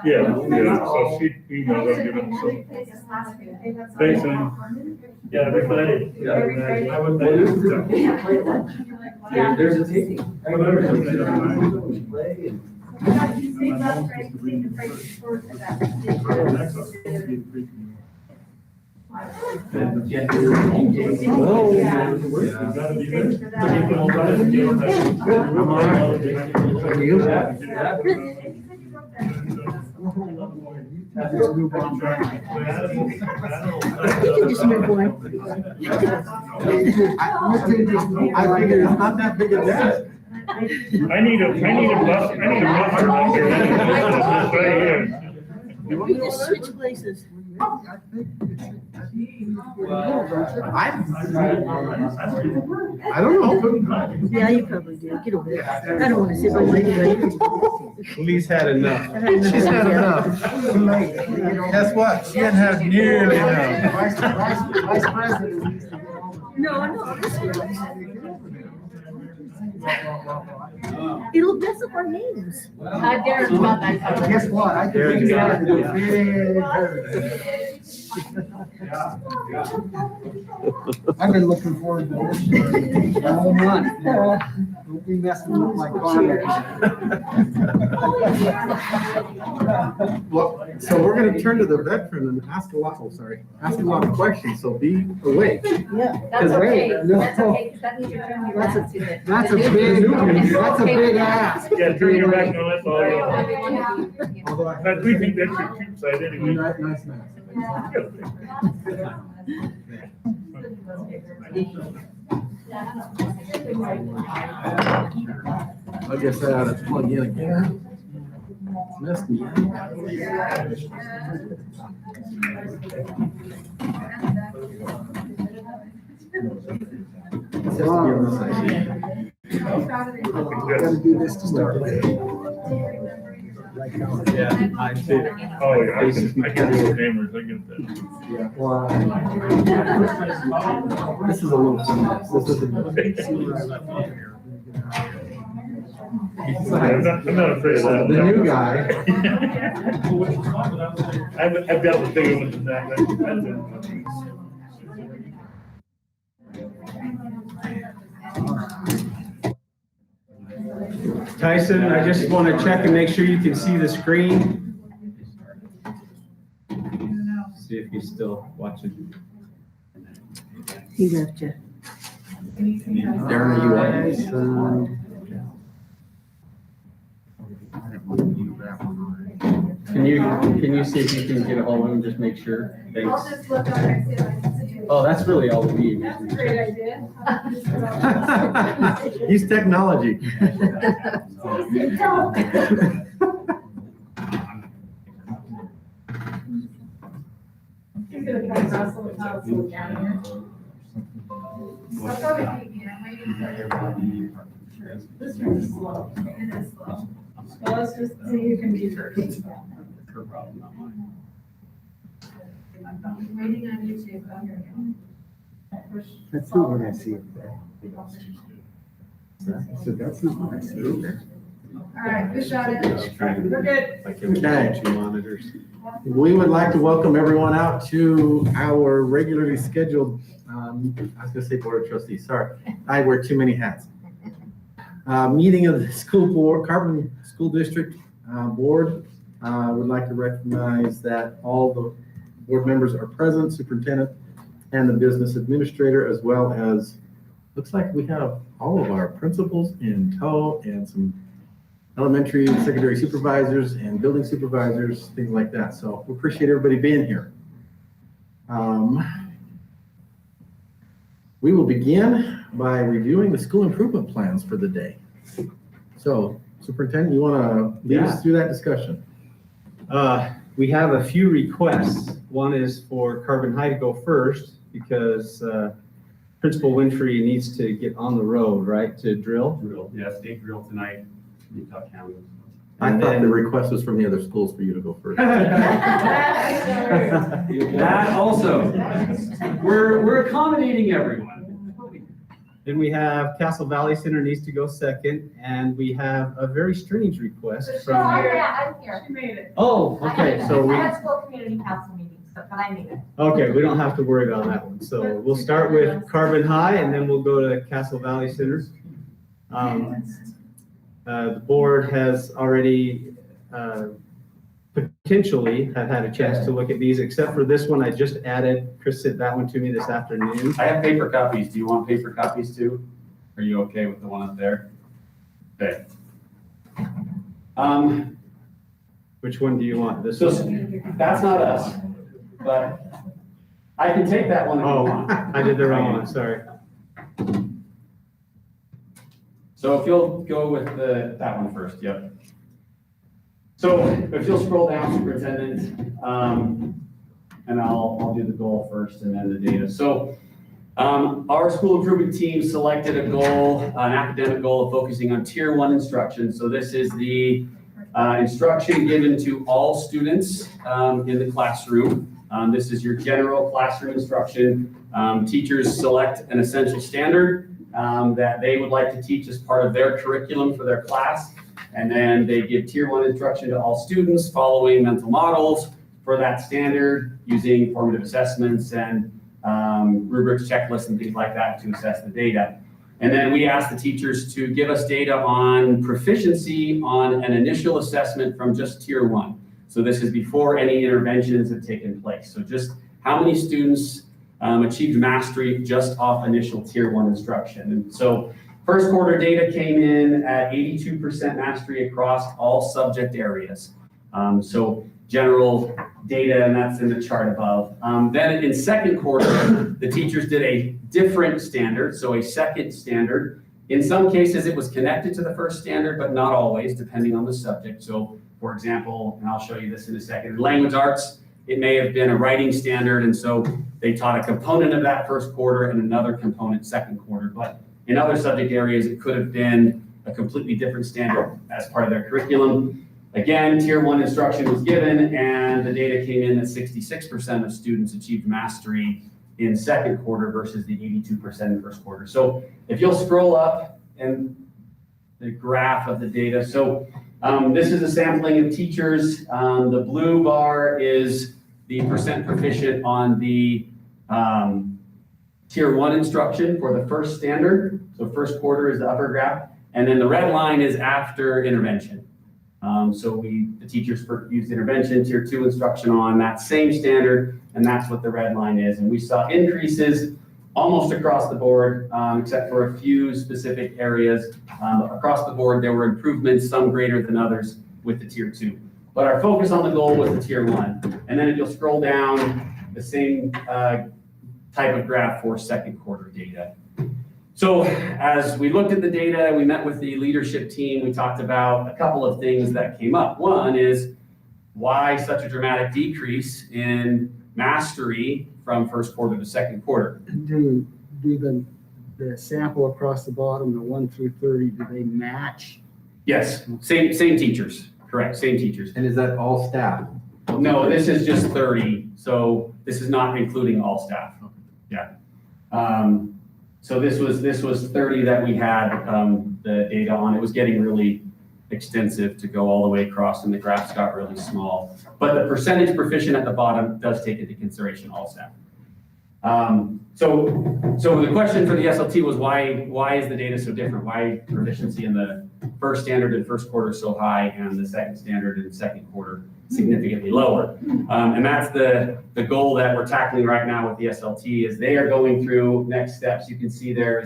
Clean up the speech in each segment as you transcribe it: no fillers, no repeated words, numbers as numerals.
So she emailed, I'll give it some. Thanks, man. Yeah, everybody. Yeah. I would. There's a team. You can just move on. I figured it's not that big a desk. I need a bus, I need a bus right here. Right here. We just switch places. I don't know. Yeah, you probably do. Get over there. I don't want to sit by anybody. Lee's had enough. She's had enough. Guess what? She hadn't had nearly enough. Vice President. No, this one. It'll mess up our names. Darren's about that covered. Guess what? I can figure out I've been looking forward to this all month. Don't be messing with my car. Well, so we're gonna turn to the veteran and ask a lot of questions, so be awake. Yeah. That's okay, No. that's okay, 'cause that means you're turning your back to it. That's a big ask. Yeah, turn your back, no, that's all you. Everyone of you. Although I- But we think that's your cute side anyway. Nice. I guess I ought to plug in again. It's messed me up. Just to give us an idea. Gotta do this to start with. Yeah, I too. Oh, yeah, I get those cameras, I get that. Why? This is a little finesse. This is I'm not afraid of that. the new guy. I've got the bigger ones than that. Tyson, I just want to check and make sure you can see the screen. See if he's still watching. He left you. Darren, are you on? Can you see if you can get a hold of him, just make sure? I'll Thanks. just look on there and see if I can see it. Oh, that's really all we need. That's a great idea. He's technology. He's gonna come across the top, so down here. I'll probably keep, This one's slow. It is slow. Well, let's just see who can be first. Her problem, not mine. I'm waiting on YouTube. Oh, here we go. Push. That's not what I see up there. So that's not what I see up there. All right, who shot it? We're good. Like every two monitors. We would like to welcome everyone out to our regularly scheduled, I was gonna say Board of Trustees, sorry. I wear too many hats. Meeting of the school board, Carbon School District Board. Would like to recognize that all the board members are present, superintendent and the business administrator, as well as, looks like we have all of our principals in tow and some elementary and secondary supervisors and building supervisors, things like that. So we appreciate everybody being here. We will begin by reviewing the school improvement plans for the day. So Superintendent, you want to lead us through that discussion? We have a few requests. One is for Carbon High to go first because Principal Winfrey needs to get on the road, right, to drill? Drill, yeah, state drill tonight in Utah County. I thought the request was from the other schools for you to go first. That also, we're accommodating everyone. Then we have Castle Valley Center needs to go second, and we have a very strange request I'm from. here. She made it. Oh, okay, so we, I had school community council meetings, but I made it. okay, we don't have to worry about that one. So we'll start with Carbon High, and then we'll go to Castle Valley Center. The board has already potentially have had a chance to look at these, except for this one I just added. Chris sent that one to me this afternoon. I have paper copies. Do you want paper copies too? Are you okay with the one up there? Okay. Which one do you want? This So one? that's not us, but I can take that one if you Oh, want. I did the wrong one, sorry. So if you'll go with that one first, yep. So if you'll scroll down, Superintendent, and I'll do the goal first and then the data. So our school improvement team selected a goal, an academic goal of focusing on Tier 1 instruction. So this is the instruction given to all students in the classroom. This is your general classroom instruction. Teachers select an essential standard that they would like to teach as part of their curriculum for their class. And then they give Tier 1 instruction to all students following mental models for that standard, using formative assessments and rubrics, checklists, and things like that to assess the data. And then we ask the teachers to give us data on proficiency on an initial assessment from just Tier 1. So this is before any interventions have taken place. So just how many students achieved mastery just off initial Tier 1 instruction. And so first quarter data came in at 82% mastery across all subject areas. So general data, and that's in the chart above. Then in second quarter, the teachers did a different standard, so a second standard. In some cases, it was connected to the first standard, but not always, depending on the subject. So for example, and I'll show you this in a second, in language arts, it may have been a writing standard, and so they taught a component of that first quarter and another component second quarter. But in other subject areas, it could have been a completely different standard as part of their curriculum. Again, Tier 1 instruction was given, and the data came in that 66% of students achieved mastery in second quarter versus the 82% in first quarter. So if you'll scroll up and the graph of the data. So this is a sampling of teachers. The blue bar is the percent proficient on the Tier 1 instruction for the first standard. So first quarter is the upper graph. And then the red line is after intervention. So the teachers used intervention, Tier 2 instruction on that same standard, and that's what the red line is. And we saw increases almost across the board, except for a few specific areas. Across the board, there were improvements, some greater than others with the Tier 2. But our focus on the goal was the Tier 1. And then if you'll scroll down, the same type of graph for second quarter data. So as we looked at the data, we met with the leadership team, we talked about a couple of things that came up. One is why such a dramatic decrease in mastery from first quarter to second quarter? Do the sample across the bottom, the 1 through 30, do they match? Yes, same teachers, correct, same teachers. And is that all staff? No, this is just 30, so this is not including all staff. Yeah. So this was 30 that we had the data on. It was getting really extensive to go all the way across, and the graphs got really small. But the percentage proficient at the bottom does take into consideration all staff. So the question for the SLT was why is the data so different? Why proficiency in the first standard and first quarter so high, and the second standard and second quarter significantly lower? And that's the goal that we're tackling right now with the SLT, is they are going through next steps. You can see they're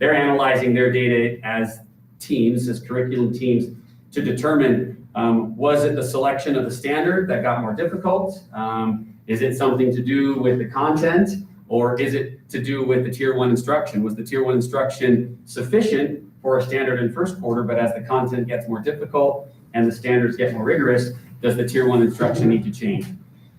analyzing their data as teams, as curriculum teams, to determine, was it the selection of the standard that got more difficult? Is it something to do with the content, or is it to do with the Tier 1 instruction? Was the Tier 1 instruction sufficient for a standard in first quarter, but as the content gets more difficult and the standards get more rigorous, does the Tier 1 instruction need to change?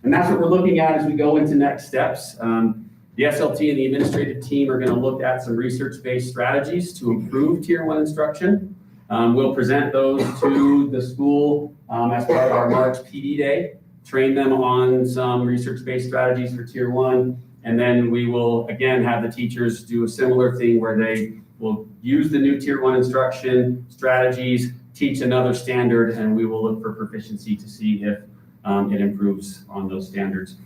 And that's what we're looking at as we go into next steps. The SLT and the administrative team are going to look at some research-based strategies to improve Tier 1 instruction. We'll present those to the school as part of our March PD Day, train them on some research-based strategies for Tier 1, And then we will, again, have the teachers do a similar thing where they will use the new Tier 1 instruction strategies, teach another standard, and we will look for proficiency to see if it improves on those standards.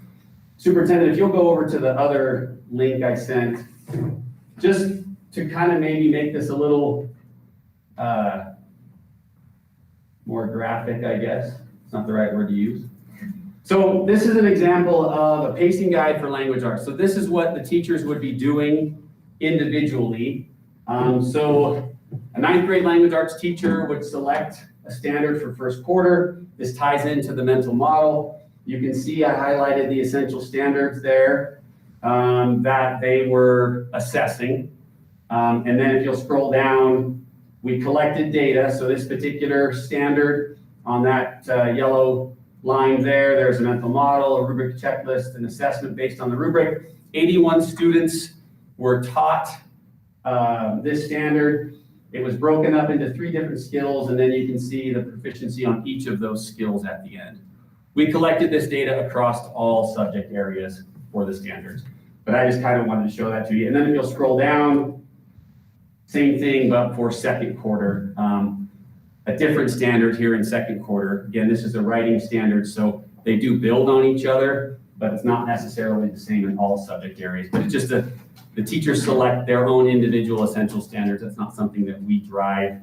Superintendent, if you'll go over to the other link I sent, just to kind of maybe make this a little more graphic, I guess. It's not the right word to use. So this is an example of a pacing guide for language arts. So this is what the teachers would be doing individually. So a 9th grade language arts teacher would select a standard for first quarter. This ties into the mental model. You can see I highlighted the essential standards there that they were assessing. And then if you'll scroll down, we collected data. So this particular standard on that yellow line there, there's a mental model, a rubric checklist, an assessment based on the rubric. 81 students were taught this standard. It was broken up into 3 different skills, and then you can see the proficiency on each of those skills at the end. We collected this data across all subject areas for the standards, but I just kind of wanted to show that to you. And then if you'll scroll down, same thing, but for second quarter. A different standard here in second quarter. Again, this is a writing standard, so they do build on each other, but it's not necessarily the same in all subject areas. But it's just the teachers select their own individual essential standards. That's not something that we drive,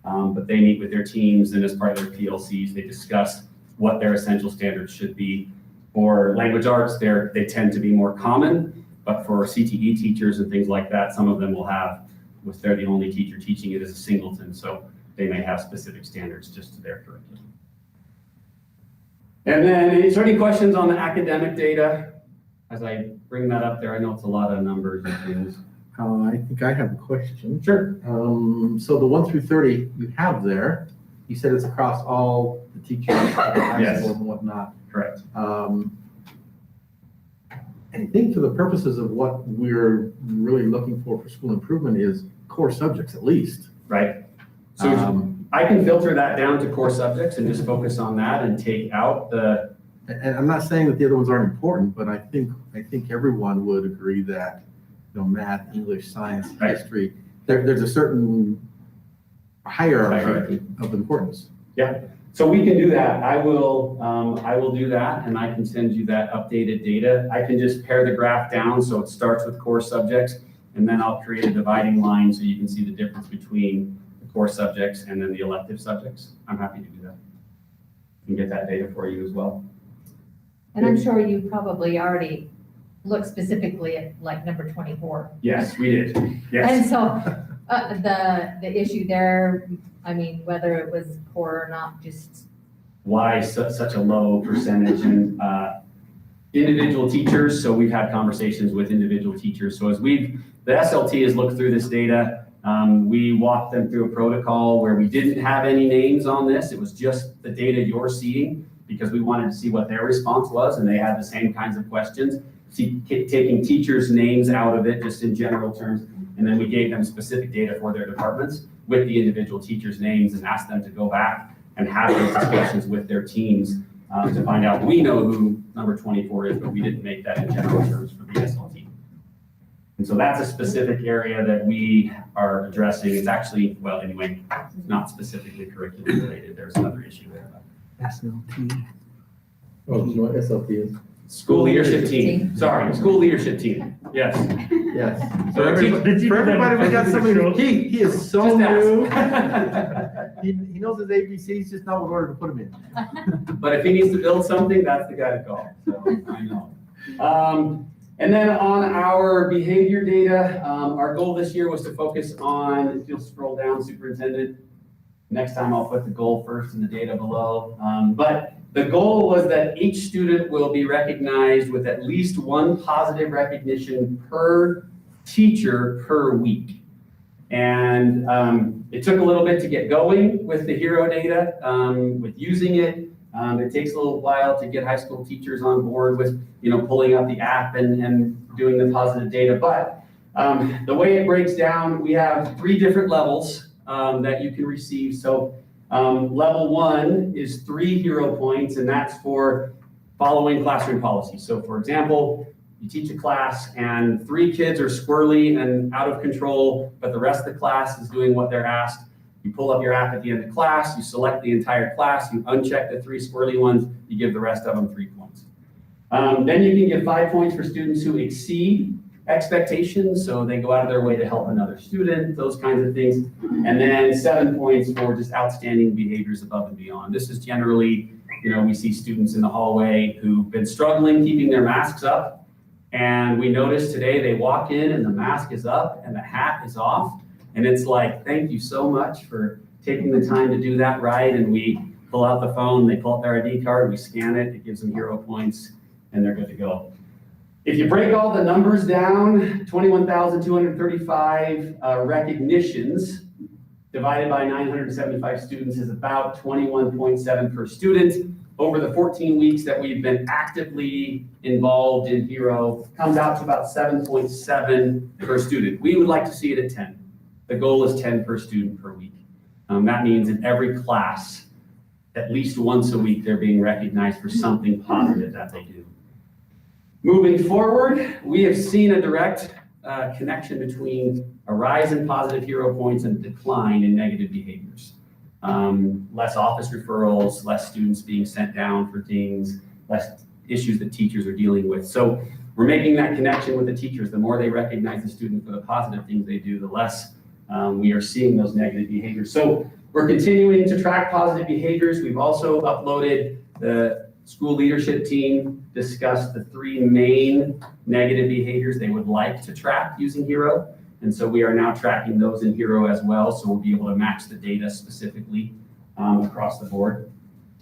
but they meet with their teams, and as part of their PLCs, they discuss what their essential standards should be. For language arts, they tend to be more common, but for CTE teachers and things like that, some of them will have, if they're the only teacher teaching it as a singleton, so they may have specific standards just to their curriculum. And then, is there any questions on the academic data? As I bring that up there, I know it's a lot of numbers and things. I think I have a question. Sure. So the 1 through 30 you have there, you said it's across all the teachers at the high Yes. school and whatnot. Correct. I think for the purposes of what we're really looking for school improvement is core subjects at least. Right. So I can filter that down to core subjects and just focus on that and take out the. And I'm not saying that the other ones aren't important, but I think everyone would agree that, math, English, science, Right. history, there's a certain hierarchy of importance. Yeah. So we can do that. I will do that, and I can send you that updated data. I can just pare the graph down so it starts with core subjects, and then I'll create a dividing line so you can see the difference between the core subjects and then the elective subjects. I'm happy to do that. I can get that data for you as well. And I'm sure you probably already looked specifically at like number 24. Yes, we did. And Yes. so the issue there, I mean, whether it was core or not, just, Why such a low percentage? And individual teachers, so we've had conversations with individual teachers. So as the SLT has looked through this data, we walked them through a protocol where we didn't have any names on this. It was just the data you're seeing, because we wanted to see what their response was, and they had the same kinds of questions. Taking teachers' names out of it, just in general terms, and then we gave them specific data for their departments with the individual teachers' names and asked them to go back and have those discussions with their teams to find out. We know who number 24 is, but we didn't make that in general terms for the SLT. And so that's a specific area that we are addressing. It's actually, well, anyway, not specifically curriculum related. There's another issue there. SLT. Oh, you know what SLP is? School leadership team. Sorry, school leadership team. Yes. Yes. So For everybody, we got somebody, he is so Just new. ask. He knows his ABCs, just not what order to put them in. But if he needs to build something, that's the guy to call. So I know. And then on our behavior data, our goal this year was to focus on, if you'll scroll down, superintendent. Next time I'll put the goal first and the data below. But the goal was that each student will be recognized with at least one positive recognition per teacher per week. And it took a little bit to get going with the HERO data, with using it. It takes a little while to get high school teachers on board with, pulling up the app and doing the positive data. But the way it breaks down, we have 3 different levels that you can receive. So level 1 is 3 HERO points, and that's for following classroom policy. So for example, you teach a class and 3 kids are squirrely and out of control, but the rest of the class is doing what they're asked. You pull up your app at the end of class, you select the entire class, you uncheck the 3 squirrely ones, you give the rest of them 3 points. Then you can give 5 points for students who exceed expectations, so they go out of their way to help another student, those kinds of things. And then 7 points for just outstanding behaviors above and beyond. This is generally, we see students in the hallway who've been struggling keeping their masks up. And we noticed today they walk in and the mask is up and the hat is off. And it's like, thank you so much for taking the time to do that right. And we pull out the phone, they pull out their ID card, we scan it, it gives them hero points, and they're good to go. If you break all the numbers down, 21,235 recognitions divided by 975 students is about 21.7 per student. Over the 14 weeks that we've been actively involved in Hero, comes out to about 7.7 per student. We would like to see it at 10. The goal is 10 per student per week. That means in every class, at least once a week, they're being recognized for something positive that they do. Moving forward, we have seen a direct connection between a rise in positive hero points and a decline in negative behaviors. Less office referrals, less students being sent down for things, less issues that teachers are dealing with. So we're making that connection with the teachers. The more they recognize the student for the positive things they do, the less we are seeing those negative behaviors. So we're continuing to track positive behaviors. We've also uploaded the school leadership team discussed the 3 main negative behaviors they would like to track using Hero. And so we are now tracking those in Hero as well. So we'll be able to match the data specifically across the board.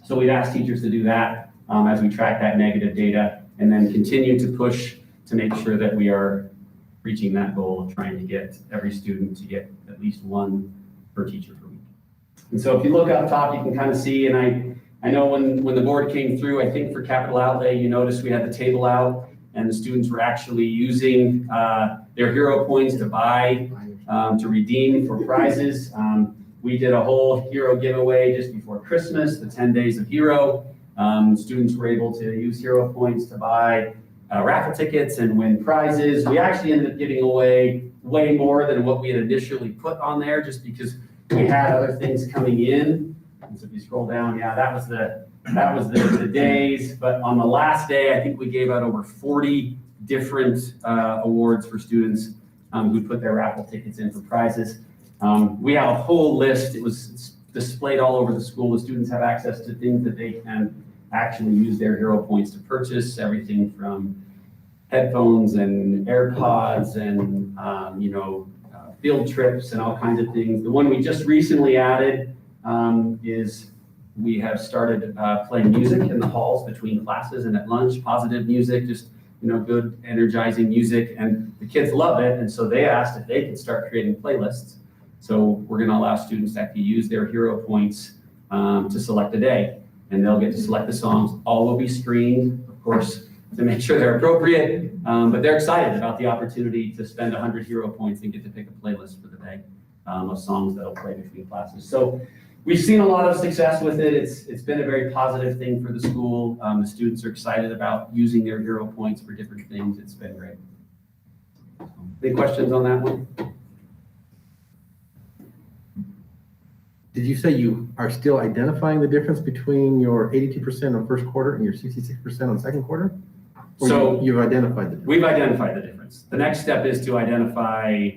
So we'd ask teachers to do that as we track that negative data and then continue to push to make sure that we are reaching that goal of trying to get every student to get at least 1 per teacher per week. And so if you look up top, you can kind of see, and I know when the board came through, I think for capital outlay, you noticed we had the table out and the students were actually using their hero points to buy, to redeem for prizes. We did a whole hero giveaway just before Christmas, the 10 days of hero. Students were able to use hero points to buy raffle tickets and win prizes. We actually ended up giving away way more than what we had initially put on there just because we had other things coming in. And so if you scroll down, yeah, that was the days. But on the last day, I think we gave out over 40 different awards for students who put their raffle tickets in for prizes. We have a whole list. It's displayed all over the school. The students have access to things that they can actually use their hero points to purchase, everything from headphones and AirPods and field trips and all kinds of things. The one we just recently added is we have started playing music in the halls between classes and at lunch, positive music, just good energizing music, and the kids love it. And so they asked if they could start creating playlists. So we're going to allow students to actually use their hero points to select a day, and they'll get to select the songs. All will be screened, of course, to make sure they're appropriate, but they're excited about the opportunity to spend 100 hero points and get to pick a playlist for the day of songs that'll play between classes. So we've seen a lot of success with it. It's been a very positive thing for the school. The students are excited about using their hero points for different things. It's been great. Any questions on that one? Did you say you are still identifying the difference between your 82% on first quarter and your 66% on second quarter? Or So you've identified the difference? We've identified the difference. The next step is to identify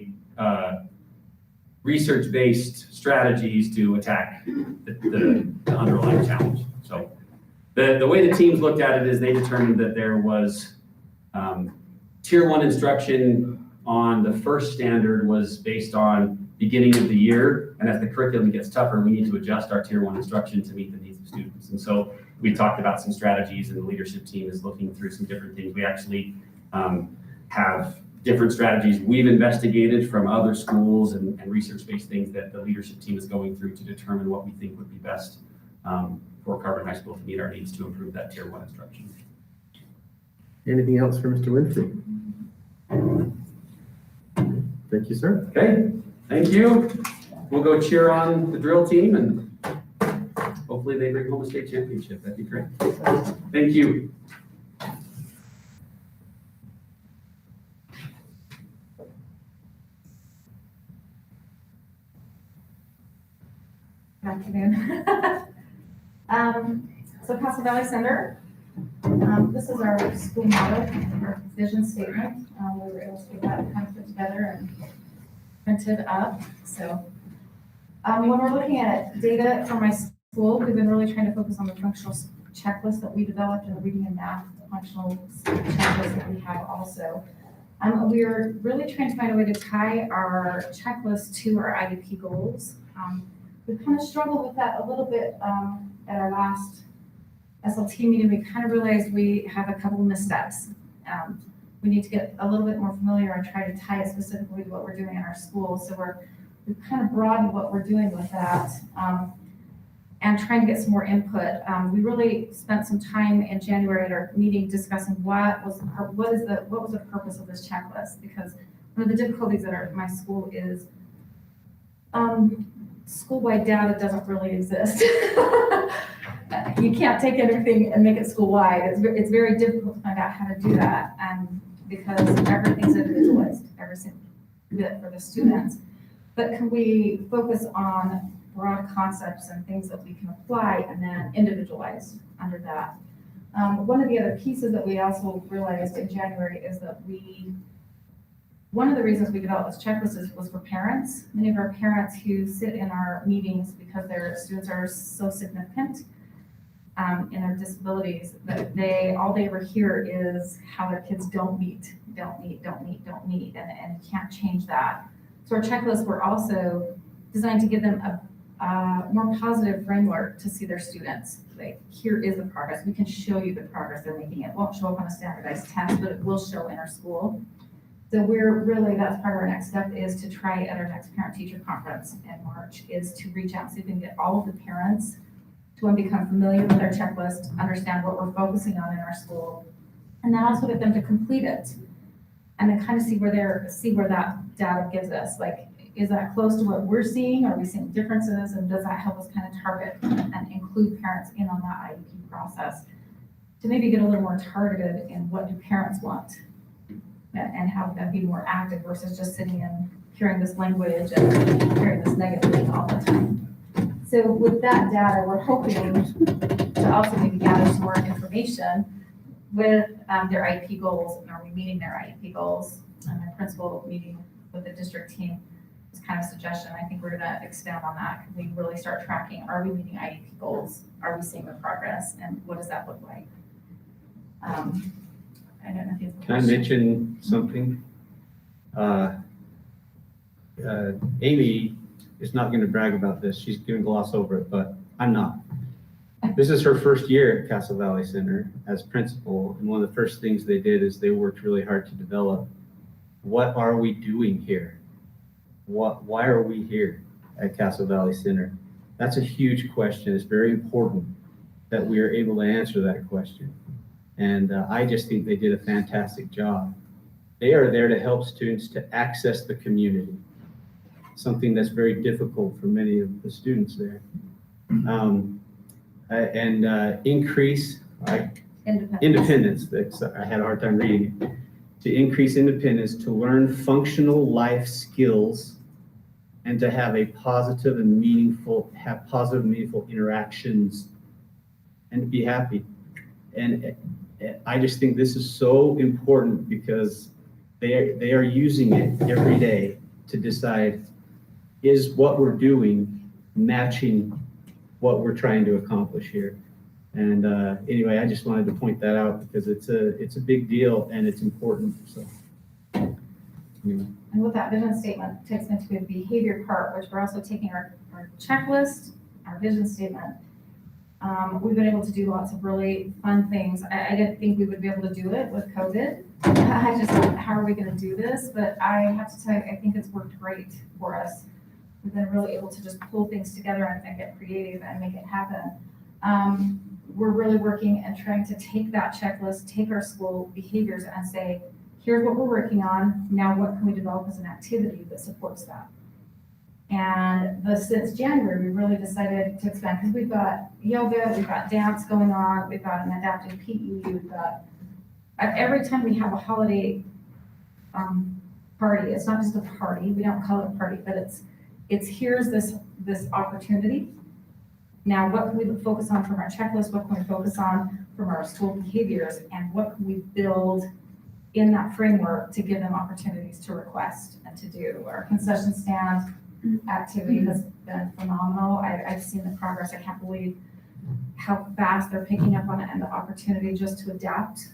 research-based strategies to attack the underlying challenge. So the way the teams looked at it is they determined that there was tier 1 instruction on the first standard was based on beginning of the year, and as the curriculum gets tougher, we need to adjust our tier 1 instruction to meet the needs of students. And so we talked about some strategies, and the leadership team is looking through some different things. We actually have different strategies we've investigated from other schools and research-based things that the leadership team is going through to determine what we think would be best for Carbon High School to meet our needs to improve that tier 1 instruction. Anything else for Mr. Winfrey? Thank you, sir. Okay, thank you. We'll go cheer on the drill team and hopefully they bring home a state championship. That'd be great. Thank you. Castle Valley Center. This is our school motto, our vision statement. We were able to get that kind of put together and printed up. So when we're looking at data from my school, we've been really trying to focus on the functional checklist that we developed and the reading and math functional checklist that we have also. We're really trying to find a way to tie our checklist to our IEP goals. We kind of struggled with that a little bit at our last SLT meeting. We kind of realized we have a couple of missteps. We need to get a little bit more familiar and try to tie it specifically to what we're doing in our school. So we've kind of broadened what we're doing with that and trying to get some more input. We really spent some time in January at our meeting discussing what was the purpose of this checklist, because one of the difficulties at my school is school-wide data doesn't really exist. You can't take everything and make it school-wide. It's very difficult to find out how to do that, and because everything's individualized, every single bit for the students. But can we focus on broad concepts and things that we can apply and then individualize under that? One of the other pieces that we also realized in January is that one of the reasons we developed this checklist was for parents. Many of our parents who sit in our meetings because their students are so significant in their disabilities that all they ever hear is how their kids don't meet, and you can't change that. So our checklists were also designed to give them a more positive framework to see their students. Like, here is the progress. We can show you the progress they're making. It won't show up on a standardized test, but it will show in our school. So that's part of our next step, is to try at our next parent-teacher conference in March, is to reach out and see if we can get all of the parents to become familiar with our checklist, understand what we're focusing on in our school, and then also get them to complete it. And then kind of see where that data gives us. Like, is that close to what we're seeing? Are we seeing differences? And does that help us kind of target and include parents in on that IEP process to maybe get a little more targeted in what do parents want and have them be more active versus just sitting and hearing this language and hearing this negative thing all the time. So with that data, we're hoping to also maybe gather some more information with their IEP goals. Are we meeting their IEP goals? And my principal meeting with the district team was kind of a suggestion. I think we're going to expand on that. Can we really start tracking? Are we meeting IEP goals? Are we seeing the progress? And what does that look like? I don't know if you have a Can I question. mention something? Amy is not going to brag about this. She's going to gloss over it, but I'm not. This is her first year at Castle Valley Center as principal, and one of the first things they did is they worked really hard to develop, what are we doing here? Why are we here at Castle Valley Center? That's a huge question. It's very important that we are able to answer that question. And I just think they did a fantastic job. They are there to help students to access the community, something that's very difficult for many of the students there. Increase independence. I had a hard time reading it. To increase independence, to learn functional life skills, and to have positive and meaningful interactions, and to be happy. And I just think this is so important because they are using it every day to decide, is what we're doing matching what we're trying to accomplish here? And anyway, I just wanted to point that out because it's a big deal and it's important. So, anyway. And with that vision statement takes into the behavior part, which we're also taking our checklist, our vision statement. We've been able to do lots of really fun things. I didn't think we would be able to do it with COVID. I just thought, how are we going to do this? But I have to tell you, I think it's worked great for us. We've been really able to just pull things together and get creative and make it happen. We're really working and trying to take that checklist, take our school behaviors and say, here's what we're working on. Now what can we develop as an activity that supports that? And since January, we really decided to expand because we've got yoga, we've got dance going on, we've got an adaptive PE, we've got, every time we have a holiday party, it's not just a party, we don't call it a party, but it's here's this opportunity. Now, what can we focus on from our checklist? What can we focus on from our school behaviors? And what can we build in that framework to give them opportunities to request and to do? Our concession stand activity has been phenomenal. I've seen the progress. I can't believe how fast they're picking up on it and the opportunity just to adapt.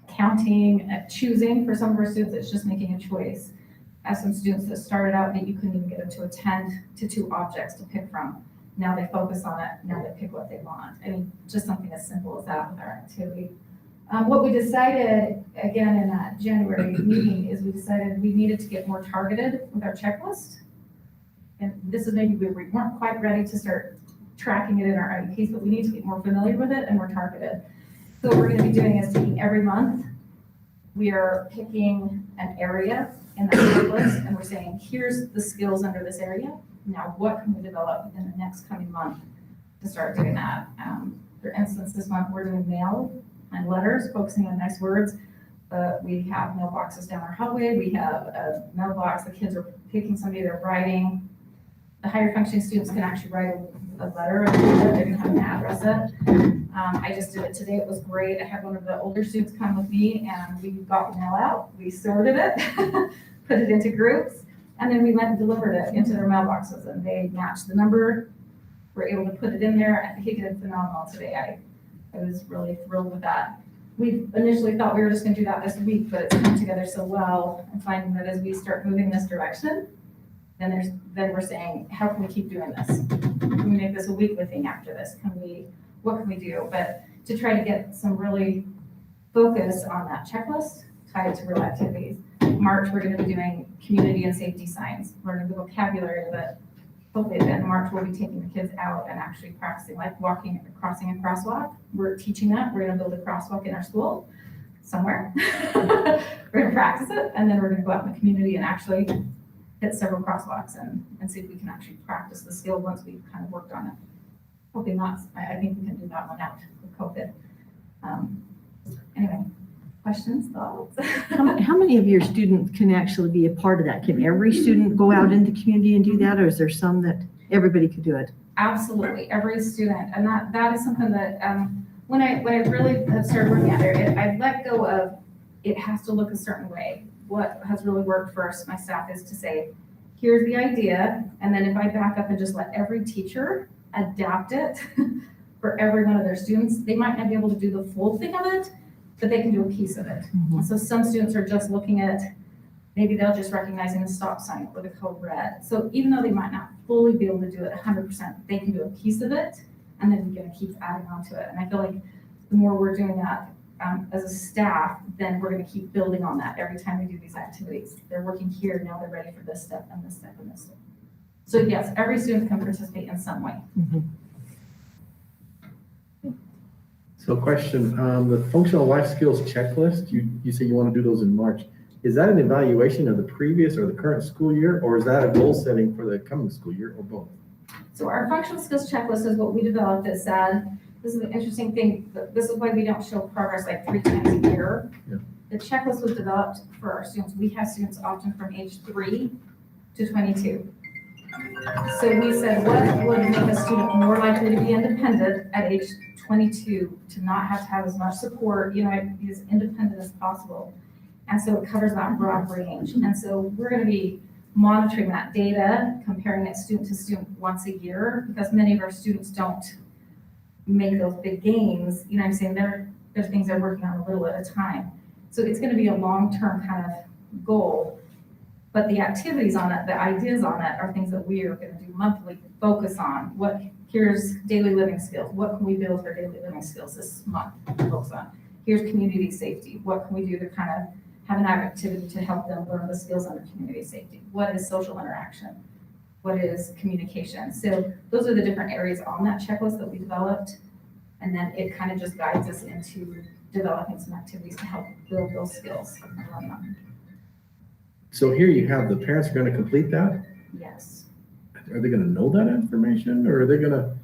Counting, choosing, for some of our students, it's just making a choice. As some students that started out, that you couldn't even get them to attend to 2 objects to pick from. Now they focus on it, now they pick what they want. I mean, just something as simple as that with our activity. What we decided, again, in that January meeting, is we decided we needed to get more targeted with our checklist. And this is maybe we weren't quite ready to start tracking it in our IEPs, but we need to get more familiar with it and more targeted. So what we're gonna be doing is taking every month, we are picking an area in that checklist, and we're saying, here's the skills under this area. Now, what can we develop in the next coming month to start doing that? For instance, this month, we're doing mail and letters, focusing on nice words. We have mailboxes down our hallway. We have a mailbox. The kids are picking somebody they're writing. The higher functioning students can actually write a letter, and they can have an address it. I just did it today. It was great. I had one of the older students come with me, and we got the mail out. We sorted it, put it into groups, and then we went and delivered it into their mailboxes, and they matched the number. We're able to put it in there, and he did phenomenal today. I was really thrilled with that. We initially thought we were just gonna do that this week, but it's come together so well, and finding that as we start moving this direction, then we're saying, how can we keep doing this? Can we make this a weekly thing after this? What can we do? But to try to get some really focus on that checklist tied to real activities. March, we're gonna be doing community and safety signs, learning the vocabulary, but hopefully at the end of March, we'll be taking the kids out and actually practicing, like crossing a crosswalk. We're teaching that. We're gonna build a crosswalk in our school somewhere. We're gonna practice it, and then we're gonna go out in the community and actually hit several crosswalks and see if we can actually practice the skill once we've kind of worked on it. Hoping not. I think we can do that one out with COVID. Anyway, questions, thoughts? How many of your students can actually be a part of that? Can every student go out into the community and do that, or is there some that everybody could do it? Absolutely, every student, and that is something that when I really have started working at it, I let go of it has to look a certain way. What has really worked for my staff is to say, here's the idea, and then if I back up and just let every teacher adapt it for every one of their students, they might not be able to do the full thing of it, but they can do a piece of it. Mhm. So some students are just looking at, maybe they'll just recognizing the stop sign or the code red. So even though they might not fully be able to do it 100%, they can do a piece of it, and then we're gonna keep adding on to it. And I feel like the more we're doing that as a staff, then we're gonna keep building on that every time we do these activities. They're working here, now they're ready for this step and this step and this step. So yes, every student can participate in some way. So question, the functional life skills checklist, you say you want to do those in March. Is that an evaluation of the previous or the current school year, or is that a goal setting for the coming school year, or both? So our functional skills checklist is what we developed that said, this is an interesting thing, this is why we don't show progress like 3 times a year. Yeah. The checklist was developed for our students. We have students often from age 3 to 22. So we said, what would make a student more likely to be independent at age 22, to not have as much support, be as independent as possible. And so it covers that broad range. And so we're going to be monitoring that data, comparing it student to student once a year, because many of our students don't make those big gains. I'm saying there's things they're working on a little at a time. So it's going to be a long-term kind of goal. But the activities on it, the ideas on it are things that we are going to do monthly, focus on. Here's daily living skills. What can we build for daily living skills this month? Focus on. Here's community safety. What can we do to kind of have an activity to help them learn the skills under community safety? What is social interaction? What is communication? So those are the different areas on that checklist that we developed. And then it kind of just guides us into developing some activities to help build those skills and learn them. So here you have, the parents are going to complete that. Yes. Are they going to know that information, or are they going to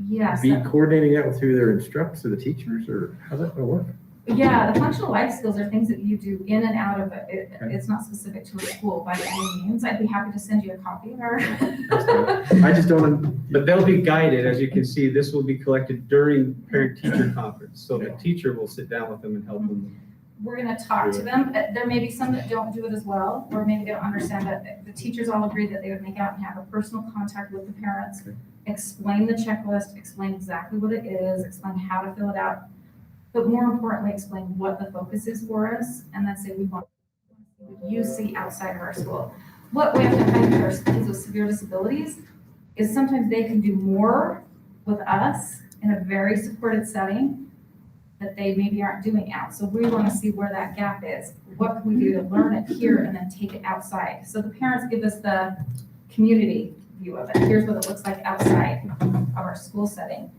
Yes. be coordinating that through their instructors or the teachers, or how's that going to work? Yeah, the functional life skills are things that you do in and out of it. It's not specific to a school by any means. I'd be happy to send you a copy or. I just don't, But they'll be guided, as you can see, this will be collected during parent-teacher conference. So the teacher will sit down with them and help them. We're gonna talk to them. There may be some that don't do it as well, or maybe they don't understand that the teachers all agreed that they would make out and have a personal contact with the parents, explain the checklist, explain exactly what it is, explain how to fill it out, but more importantly, explain what the focus is for us, and then say, we want what you see outside of our school. What we have to find with our kids with severe disabilities is sometimes they can do more with us in a very supported setting that they maybe aren't doing out. So we want to see where that gap is. What can we do to learn it here and then take it outside? So the parents give us the community view of it. Here's what it looks like outside of our school setting.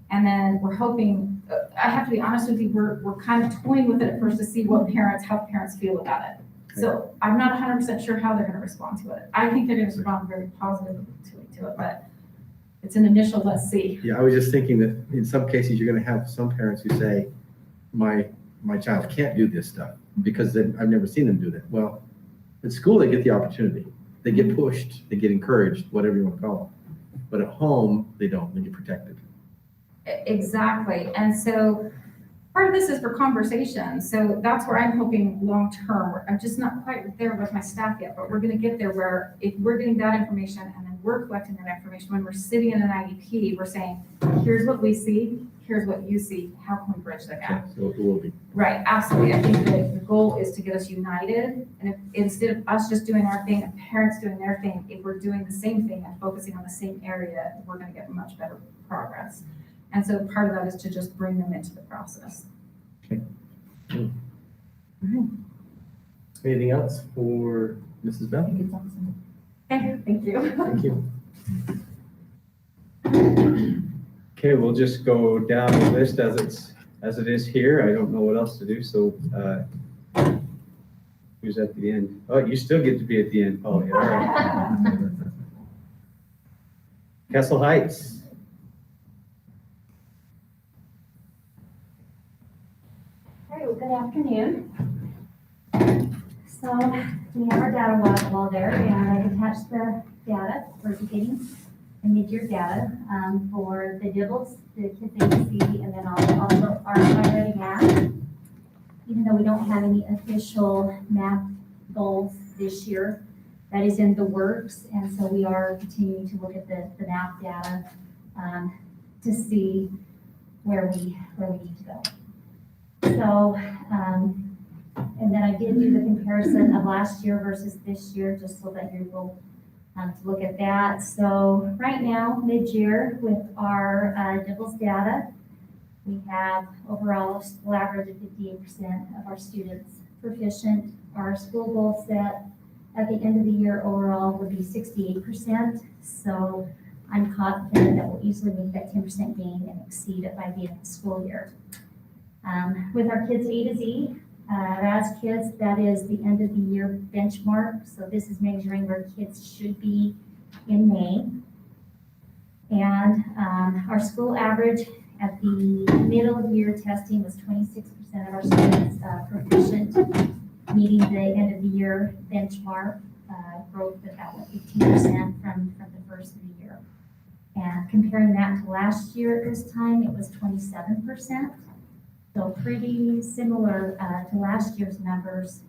And then we're hoping, I have to be honest with you, we're kind of toying with it at first to see how parents feel about it. So I'm not 100% sure how they're going to respond to it. I think they're going to respond very positively to it, but it's an initial, let's see. yeah, I was just thinking that in some cases, you're gonna have some parents who say, my child can't do this stuff because I've never seen them do that. Well, at school, they get the opportunity. They get pushed, they get encouraged, whatever you want to call it. But at home, they don't, they get protected. Exactly. And so part of this is for conversation. So that's where I'm hoping long-term. I'm just not quite there with my staff yet, but we're going to get there where if we're getting that information and then we're collecting that information, when we're sitting in an IEP, we're saying, here's what we see, here's what you see, how can we bridge the gap? So it will be. Right, absolutely. I think that the goal is to get us united. And if, instead of us just doing our thing and parents doing their thing, if we're doing the same thing and focusing on the same area, we're going to get much better progress. And so part of that is to just bring them into the process. Anything else for Mrs. Bell? Okay, thank you. Thank you. Okay, we'll just go down the list as it is here. I don't know what else to do, so who's at the end? Oh, you still get to be at the end, Polly. All right. Castle Heights. All right, well, good afternoon. So we have our data wall there, and I attached the data for beginning and mid-year data for the DIBELS, the kids ABC, and then also our highlighting math. Even though we don't have any official math goals this year, that is in the works, and so we are continuing to look at the math data to see where we need to go. So, and then I did do the comparison of last year versus this year, just so that you're able to look at that. So right now, mid-year, with our DIBELS data, we have overall a school average of 58% of our students proficient. Our school goal set at the end of the year overall would be 68%. So I'm confident that we'll easily make that 10% gain and exceed it by the end of the school year. With our kids A to Z, RAS kids, that is the end of the year benchmark. So this is measuring where kids should be in May. And our school average at the middle of year testing was 26% of our students proficient, meeting the end of the year benchmark, growth of about 15% from the first of the year. And comparing that to last year at this time, it was 27%. So pretty similar to last year's numbers.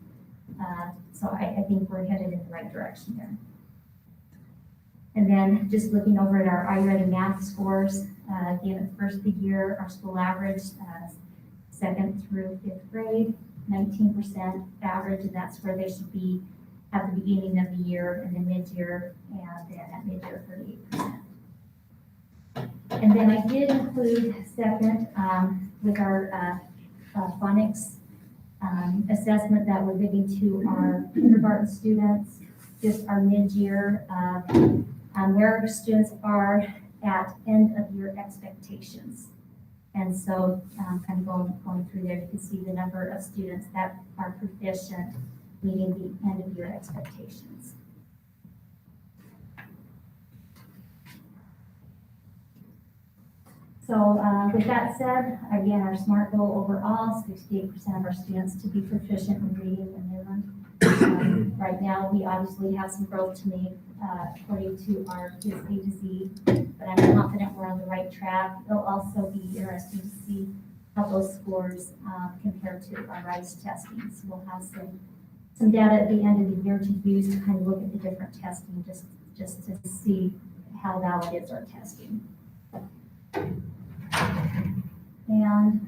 So I think we're headed in the right direction there. And then just looking over at our iReady math scores, again, at the first of the year, our school average, second through fifth grade, 19% average, and that's where they should be at the beginning of the year, and then mid-year, and then at mid-year, 38%. And then I did include second with our phonics assessment that we're giving to our kindergarten students, just our mid-year, where our students are at end of year expectations. And so kind of going through there, you can see the number of students that are proficient meeting the end of year expectations. So with that said, again, our SMART goal overall, 68% of our students to be proficient in reading and Midland. Right now, we obviously have some growth to make according to our kids A to Z, but I'm confident we're on the right track. It'll also be interesting to see how those scores compare to our RISE testing. So we'll have some data at the end of the year to use to kind of look at the different testing, just to see how valid is our testing. And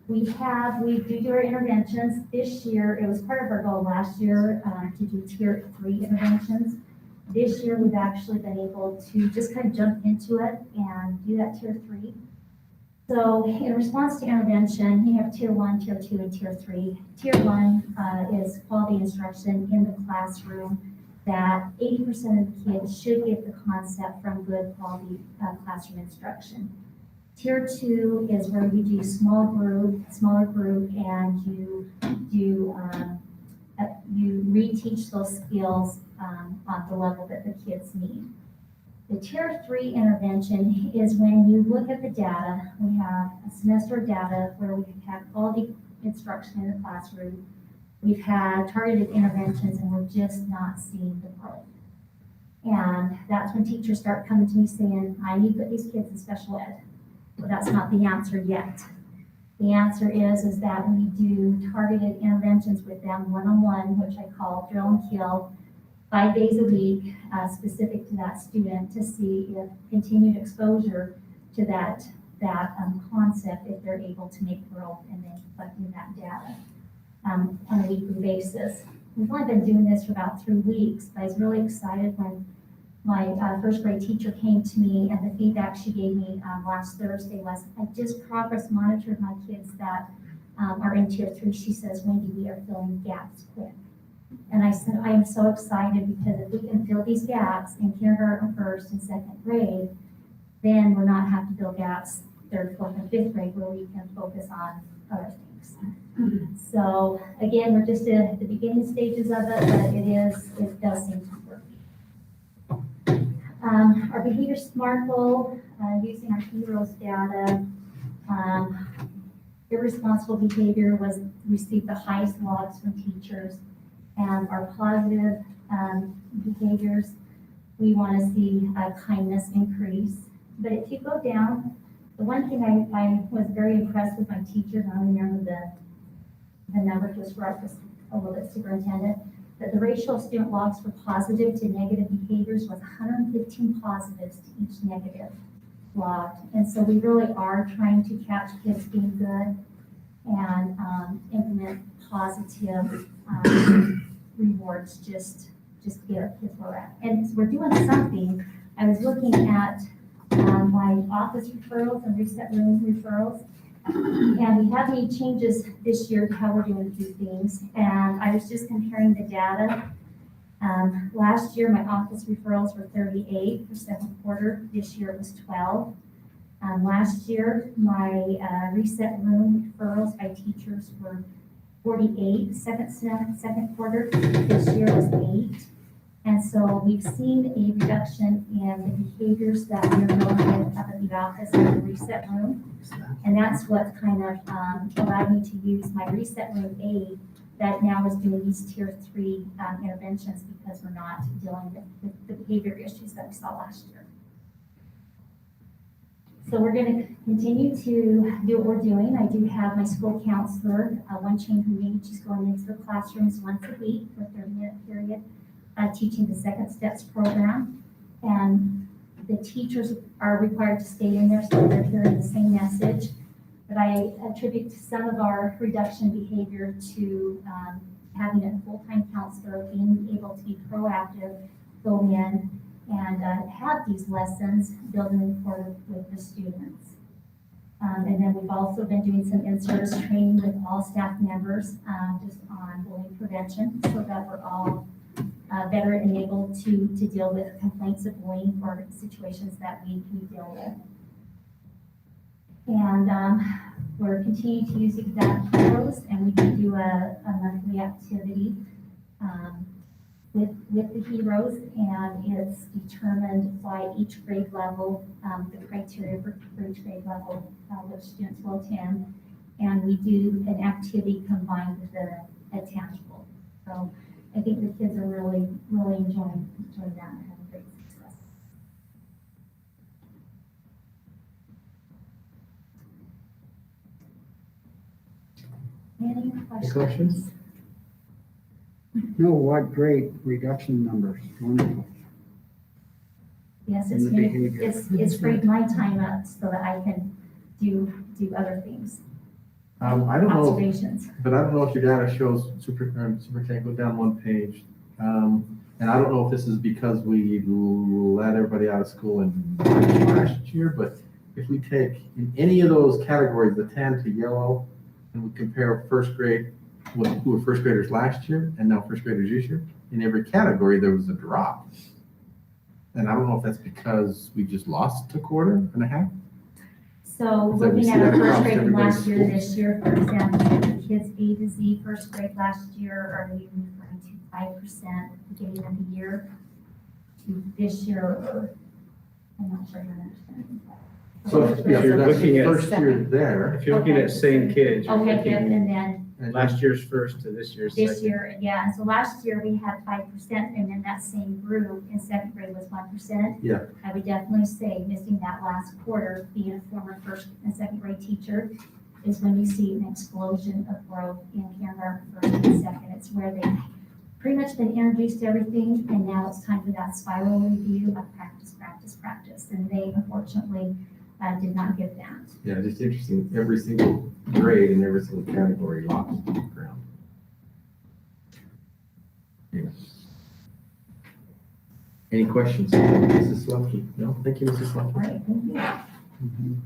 we do our interventions this year. It was part of our goal last year to do tier 3 interventions. This year, we've actually been able to just kind of jump into it and do that tier 3. So in response to intervention, you have tier 1, tier 2, and tier 3. Tier 1 is quality instruction in the classroom that 80% of the kids should get the concept from good quality classroom instruction. Tier 2 is where you do smaller group, and you reteach those skills on the level that the kids need. The tier 3 intervention is when you look at the data. We have a semester of data where we have quality instruction in the classroom. We've had targeted interventions, and we're just not seeing the growth. And that's when teachers start coming to me saying, I need to put these kids in special ed. Well, that's not the answer yet. The answer is that we do targeted interventions with them one-on-one, which I call drill and kill, 5 days a week, specific to that student, to see if continued exposure to that concept, if they're able to make growth and then collecting that data on a weekly basis. We've only been doing this for about 3 weeks, but I was really excited when my first grade teacher came to me, and the feedback she gave me last Thursday was, I just progress monitored my kids that are in tier 3. She says, Wendy, we are filling gaps quick. And I said, I am so excited, because if we can fill these gaps in kindergarten, 1st, and 2nd grade, then we're not have to fill gaps 3rd, 4th, and 5th grade, where we can focus on other things. So again, we're just at the beginning stages of it, but it does seem to work. Our behavior SMART goal, using our HEROES data, irresponsible behavior received the highest logs from teachers, and our positive behaviors, we want to see kindness increase. But if you go down, the one thing I was very impressed with my teachers, I don't remember the number just right, just a little bit superintendent, that the ratio of student logs for positive to negative behaviors was 115 positives to each negative log. And so we really are trying to catch kids being good and implement positive rewards just to get our kids where we're at. And so we're doing something. I was looking at my office referrals and reset room referrals, and we have made changes this year to how we're going to do things. And I was just comparing the data. Last year, my office referrals were 38 for 2nd quarter. This year it was 12. Last year, my reset room referrals by teachers were 48 second quarter. This year was 8. And so we've seen a reduction in the behaviors that we're dealing with up at the office in the reset room. And that's what kind of allowed me to use my reset room aid that now is doing these tier 3 interventions, because we're not dealing with the behavior issues that we saw last year. So we're going to continue to do what we're doing. I do have my school counselor, one change we made, she's going into the classrooms once a week for a 30-minute period, teaching the Second Steps program. And the teachers are required to stay in there so they're hearing the same message. But I attribute some of our reduction behavior to having a full-time counselor, being able to be proactive, go in, and have these lessons, building rapport with the students. And then we've also been doing some in-service training with all staff members just on bullying prevention, so that we're all better enabled to deal with complaints of bullying or situations that we deal with. And we're continuing to use that HEROES, and we can do a monthly activity with the heroes, and it's determined by each grade level, the criteria for each grade level, which students will attend. And we do an activity combined with a tangible. So I think the kids are really, really enjoying that and having great success. Any questions? questions? No, what great reduction numbers, wonderful. Yes, And the behavior. it's freed my time up so that I can do other things, I don't know, observations. but I don't know if your data shows, Superintendent, go down one page. And I don't know if this is because we let everybody out of school in last year, but if we take in any of those categories, the tan to yellow, and we compare first grade with who were first graders last year and now first graders this year, in every category, there was a drop. And I don't know if that's because we just lost a quarter and a half. So So we looking see at our that first across grade from everybody's last year, schools. this year, for example, the kids A to Z first grade last year are moving from 5% beginning of the year to this year, I'm not sure how much. So if you're looking at- first year there, If you're looking at same kids, you're Okay, good, looking and then and last year's first to this year's second. this year, yeah, and so last year we had 5%, and then that same group in second grade was 1%. Yeah. I would definitely say missing that last quarter, being a former first and second grade teacher, is when you see an explosion of growth in kindergarten, first and second. It's where they pretty much been introduced to everything, and now it's time for that spiral review of practice, practice, practice, and they unfortunately did not get that. yeah, just interesting, every single grade and every single category lost ground. Yeah. Any questions, Mrs. Slupke? No, thank you, Mrs. All Slupke. right, thank you.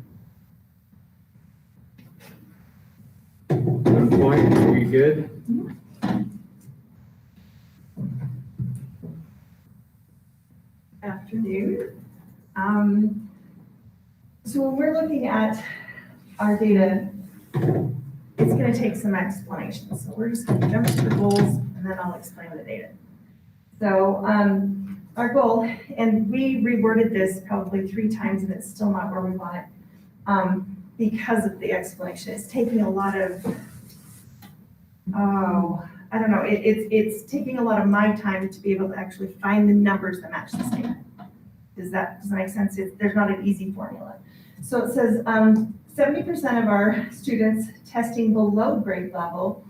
One point, are we good? Afternoon. So when we're looking at our data, it's going to take some explanation. So we're just going to jump to the goals and then I'll explain the data. So our goal, and we reworded this probably 3 times and it's still not where we want it because of the explanation. It's taking a lot of, I don't know, it's taking a lot of my time to be able to actually find the numbers that match the statement. Does that make sense? There's not an easy formula. So it says 70% of our students testing below grade level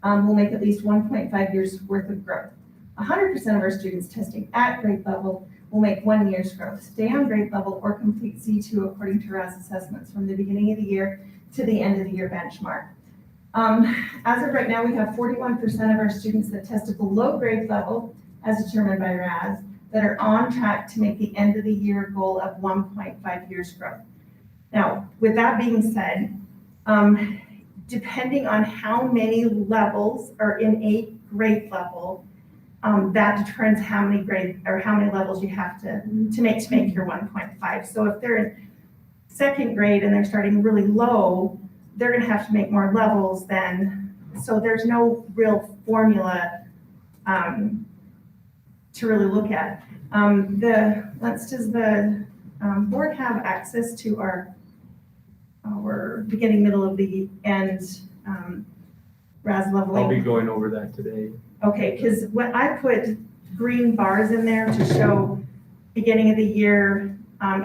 will make at least 1.5 years worth of growth. 100% of our students testing at grade level will make 1 year's growth, stay on grade level, or complete C2 according to RAS assessments from the beginning of the year to the end of the year benchmark. As of right now, we have 41% of our students that tested below grade level as determined by RAS that are on track to make the end of the year goal of 1.5 years growth. Now, with that being said, depending on how many levels are in a grade level, that determines how many levels you have to make your 1.5. So if they're in second grade and they're starting really low, they're going to have to make more levels than, so there's no real formula to really look at. Does the board have access to our beginning, middle of the end RAS leveling? I'll be going over that today. Okay, because when I put green bars in there to show beginning of the year,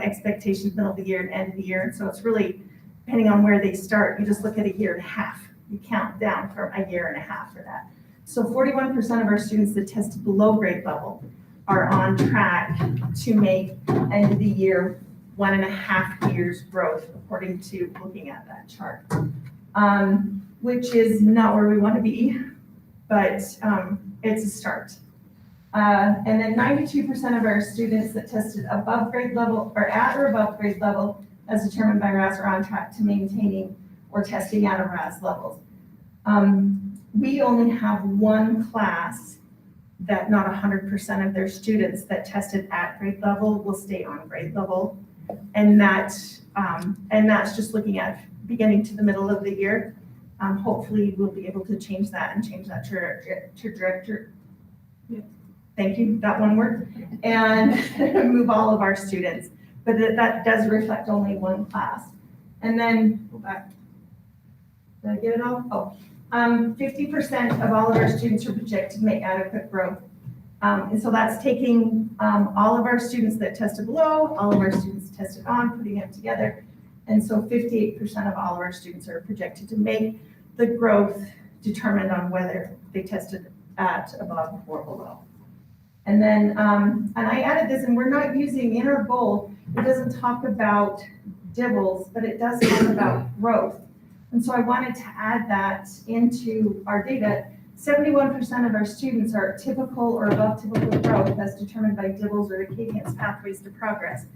expectations, middle of the year, and end of the year. So it's really depending on where they start. You just look at a year and a half. You count down for a year and a half for that. So 41% of our students that tested below grade level are on track to make end of the year 1.5 years growth, according to looking at that chart, which is not where we want to be, but it's a start. And then 92% of our students that tested above grade level or at or above grade level as determined by RAS are on track to maintaining or testing out of RAS levels. We only have one class that not 100% of their students that tested at grade level will stay on grade level. And that's just looking at beginning to the middle of the year. Hopefully we'll be able to change that and change that trajectory. thank you, that one word, and move all of our students. But that does reflect only one class. And then, go back. Did I get it all? Oh, 50% of all of our students are projected to make adequate growth. And so that's taking all of our students that tested below, all of our students tested on, putting them together. And so 58% of all of our students are projected to make the growth determined on whether they tested at above or below. And then, and I added this, and we're not using in our goal, it doesn't talk about DIBELS, but it does talk about growth. And so I wanted to add that into our data. 71% of our students are typical or above typical growth as determined by DIBELS or Acadian's Pathways to Progress.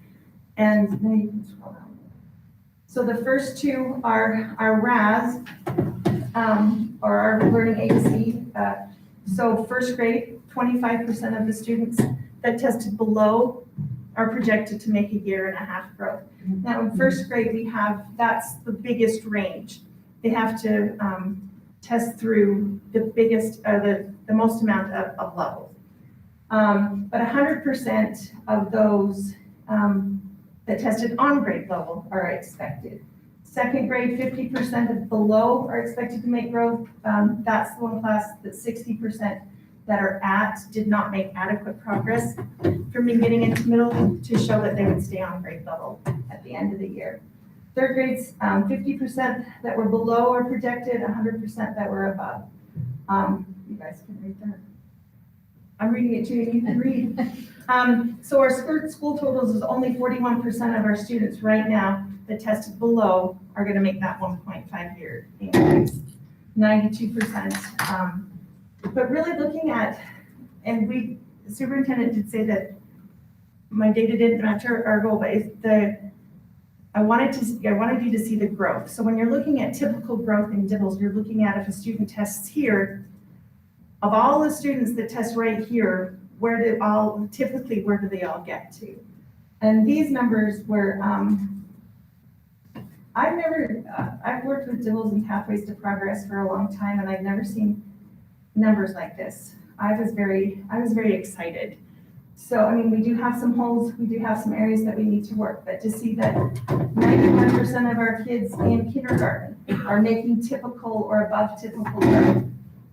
And then you can scroll down. So the first two are our RAS, or our Learning ABC. So first grade, 25% of the students that tested below are projected to make a 1.5 year growth. Now in first grade, we have, that's the biggest range. They have to test through the biggest, the most amount of levels. But 100% of those that tested on grade level are expected. Second grade, 50% of below are expected to make growth. That's the one class that 60% that are at did not make adequate progress from beginning into middle to show that they would stay on grade level at the end of the year. Third grades, 50% that were below are projected, 100% that were above. You guys can read that. I'm reading it too, you can read. So our school totals is only 41% of our students right now that tested below are gonna make that 1.5 year increase. 92%. But really looking at, and the superintendent did say that my data didn't match our goal, but it's I wanted you to see the growth. So when you're looking at typical growth in DIBELS, you're looking at if a student tests here, of all the students that test right here, where do they all get to? And these numbers were, I've worked with DIBELS and Pathways to Progress for a long time, and I've never seen numbers like this. I was very excited. So, I mean, we do have some holes, we do have some areas that we need to work, but to see that 91% of our kids in kindergarten are making typical or above typical growth,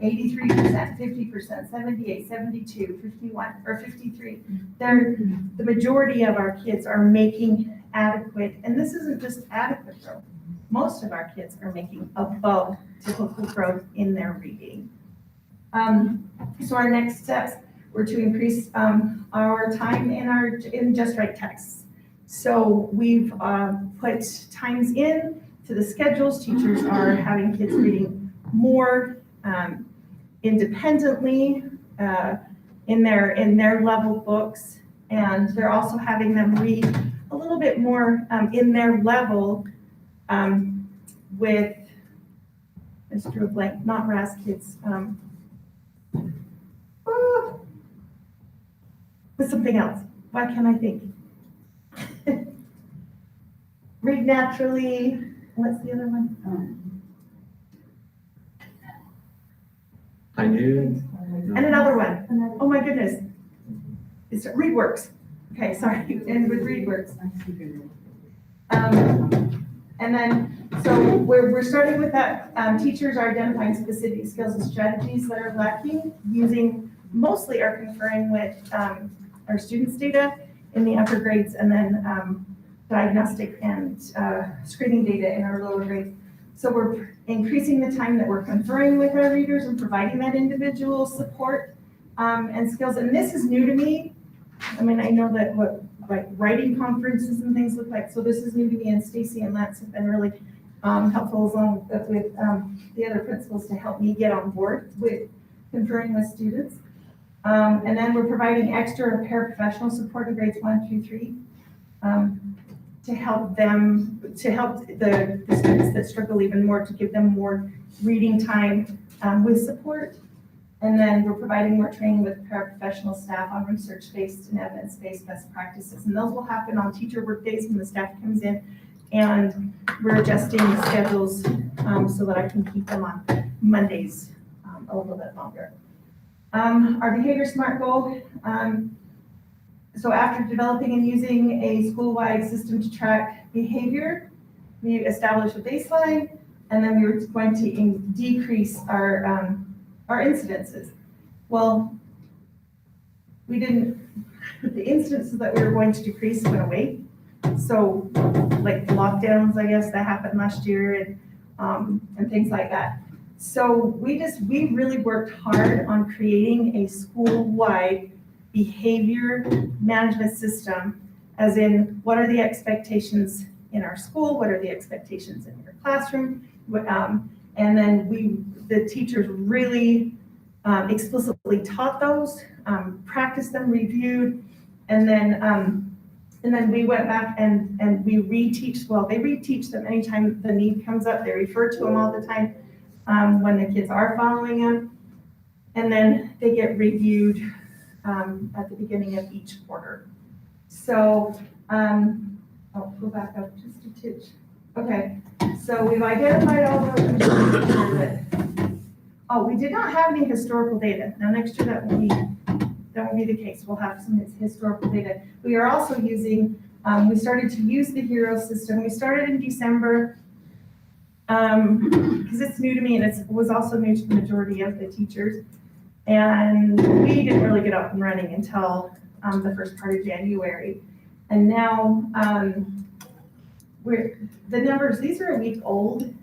83%, 50%, 78, 72, 51, or 53. The majority of our kids are making adequate, and this isn't just adequate growth. Most of our kids are making above typical growth in their reading. So our next steps were to increase our time in Just Right texts. So we've put times in to the schedules. Teachers are having kids reading more independently in their level books, and they're also having them read a little bit more in their level with, I just drew a blank, not RAS kids. With something else. Why can't I think? Read naturally. What's the other one? I knew. And another one. Oh my goodness. It's ReadWorks. Okay, sorry. And with ReadWorks. And then, so we're starting with that. Teachers are identifying specific skills and strategies that are lacking, mostly are conferring with our students' data in the upper grades, and then diagnostic and screening data in our lower grades. So we're increasing the time that we're conferring with our readers and providing that individual support and skills. And this is new to me. I mean, I know that what like writing conferences and things look like. So this is new to me, and Stacy and Lance have been really helpful along with the other principals to help me get on board with conferring with students. And then we're providing extra paraprofessional support in grades 1 through 3 to help the students that struggle even more, to give them more reading time with support. And then we're providing more training with paraprofessional staff on research-based and evidence-based best practices. And those will happen on teacher work days when the staff comes in, and we're adjusting the schedules so that I can keep them on Mondays a little bit longer. Our behavior SMART goal, so after developing and using a school-wide system to track behavior, we established a baseline, and then we were going to decrease our incidences. Well, we didn't, the incidences that we were going to decrease went away. So like the lockdowns, I guess, that happened last year and things like that. So we really worked hard on creating a school-wide behavior management system, as in what are the expectations in our school, what are the expectations in your classroom, and then the teachers really explicitly taught those, practiced them, reviewed, and then we went back and we reteach. Well, they reteach them anytime the need comes up. They refer to them all the time when the kids are following them, and then they get reviewed at the beginning of each quarter. So I'll go back up just a titch. Okay, so we've identified all those. Oh, we did not have any historical data. Now next year that will be the case. We'll have some historical data. We are also using, we started to use the HERO system. We started in December because it's new to me and it was also new to the majority of the teachers. And we didn't really get up and running until the first part of January. And now the numbers, these are a week old,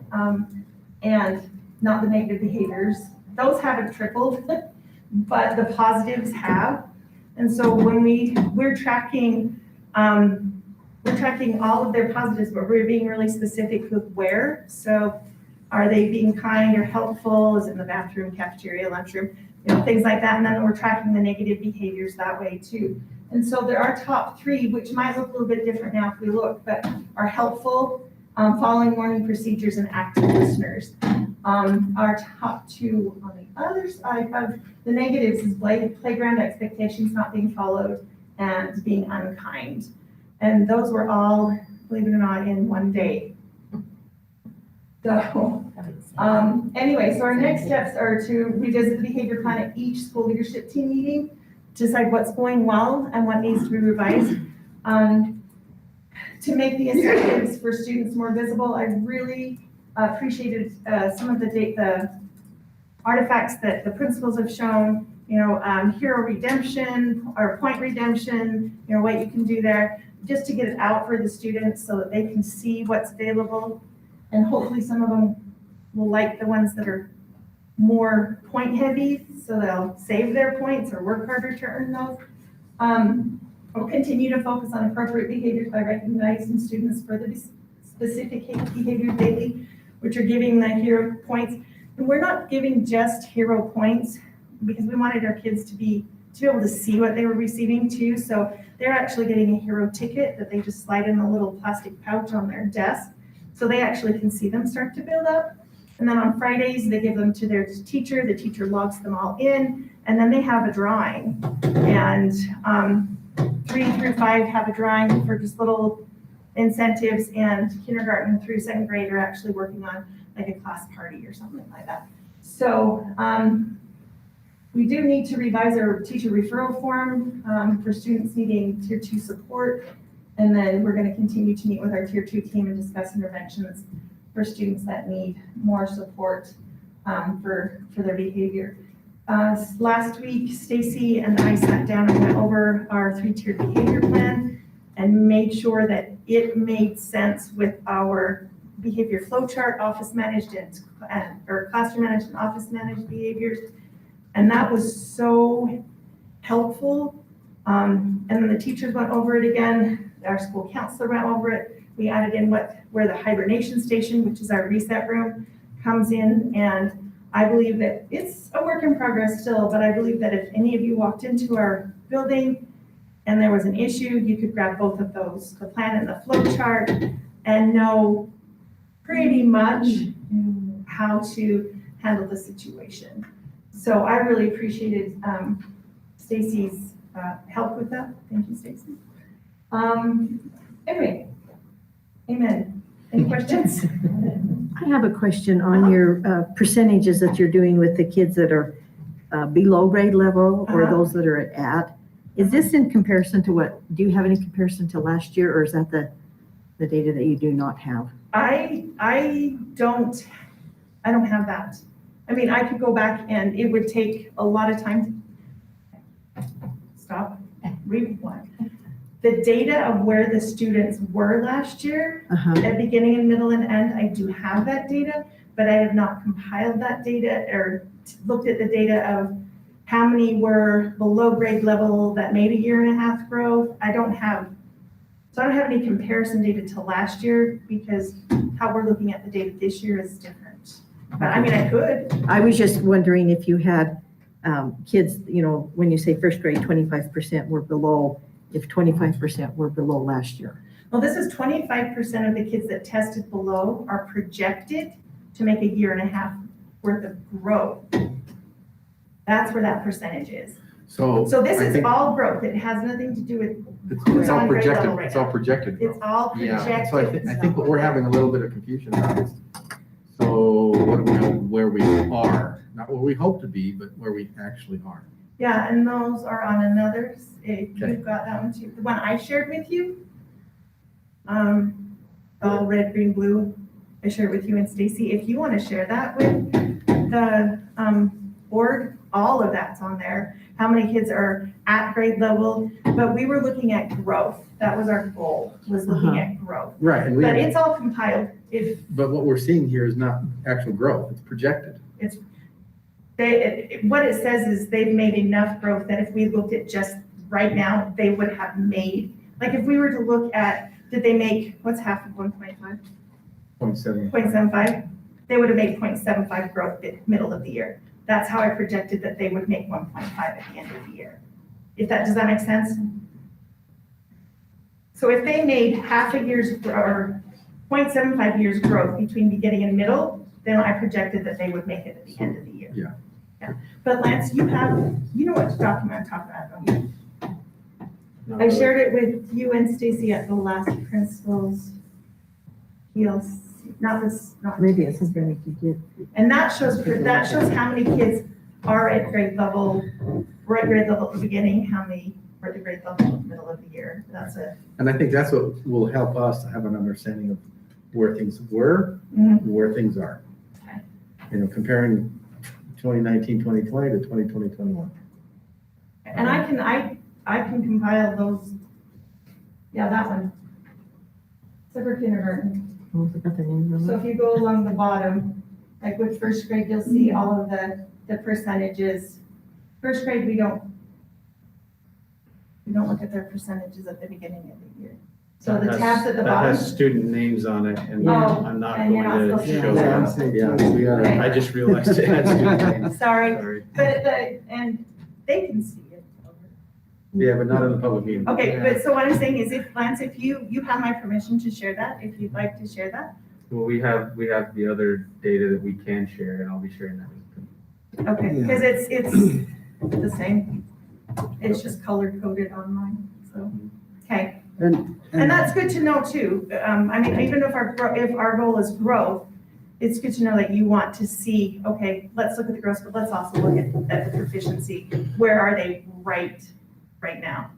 and not the negative behaviors. Those haven't trickled, but the positives have. And so when we're tracking all of their positives, but we're being really specific with where. So are they being kind or helpful? Is it in the bathroom, cafeteria, lunchroom, things like that. And then we're tracking the negative behaviors that way too. And so there are top three, which might look a little bit different now if we look, but are helpful, following warning procedures, and active listeners. Our top two on the other side of the negatives is playground expectations not being followed and being unkind. And those were all, believe it or not, in one day. So anyway, so our next steps are to revisit the behavior plan at each school leadership team meeting, decide what's going well and what needs to be revised. To make the incentives for students more visible, I really appreciated some of the artifacts that the principals have shown, hero redemption or point redemption, what you can do there, just to get it out for the students so that they can see what's available. And hopefully some of them will like the ones that are more point heavy, so they'll save their points or work harder to earn those. We'll continue to focus on appropriate behaviors by recognizing students for the specific behaviors daily, which are giving the hero points. And we're not giving just hero points because we wanted our kids to be able to see what they were receiving too. So they're actually getting a hero ticket that they just slide in a little plastic pouch on their desk, so they actually can see them start to build up. And then on Fridays, they give them to their teacher. The teacher logs them all in, and then they have a drawing. And 3 through 5 have a drawing for just little incentives, and kindergarten through 2nd grade are actually working on like a class party or something like that. So we do need to revise our teacher referral form for students needing Tier 2 support. And then we're going to continue to meet with our Tier 2 team and discuss interventions for students that need more support for their behavior. Last week, Stacy and I sat down and went over our 3-tiered behavior plan and made sure that it made sense with our behavior flow chart, office managed or classroom managed and office managed behaviors. And that was so helpful. And then the teachers went over it again. Our school counselor went over it. We added in where the hibernation station, which is our reset room, comes in. And I believe that it's a work in progress still, but I believe that if any of you walked into our building and there was an issue, you could grab both of those, the plan and the flow chart, and know pretty much how to handle the situation. So I really appreciated Stacy's help with that. Thank you, Stacy. Anyway, amen. Any questions? I have a question on your percentages that you're doing with the kids that are below grade level or Uh-huh. those that are at? Is this in comparison to what, do you have any comparison to last year, or is that the data that you do not have? I don't have that. I mean, I could go back and it would take a lot of time. Stop, rewind. The data of where the students were last year, Uh-huh. at beginning and middle and end, I do have that data, but I have not compiled that data or looked at the data of how many were below grade level that made a year and a half growth. I don't have any comparison data to last year because how we're looking at the data this year is different. But I mean, I could. I was just wondering if you had kids, you know, when you say first grade, 25% were below, if 25% were below last year. Well, this is 25% of the kids that tested below are projected to make a year and a half worth of growth. That's where that percentage is. So this I is think all growth. It has nothing to do with, it's all on grade projected, level right it's all now. projected. it's all Yeah, projected. so I think what we're having a little bit of confusion on is, so what do we know where we are? Not where we hope to be, but where we actually are. Yeah, and those are on another, if Okay. you've got that one too. The one I shared with you, all red, green, blue, I shared with you and Stacy. If you want to share that with the board, all of that's on there. How many kids are at grade level, but we were looking at growth. That was our goal, was looking at growth. Right, and But it's all compiled. but what we're seeing here is not actual growth, it's projected. What it says is they've made enough growth that if we looked at just right now, they would have made, like if we were to look at, did they make, what's half of 1.5? 0.7. 0.75? They would have made 0.75 growth at middle of the year. That's how I projected that they would make 1.5 at the end of the year. Does that make sense? So if they made half a year's, or 0.75 years growth between beginning and middle, then I projected that they would make it at the end of the year. Yeah. But Lance, you know what document I'm talking about, don't you? I shared it with you and Stacy at the last principals. Not Maybe it's something that you did. and that shows how many kids are at grade level, were at grade level at the beginning, how many were at the grade level in the middle of the year. And I think that's what will help us to have an understanding of where things were, Mhm. and where things are. Okay. You know, comparing 2019, 2020 to 2020, 21. And I can compile those. Yeah, that one. So for kindergarten. Oh, I forgot the name of So it. if you go along the bottom, like with first grade, you'll see all of the percentages. First grade, we don't look at their percentages at the beginning of the year. So the tabs at the That bottom. has student names on it, and Oh, I'm not and you're going not to supposed show to. that. Yeah, we gotta, Okay. I just realized it had student names. Sorry, Sorry. and they can see it. yeah, but not in the public meeting. Okay, but so what I'm saying is Lance, if you have my permission to share that, if you'd like to share that. Well, we have the other data that we can share, and I'll be sharing that with them. Okay, because it's the same. It's just color coded on mine, so, okay. And that's good to know too. I mean, even if our goal is growth, it's good to know that you want to see, okay, let's look at the growth, but let's also look at the proficiency. Where are they right now?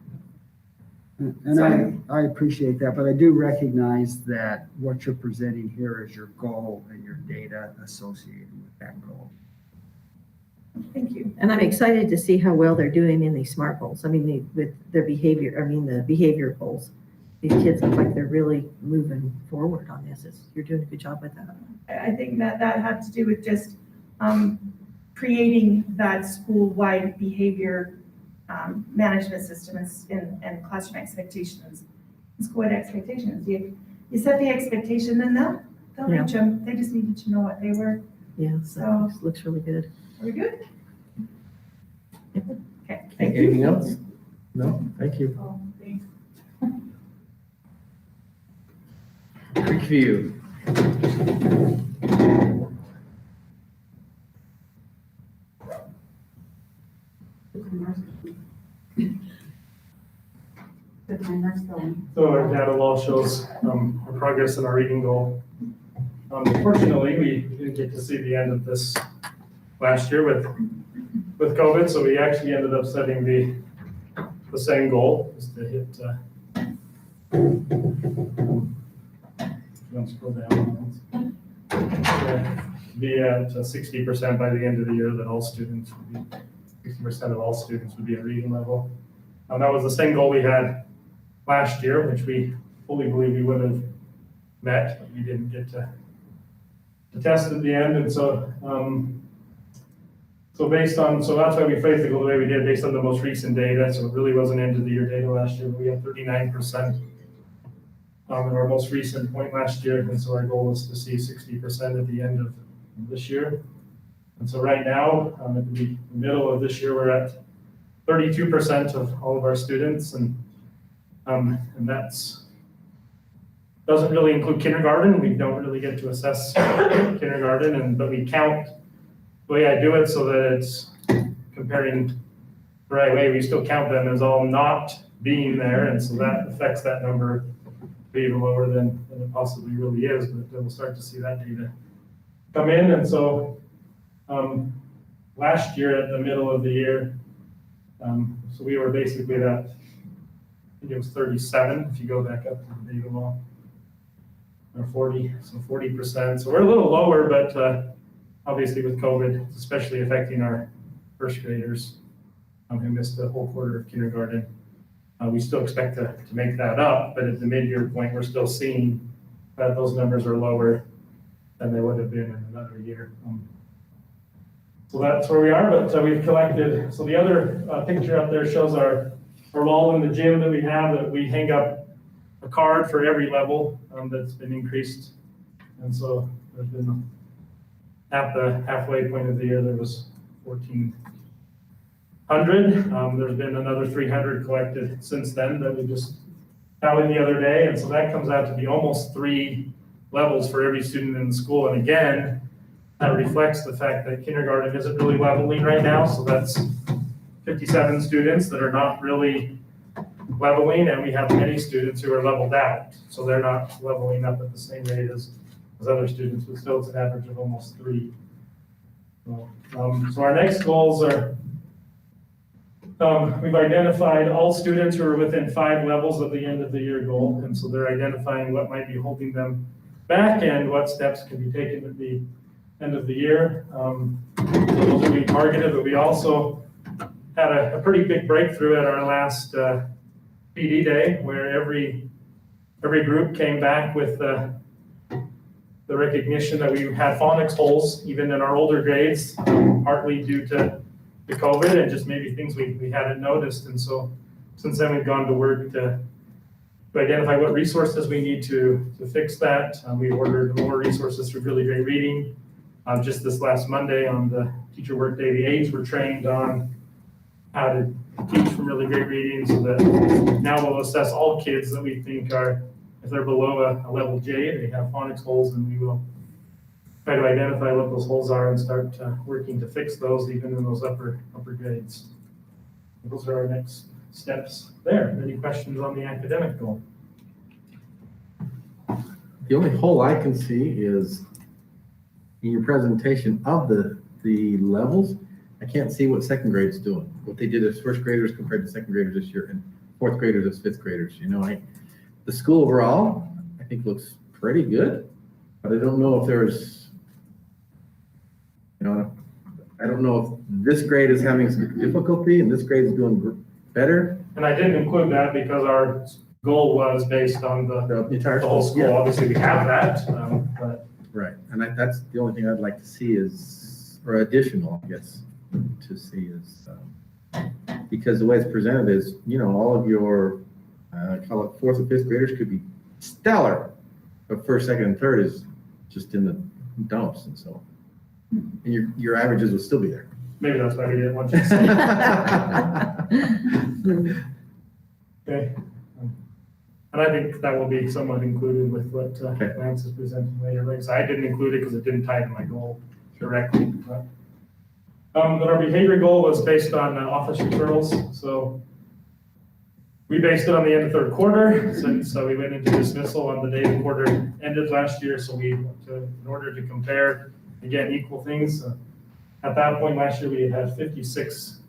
And I appreciate that, but I do recognize that what you're presenting here is your goal and your data associated with that goal. Thank you. And I'm excited to see how well they're doing in these SMART goals. I mean, with their behavior, the behavior goals. These kids look like they're really moving forward on this. You're doing a good job with that. I think that had to do with just creating that school-wide behavior management system and classroom expectations, school-wide expectations. You set the expectation, then they'll Yeah. reach them. They just needed to know what they were. Yeah, so it looks really good. Are we good? Okay, thank you. Anything else? No, thank you. Oh, thanks. Creekview. So our data law shows our progress in our reading goal. Unfortunately, we didn't get to see the end of this last year with with COVID, so we actually ended up setting the same goal, is to hit, don't scroll down. Be at 60% by the end of the year, that all students would be, 60% of all students would be at reading level. That was the same goal we had last year, which we fully believe we would have met, but we didn't get to test at the end, and so, so that's why we phrased the goal the way we did, based on the most recent data, so it really wasn't end of the year data last year, but we had 39%. In our most recent point last year, and so our goal was to see 60% at the end of this year. And so right now, at the middle of this year, we're at 32% of all of our students, and that's doesn't really include kindergarten. We don't really get to assess kindergarten, but we count the way I do it so that it's comparing the right way. We still count them as all not being there, and so that affects that number be even lower than it possibly really is, but then we'll start to see that data come in. And so last year at the middle of the year, so we were basically at, I think it was 37, if you go back up to the data wall, or 40, so 40%. So we're a little lower, but obviously with COVID, it's especially affecting our first graders who missed the whole quarter of kindergarten. We still expect to make that up, but at the mid-year point, we're still seeing that those numbers are lower than they would have been in another year. So that's where we are, but we've collected, so the other picture up there shows our wall in the gym that we have, that we hang up a card for every level that's been increased. And so there's been, at the halfway point of the year, there was 1,400. There's been another 300 collected since then that we just tallied the other day. And so that comes out to be almost 3 levels for every student in the school. And again, that reflects the fact that kindergarten isn't really leveling right now. So that's 57 students that are not really leveling. And we have many students who are leveled out. So they're not leveling up at the same rate as other students, but still it's an average of almost 3. So our next goals are, we've identified all students who are within 5 levels of the end of the year goal. And so they're identifying what might be holding them back and what steps can be taken at the end of the year. So those are being targeted, but we also had a pretty big breakthrough at our last PD day, where every group came back with the recognition that we had phonics holes, even in our older grades, partly due to the COVID and just maybe things we hadn't noticed. And so since then, we've gone to work to identify what resources we need to fix that. We ordered more resources through Really Great Reading. Just this last Monday on the teacher work day, the aides were trained on how to teach from Really Great Reading, so that now we'll assess all kids that we think are, if they're below a level J, they have phonics holes, and we will try to identify what those holes are and start working to fix those even in those upper grades. Those are our next steps there. Any questions on the academic goal? The only hole I can see is in your presentation of the levels. I can't see what second grade's doing, what they did as first graders compared to second graders this year, and fourth graders as fifth graders. You know, the school overall, I think looks pretty good, but I don't know if there's, you know, I don't know if this grade is having some difficulty and this grade is doing better. And I didn't include that because our goal was based on the entire whole school. Yeah. Obviously, we have that, but Right, and that's the only thing I'd like to see is, or additional, I guess, to see is, because the way it's presented is, you know, all of your, call it fourth and fifth graders could be stellar, but first, second, and third is just in the dumps, and so, and your averages will still be there. maybe that's why we didn't want you to say. Okay. And I think that will be somewhat included with what Lance is presenting later. Like I said, I didn't include it because it didn't tie to my goal directly. But our behavior goal was based on office referrals. So we based it on the end of third quarter, since we went into dismissal on the day the quarter ended last year. So in order to compare, again, equal things, At that point last year, we had 56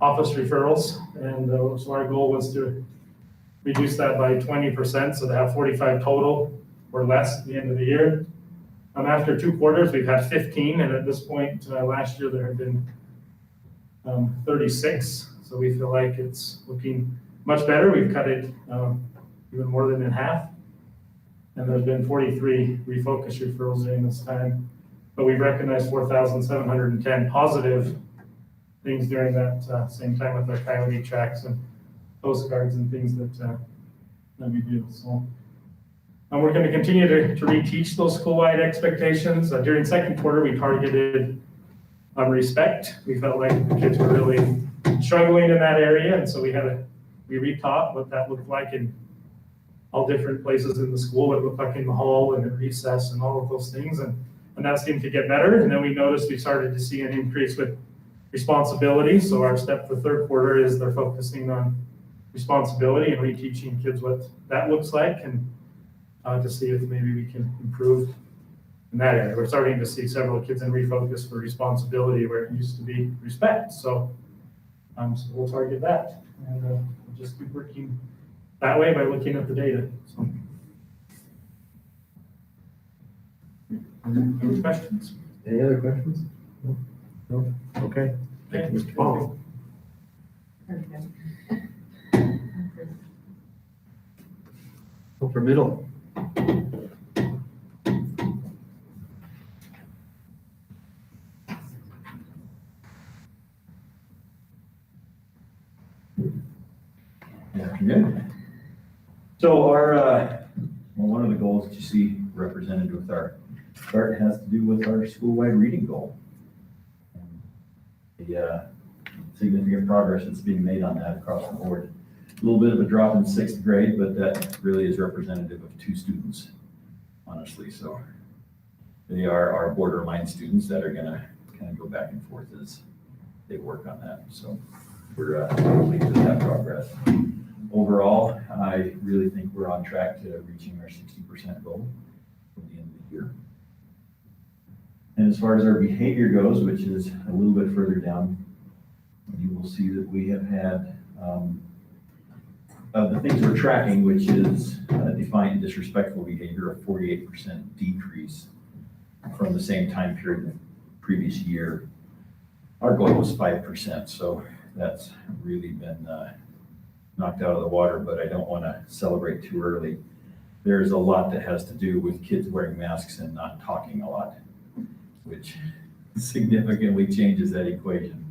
office referrals, and so our goal was to reduce that by 20%, so to have 45 total or less at the end of the year. After 2 quarters, we've had 15, and at this point, last year, there had been 36, so we feel like it's looking much better. We've cut it even more than in half, and there's been 43 refocus referrals during this time, but we've recognized 4,710 positive things during that same time with our coyote tracks and postcards and things that we do. So we're going to continue to reteach those school-wide expectations. During second quarter, we targeted respect. We felt like the kids were really struggling in that area, and so we retaught what that looked like in all different places in the school, what it looked like in the hall and at recess and all of those things, and that seemed to get better. And then we noticed we started to see an increase with responsibility. So our step for third quarter is they're focusing on responsibility and reteaching kids what that looks like, and to see if maybe we can improve in that area. We're starting to see several kids in refocus for responsibility where it used to be respect. So, so we'll target that, and we'll just keep working that way by looking at the data. So. Any questions? Any other questions? No? Okay. Thank you, Mr. Paul. Go for middle. Good afternoon. So our, one of the goals that you see represented with our chart has to do with our school-wide reading goal. The significant progress that's being made on that across the board. A little bit of a drop in 6th grade, but that really is representative of 2 students, honestly. So they are our borderline students that are gonna kind of go back and forth as they work on that. So we're pleased with that progress. Overall, I really think we're on track to reaching our 60% goal at the end of the year. And as far as our behavior goes, which is a little bit further down, you will see that we have had the things we're tracking, which is defiant and disrespectful behavior, a 48% decrease from the same time period the previous year. Our goal was 5%, so that's really been knocked out of the water, but I don't want to celebrate too early. There's a lot that has to do with kids wearing masks and not talking a lot, which significantly changes that equation.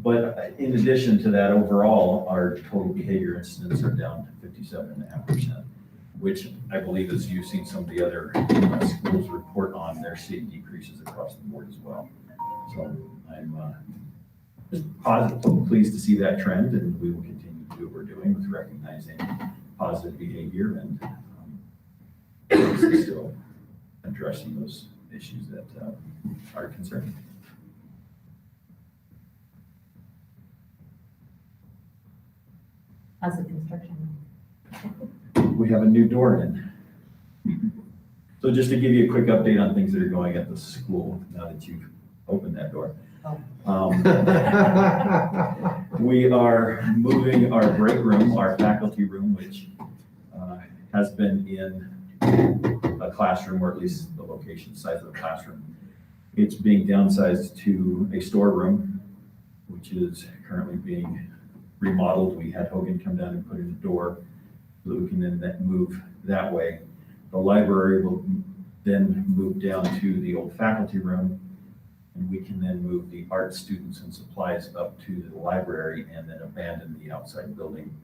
But in addition to that, overall, our total behavior incidents are down to 57.5%, which I believe, as you've seen some of the other schools report on, they're seeing decreases across the board as well. So I'm just positive, pleased to see that trend, and we will continue to do what we're doing with recognizing positive behavior and still addressing those issues that are concerning. How's the construction? We have a new door in. So just to give you a quick update on things that are going at the school, now that you've opened that door. We are moving our break room, our faculty room, which has been in a classroom, or at least the location size of the classroom. It's being downsized to a storeroom, which is currently being remodeled. We had Hogan come down and put in a door so that we can then move that way. The library will then move down to the old faculty room, and we can then move the art students and supplies up to the library and then abandon the outside building.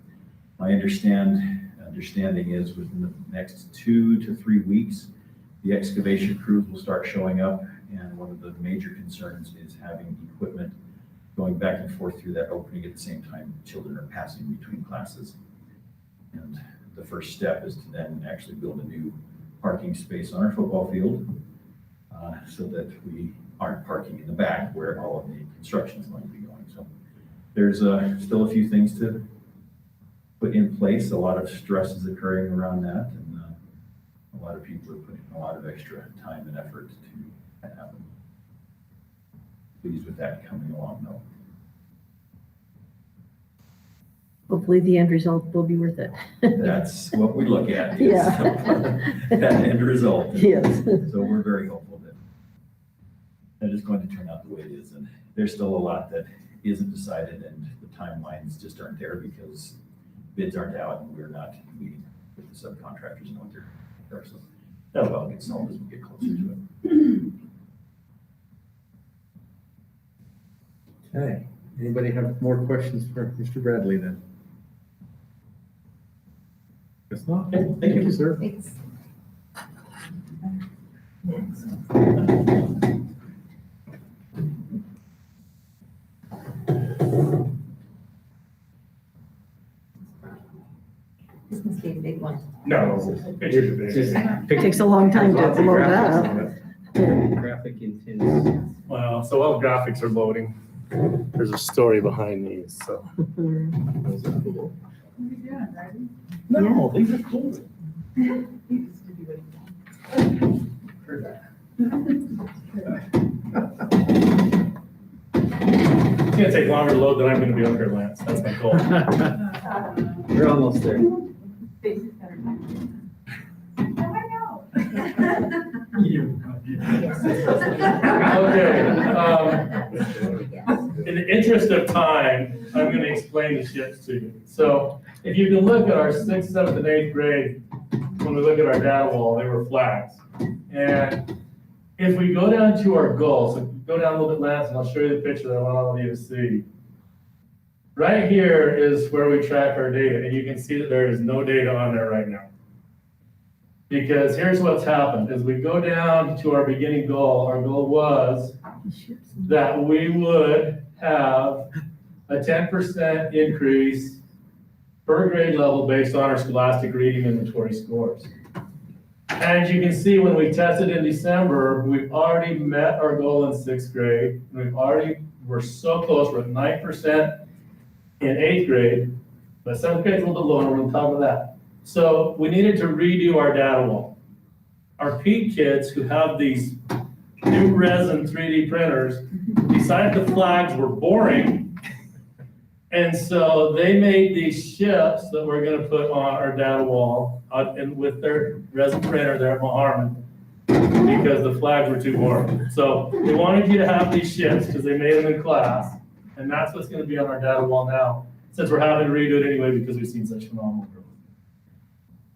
My understanding is within the next 2 to 3 weeks, the excavation crews will start showing up, and one of the major concerns is having equipment going back and forth through that opening at the same time children are passing between classes. And the first step is to then actually build a new parking space on our football field so that we aren't parking in the back where all of the construction is going to be going. So there's still a few things to put in place. A lot of stress is occurring around that, and a lot of people are putting a lot of extra time and effort to happen. pleased with that coming along though. Hopefully the end result will be worth it. That's what we look at. Yeah. That end result. Yes. So we're very hopeful that is going to turn out the way it is. And there's still a lot that isn't decided and the timelines just aren't there because bids aren't out and we're not meeting with the subcontractors and what they're there. So that'll all get solved as we get closer to it. Okay, anybody have more questions for Mr. Bradley then? If not, thank you, sir. Thanks. This must be a big one. No, pictures are big. It takes a long time to Lots of load graphics up. on it. Graphic intense. Well, so while graphics are loading, there's a story behind these, so. Those are cool. No, these are cool. It's gonna take longer to load than I'm gonna be up here, Lance. That's my goal. We're almost there. Okay, in the interest of time, I'm gonna explain the shifts to you. So if you can look at our 6th, 7th, and 8th grade, when we look at our data wall, they were flags. And if we go down to our goals, so go down a little bit, Lance, and I'll show you the picture that I want all of you to see. Right here is where we track our data, and you can see that there is no data on there right now. Because here's what's happened, as we go down to our beginning goal, our goal was that we would have a 10% increase per grade level based on our scholastic reading inventory scores. As you can see, when we tested in December, we've already met our goal in 6th grade. We're so close, we're at 9% in 8th grade, but 7th grade's a little bit lower, we're gonna talk about that. So we needed to redo our data wall. Our Peak kids who have these new resin 3D printers decided the flags were boring. And so they made these ships that we're gonna put on our data wall and with their resin printer there at Moharman because the flags were too boring. So they wanted you to have these ships because they made them in class. And that's what's gonna be on our data wall now, since we're having to redo it anyway because we've seen such phenomenal growth.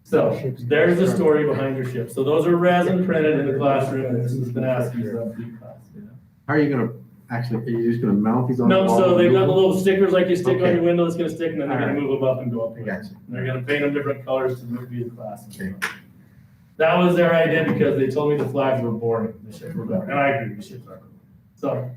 So there's the story behind your ship. So those are resin printed in the classroom, and this has been asked you for class. How are you gonna, actually, are you just gonna mount these on the No, wall? so they've got the little stickers like you stick on Okay. your window, it's gonna stick, and then they're gonna Alright. move them up and go up. I got you. And they're gonna paint them different colors to be the class. Okay. That was their idea because they told me the flags were boring, the ships were better, and I agree, the ships are cool. So,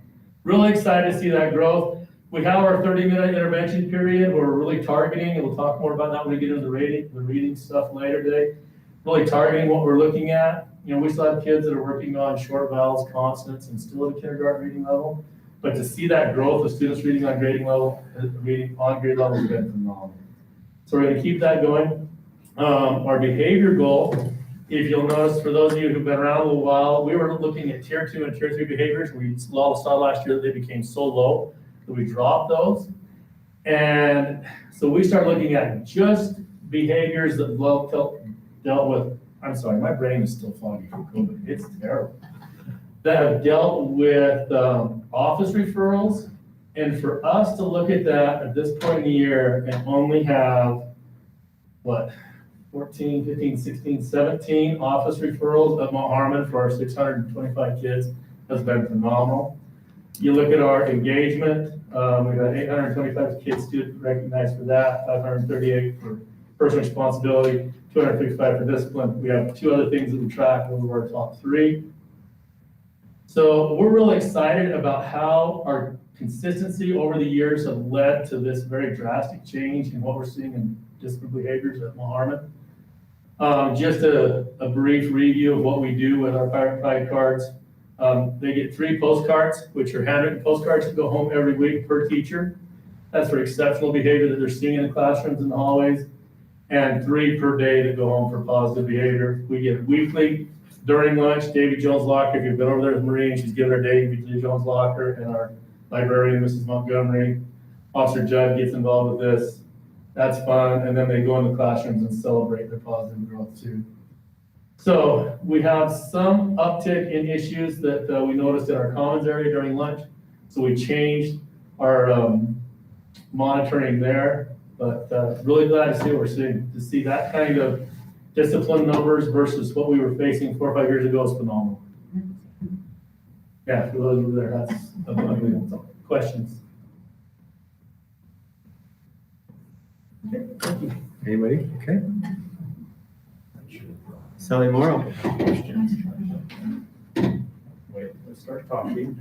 really excited to see that growth. We have our 30-minute intervention period, where we're really targeting, and we'll talk more about that when we get into the reading stuff later today. Really targeting what we're looking at. You know, we still have kids that are working on short vowels, consonants, and still at a kindergarten reading level. But to see that growth of students reading on grading level, reading on grade level has been phenomenal. So we're gonna keep that going. Our behavior goal, if you'll notice, for those of you who've been around a little while, we were looking at tier 2 and tier 3 behaviors. We saw last year that they became so low that we dropped those. And so we started looking at just behaviors that dealt with, I'm sorry, my brain is still foggy from COVID, it's terrible. That have dealt with office referrals, and for us to look at that at this point in the year and only have, 14, 15, 16, 17 office referrals at Mount Harmon for our 625 kids has been phenomenal. You look at our engagement, we've got 825 kids student recognized for that, 538 for personal responsibility, 255 for discipline. We have 2 other things that we track, those are our top 3. So we're really excited about how our consistency over the years have led to this very drastic change in what we're seeing in discipline behaviors at Moharman. Just a brief review of what we do with our Pirate Pride cards. They get 3 postcards, which are handwritten postcards that go home every week per teacher. That's for exceptional behavior that they're seeing in the classrooms and the hallways. And 3 per day that go home for positive behavior. We get weekly during lunch, Davy Jones Locker, if you've been over there with Maureen, she's giving her Davy Jones Locker, and our librarian, Mrs. Montgomery, Officer Judd gets involved with this. That's fun, and then they go into classrooms and celebrate their positive growth too. So we have some uptick in issues that we noticed in our commons area during lunch. So we changed our monitoring there, but really glad to see what we're seeing. To see that kind of discipline numbers versus what we were facing 4 or 5 years ago is phenomenal. Yeah, for those over there, that's unbelievable. Questions? Anybody? Okay. Sally Morrow. Wait, let's start talking.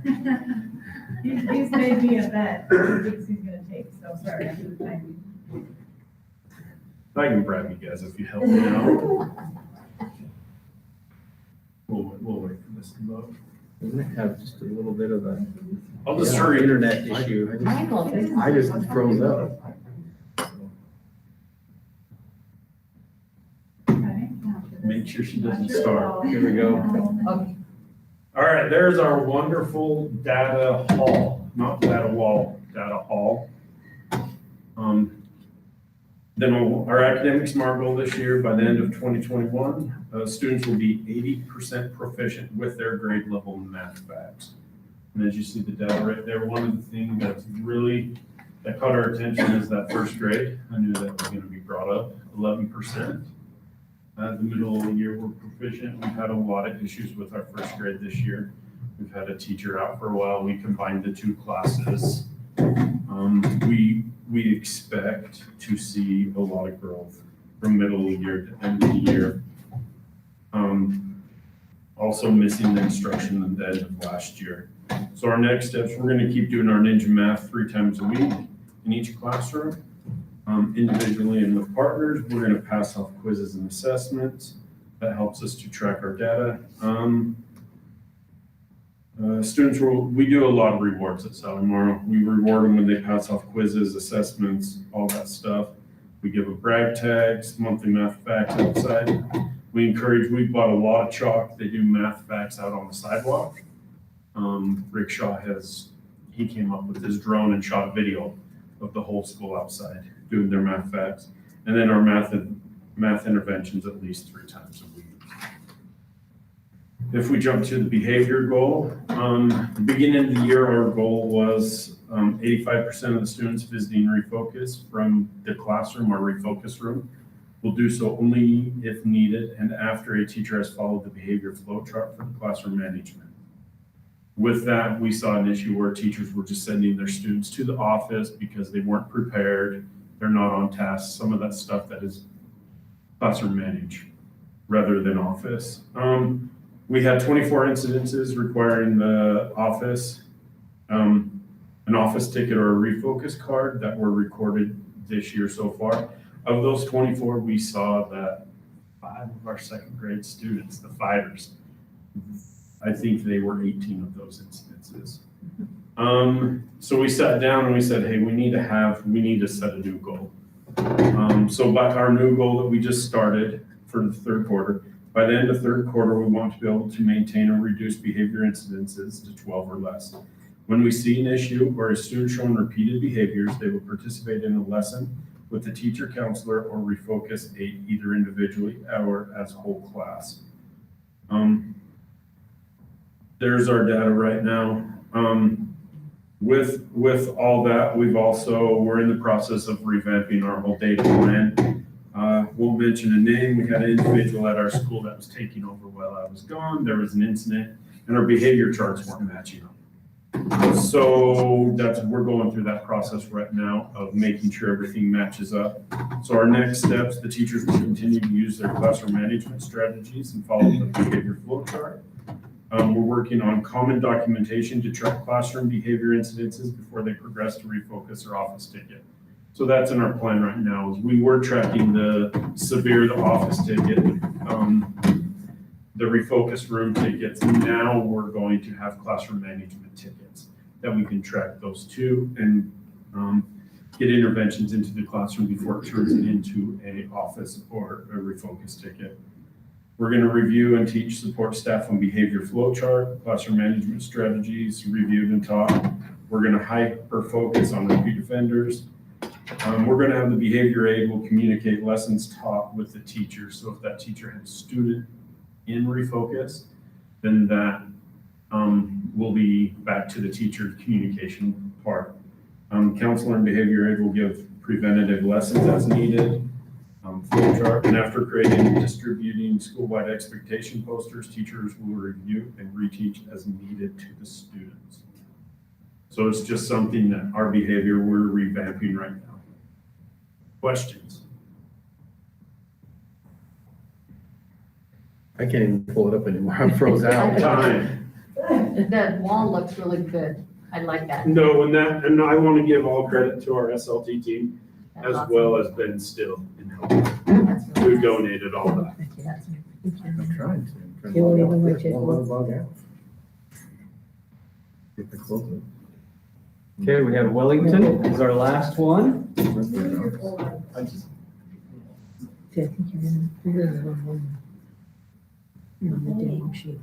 He's made me a bet, he thinks he's gonna take, so sorry, I didn't time I can bribe you guys if you help me out. We'll wait for this to vote. We might have just a little bit of a I'll just hurry. internet issue. I just froze up. Make sure she doesn't start. Here we go. Okay. All right, there's our wonderful data hall, not data wall, data hall. Then our academic SMART goal this year, by the end of 2021, students will be 80% proficient with their grade level math facts. And as you see the data right there, one of the things that caught our attention is that first grade. I knew that was going to be brought up, 11%. The middle of the year, we're proficient. We've had a lot of issues with our first grade this year. We've had a teacher out for a while. We combined the two classes. We expect to see a lot of growth from middle of the year to end of the year. Also missing the instruction at the end of last year. So our next steps, we're going to keep doing our Ninja Math 3 times a week in each classroom. Individually and with partners, we're going to pass off quizzes and assessments. That helps us to track our data. Students, we do a lot of rewards at Sally Morrow. We reward them when they pass off quizzes, assessments, all that stuff. We give a brag tags, monthly math facts outside. We bought a lot of chalk. They do math facts out on the sidewalk. Rick Shaw he came up with his drone and shot a video of the whole school outside doing their math facts. And then our math interventions at least 3 times a week. If we jump to the behavior goal, the beginning of the year, our goal was 85% of the students visiting Refocus from the classroom or Refocus room. We'll do so only if needed and after a teacher has followed the behavior flow chart for the classroom management. With that, we saw an issue where teachers were just sending their students to the office because they weren't prepared, they're not on task, some of that stuff that is classroom managed rather than office. We had 24 incidences requiring the office, an office ticket or a Refocus card that were recorded this year so far. Of those 24, we saw that 5 of our second grade students, the fighters, I think they were 18 of those incidences. So we sat down and we said, hey, we need to set a new goal. So by our new goal that we just started for the third quarter, by the end of third quarter, we want to be able to maintain or reduce behavior incidences to 12 or less. When we see an issue or a student showing repeated behaviors, they will participate in a lesson with the teacher, counselor, or Refocus aide, either individually or as a whole class. There's our data right now. With all that, we're in the process of revamping our whole data plan. Won't mention a name. We had an individual at our school that was taking over while I was gone. There was an incident and our behavior charts weren't matching up. So we're going through that process right now of making sure everything matches up. So our next steps, the teachers will continue to use their classroom management strategies and follow the behavior flow chart. We're working on common documentation to track classroom behavior incidences before they progress to Refocus or office ticket. So that's in our plan right now, is we were tracking the office ticket, the Refocus room tickets. Now we're going to have classroom management tickets that we can track those two and get interventions into the classroom before it turns it into a office or a Refocus ticket. We're going to review and teach support staff on behavior flow chart, classroom management strategies reviewed and taught. We're going to hyper focus on repeat offenders. We're going to have the behavior aid will communicate lessons taught with the teacher. So if that teacher had a student in refocus, then that will be back to the teacher communication part. Counselor and behavior aid will give preventative lessons as needed. Flow chart, and after creating and distributing school-wide expectation posters, teachers will review and reteach as needed to the students. So it's just something that our behavior we're revamping right now. Questions? I can't even pull it up anymore. I'm froze out. Time. The wall looks really good. I like that. No, and I want to give all credit to our SLT team That's as awesome. well as Ben Still in helping. That's really Who donated all that. I'm trying to. You won't even wait till- Won't log out. Get the close it. Okay, we have Wellington is our last one. I just- See, I think you're gonna run one. You're on the demo sheet.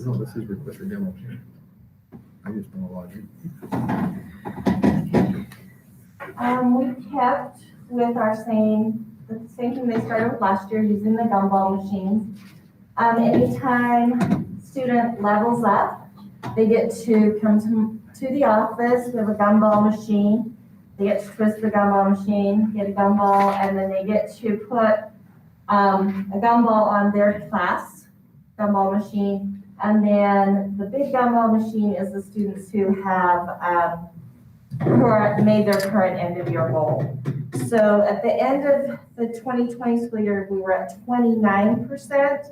No, this is request for demo. I just want to log in. We kept with the same thing they started with last year, using the gumball machines. Anytime student levels up, they get to come to the office. We have a gumball machine. They get to twist the gumball machine, get a gumball, and then they get to put a gumball on their class gumball machine. And then the big gumball machine is the students who have made their current end of year goal. So at the end of the 2020 school year, we were at 29%.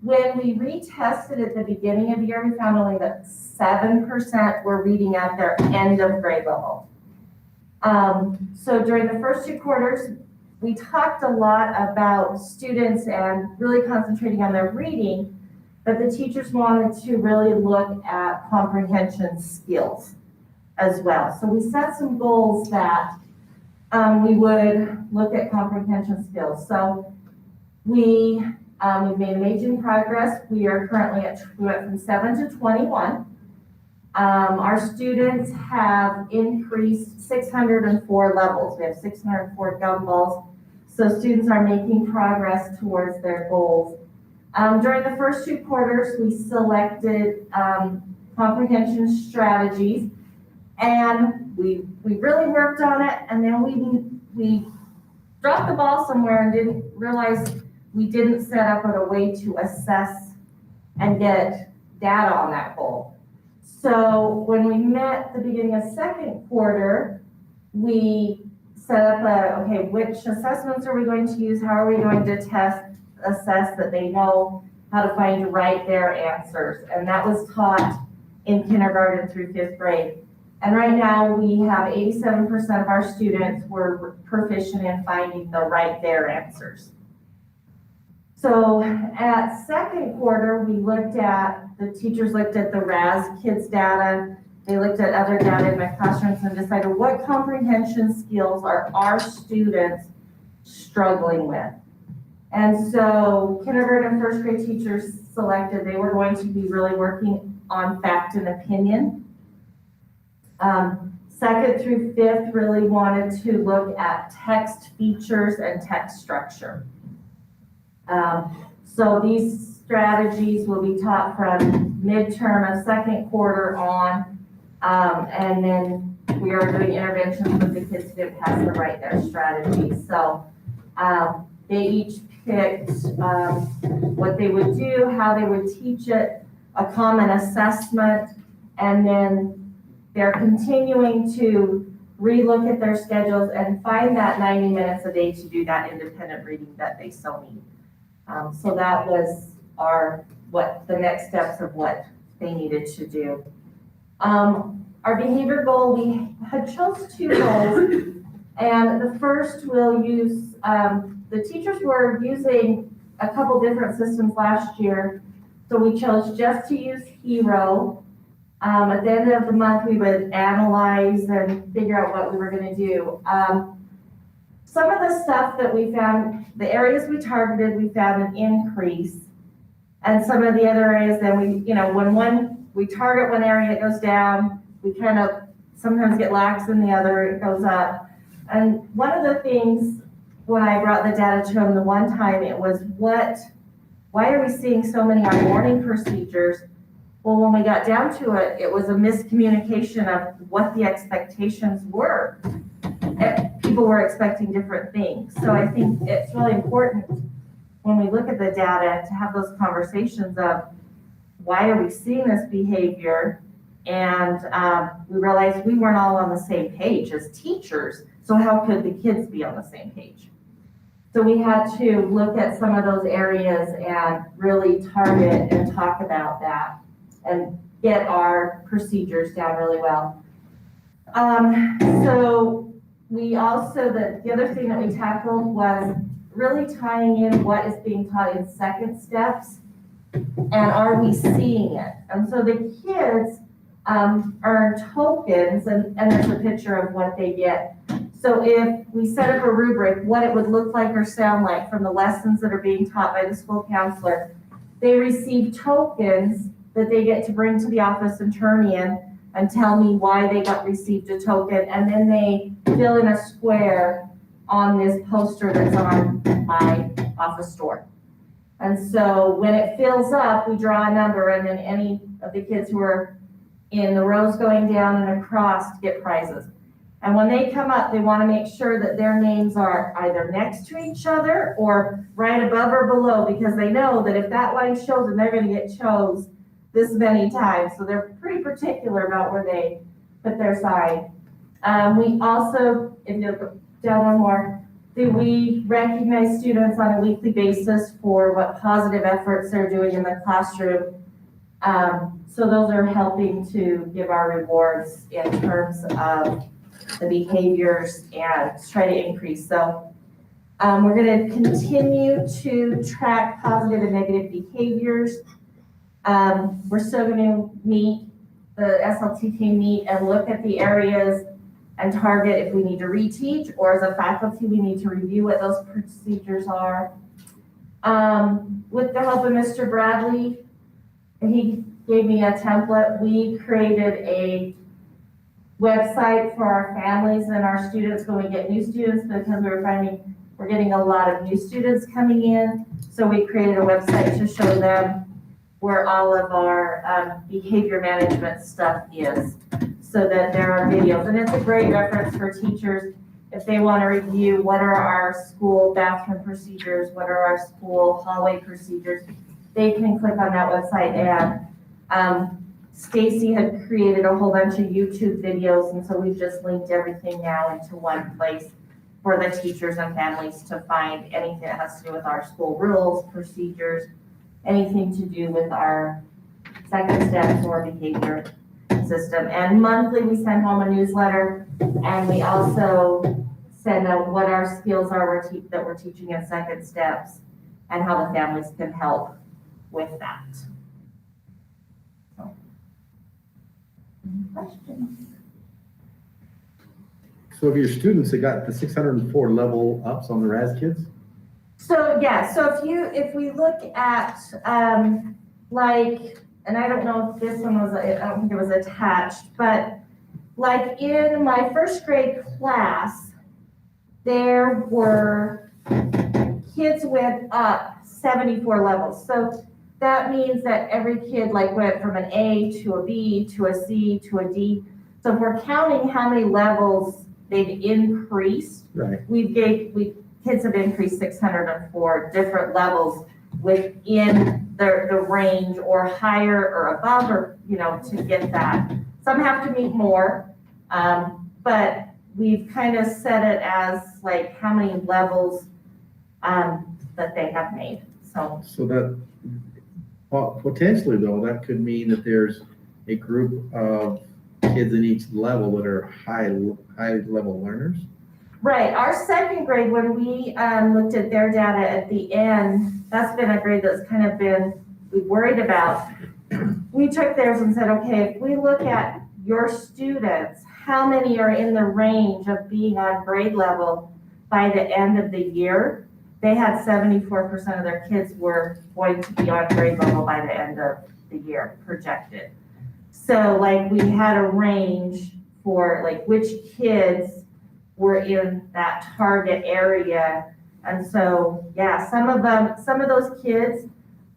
When we retested at the beginning of the year, we found only that 7% were reading at their end of grade level. So during the first 2 quarters, we talked a lot about students and really concentrating on their reading, but the teachers wanted to really look at comprehension skills as well. So we set some goals that we would look at comprehension skills. So we've made amazing progress. We are currently we went from 7 to 21. Our students have increased 604 levels. We have 604 gumballs. So students are making progress towards their goals. During the first 2 quarters, we selected comprehension strategies, and we really worked on it, and then we dropped the ball somewhere and didn't realize we didn't set up a way to assess and get data on that goal. So when we met at the beginning of 2nd quarter, we set up okay, which assessments are we going to use? How are we going to assess that they know how to find and write their answers? And that was taught in kindergarten through 5th grade. And right now we have 87% of our students were proficient in finding the write their answers. So at 2nd quarter, the teachers looked at the RAS kids data. They looked at other data in my classrooms and decided what comprehension skills are our students struggling with. And so kindergarten, 1st grade teachers selected they were going to be really working on fact and opinion. 2nd through 5th really wanted to look at text features and text structure. So these strategies will be taught from midterm of 2nd quarter on, and then we are doing interventions with the kids who didn't pass the write their strategies. So they each picked what they would do, how they would teach it, a common assessment, and then they're continuing to relook at their schedules and find that 90 minutes a day to do that independent reading that they so need. So that was the next steps of what they needed to do. Our behavior goal, we had chose 2 goals, and the first we'll use, the teachers were using a couple different systems last year, so we chose just to use Hero. At the end of the month, we would analyze and figure out what we were going to do. some of the stuff that we found, the areas we targeted, we found an increase. And some of the other areas, then when we target one area, it goes down. We kind of sometimes get lax in the other, it goes up. And one of the things, when I brought the data to them the one time, it was why are we seeing so many on-boarding procedures? Well, when we got down to it, it was a miscommunication of what the expectations were. People were expecting different things. So I think it's really important when we look at the data to have those conversations of why are we seeing this behavior? And we realized we weren't all on the same page as teachers. So how could the kids be on the same page? So we had to look at some of those areas and really target and talk about that and get our procedures down really well. So we also, the other thing that we tackled was really tying in what is being taught in second steps and are we seeing it? And so the kids earn tokens and there's a picture of what they get. So if we set up a rubric, what it would look like or sound like from the lessons that are being taught by the school counselor, they receive tokens that they get to bring to the office and turn in and tell me why they received a token. And then they fill in a square on this poster that's on my office door. And so when it fills up, we draw a number and then any of the kids who are in the rows going down and across get prizes. And when they come up, they want to make sure that their names are either next to each other or right above or below, because they know that if that line shows them, they're going to get chose this many times. So they're pretty particular about where they put their sign. We also, if you go down one more, we recognize students on a weekly basis for what positive efforts they're doing in the classroom. So those are helping to give our rewards in terms of the behaviors and try to increase. So we're going to continue to track positive and negative behaviors. We're still going to meet, the SLT team meet and look at the areas and target if we need to reteach, or as a faculty, we need to review what those procedures are. With the help of Mr. Bradley, he gave me a template. We created a website for our families and our students when we get new students, because we're getting a lot of new students coming in. So we created a website to show them where all of our behavior management stuff is, so that there are videos. And it's a great reference for teachers if they want to review what are our school bathroom procedures, what are our school hallway procedures. They can click on that website, and Stacy had created a whole bunch of YouTube videos, and so we've just linked everything now into one place for the teachers and families to find anything that has to do with our school rules, procedures, anything to do with our second steps or behavior system. And monthly we send home a newsletter, and we also send out what our skills are that we're teaching in second steps and how the families can help with that. So, questions? So of your students that got the 604 level ups on the RAS kids? So yeah, so if we look at and I don't know if this one was, I don't think it was attached, but like in my first grade class, there were kids went up 74 levels. So that means that every kid went from an A to a B to a C to a D. So if we're counting how many levels they've increased, Right. Kids have increased 604 different levels within the range or higher or above, or, to get that. Some have to meet more, but we've kind of set it as how many levels that they have made. So that potentially though, that could mean that there's a group of kids in each level that are high level learners. right, our second grade, when we looked at their data at the end, that's been a grade that's kind of we worried about. We took theirs and said, okay, if we look at your students, how many are in the range of being on grade level by the end of the year, they had 74% of their kids were going to be on grade level by the end of the year, projected. So like we had a range for like which kids were in that target area. And so, yeah, some of those kids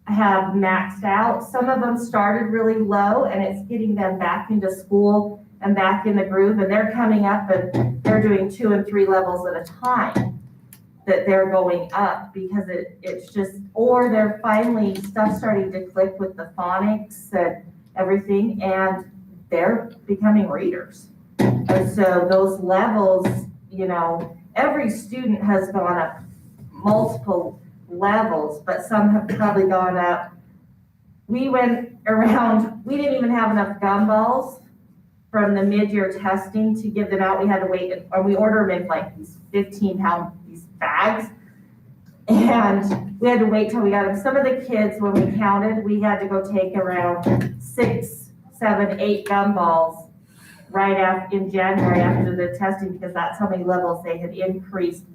have maxed out. Some of them started really low and it's getting them back into school and back in the groove, and they're coming up and they're doing 2 and 3 levels at a time that they're going up because it's just, or they're finally stuff starting to click with the phonics and everything, and they're becoming readers. And so those levels, you know, every student has gone up multiple levels, but some have probably gone up. We went around, we didn't even have enough gumballs from the mid-year testing to give them out. We had to wait, or we order them in like these 15-pound, these bags. And we had to wait till we got them. Some of the kids, when we counted, we had to go take around 6, 7, 8 gumballs right after, in January after the testing, because that's how many levels they had increased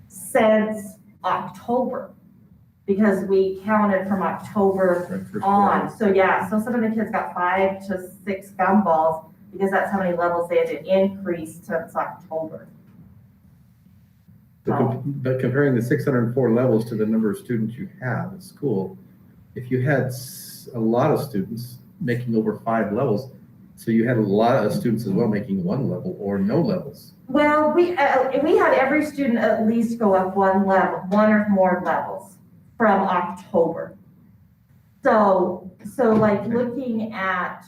since October. Because we counted from October on. So yeah, so some of the kids got 5 to 6 gumballs because that's how many levels they had to increase since October. But comparing the 604 levels to the number of students you have at school, if you had a lot of students making over 5 levels, so you had a lot of students as well making 1 level or no levels. Well, we had every student at least go up 1 level, 1 or more levels from October. So like looking at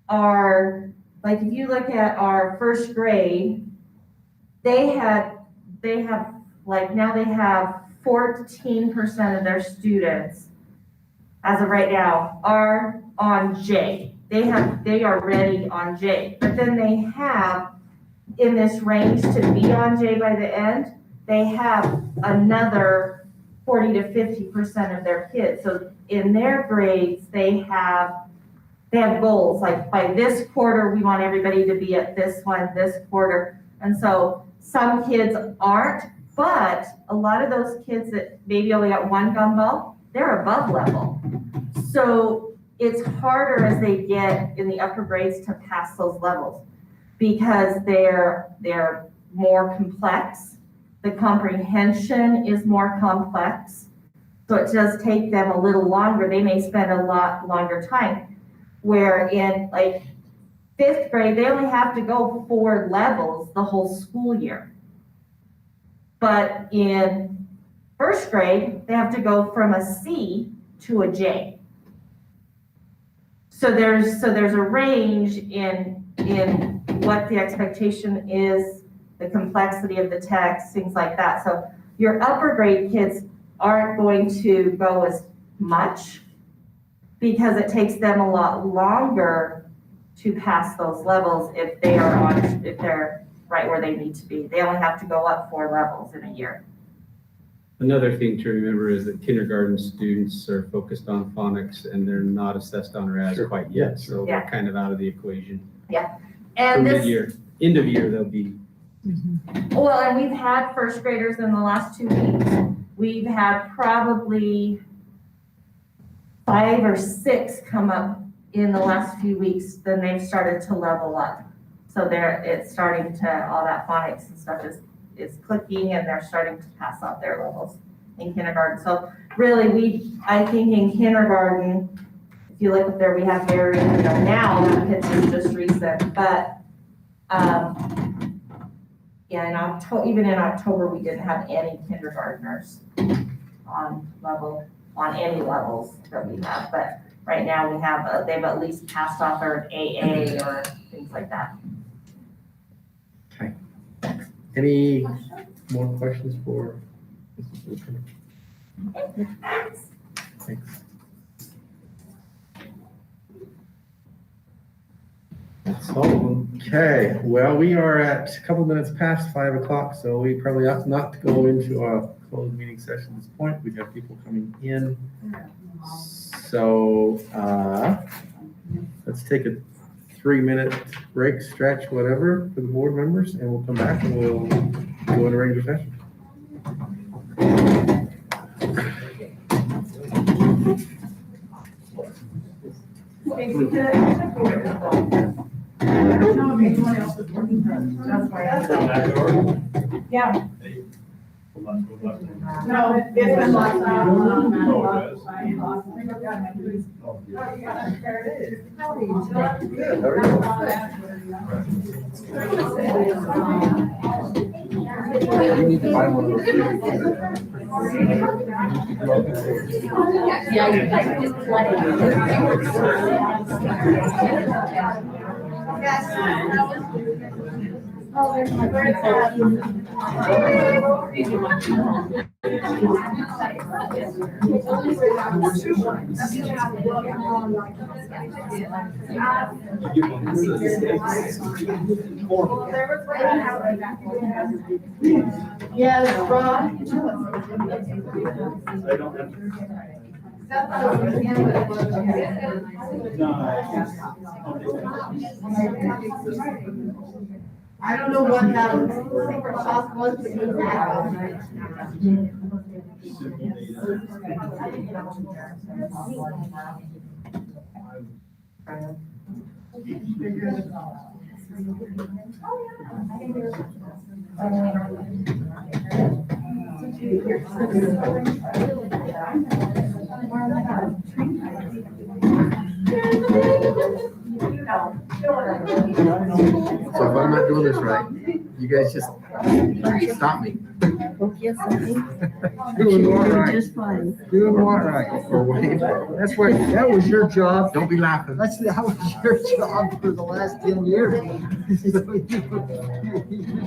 our, like if you look at our first grade, they have like now they have 14% of their students as of right now are on J. They are ready on J, but then they have in this range to be on J by the end, they have another 40 to 50% of their kids. So in their grades, they have goals, like by this quarter, we want everybody to be at this one, this quarter. And so some kids aren't, but a lot of those kids that maybe only got 1 gumball, they're above level. So it's harder as they get in the upper grades to pass those levels because they're more complex. The comprehension is more complex. So it does take them a little longer. They may spend a lot longer time. Where in like 5th grade, they only have to go 4 levels the whole school year. But in 1st grade, they have to go from a C to a J. So there's a range in what the expectation is, the complexity of the text, things like that. So your upper grade kids aren't going to go as much because it takes them a lot longer to pass those levels if they're right where they need to be. They only have to go up 4 levels in a year. Another thing to remember is that kindergarten students are focused on phonics and they're not assessed on RAS quite yet. So Yeah. they're kind of out of the equation. And For this, mid-year, end of year, they'll be. well, and we've had 1st graders in the last 2 weeks. We've had probably 5 or 6 come up in the last few weeks, then they've started to level up. So it's starting to, all that phonics and stuff is clicking and they're starting to pass out their levels in kindergarten. So really I think in kindergarten, if you look up there, we have very, now that picture's just recent, but yeah, in October, even in October, we didn't have any kindergartners on any levels that we have, but right now we have, they've at least passed off their AA or things like that. Okay. Any more questions for Mrs. Wilson? Thanks. That's all. Okay, well, we are at a couple minutes past 5 o'clock, so we probably ought not to go into a closed meeting session at this point. We have people coming in. So let's take a 3-minute break, stretch, whatever, for the board members, and we'll come back and we'll go into regular session. Yeah. No, it's been locked You need to buy one of those. Yeah, that's Rob. I don't know what that secret sauce was, but it So if I'm not doing this right, you guys just stop me. Go get something. Doing You're what doing right. just fine. Doing what right. Or wait, That was your job. don't be laughing. That was your job for the last 10 years.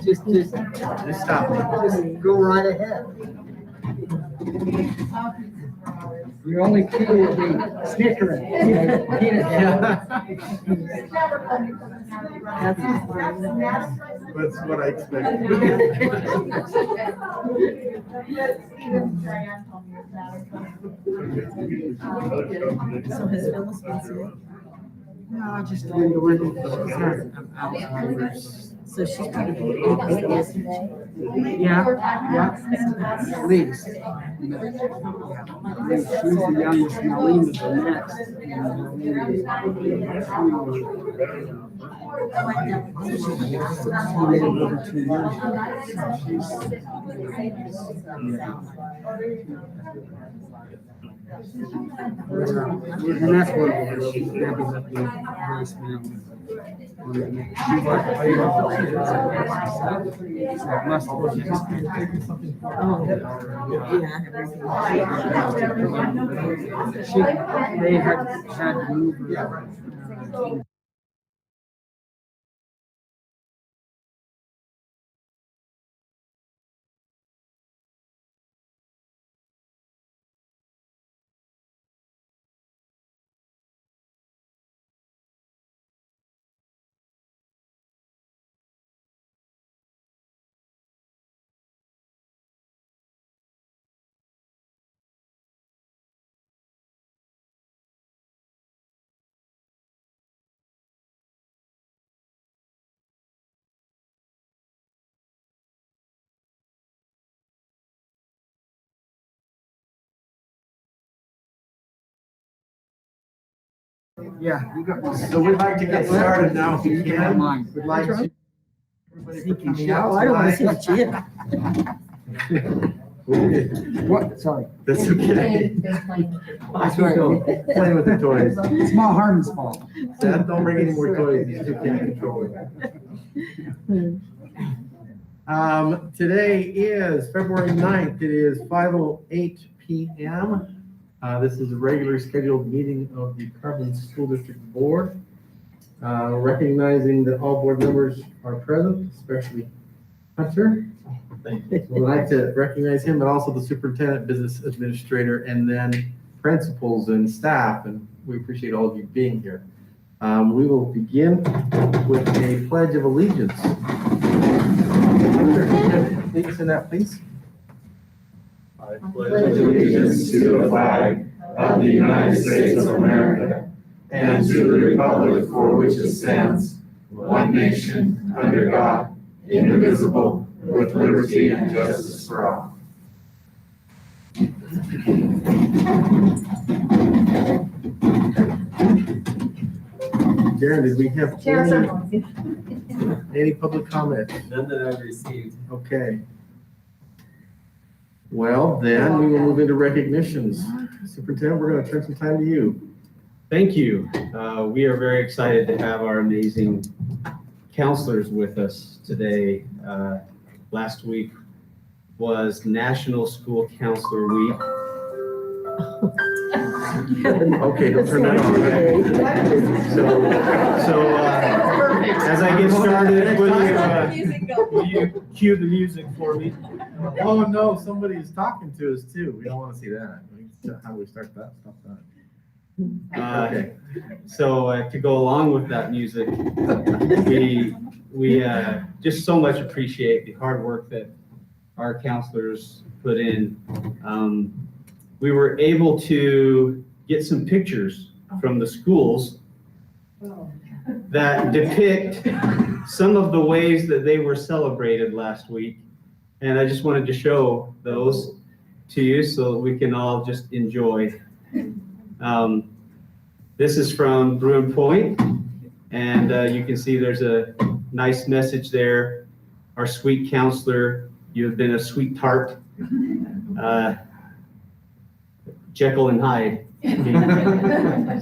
Just Just stop me. go right ahead. Your only cue will be snickering. Peanut butter. That's what I expected. So has Phyllis been sick? No, just doing the work. So she's probably been sick yesterday. Yeah, at least. She's the youngest, Marlena's the next. And that's what Debbie left me voicemail. They had to move her. Yeah, you got. So we'd like to get started now if you can. Mine. We'd like to. Oh, I don't want to see the chip. What, sorry. That's okay. That's right. Playing with the toys. It's my Harmon's fault. Dad, don't bring any more toys. These two can't control it. Today is February 9th. It is 5:08 p.m. This is a regularly scheduled meeting of the Carbon School District Board. Recognizing that all board members are present, especially Hunter. Thank you. We'd like to recognize him, but also the superintendent, business administrator, and then principals and staff, and we appreciate all of you being here. We will begin with a pledge of allegiance. Lead us in that, please. I pledge allegiance to the flag of the United States of America and to the republic for which it stands, one nation, under God, indivisible, with liberty and justice for all. Darren, did we have Chair of any, ceremonies. any public comment? None that I've received. Okay. Well, then we will move into recognitions. Superintendent, we're going to turn some time to you. Thank you. We are very excited to have our amazing counselors with us today. Last week was National School Counselor Week. Okay, don't turn that on. So, as I get started, will you cue the music for me? Oh, no, somebody is talking to us too. We don't want to see that. How do we start that? Stop that. Okay. So to go along with that music, we just so much appreciate the hard work that our counselors put in. We were able to get some pictures from the schools that depict some of the ways that they were celebrated last week. And I just wanted to show those to you so that we can all just enjoy. This is from Bruin Point, and you can see there's a nice message there. Our sweet counselor, you have been a sweet tart. Jekyll and Hyde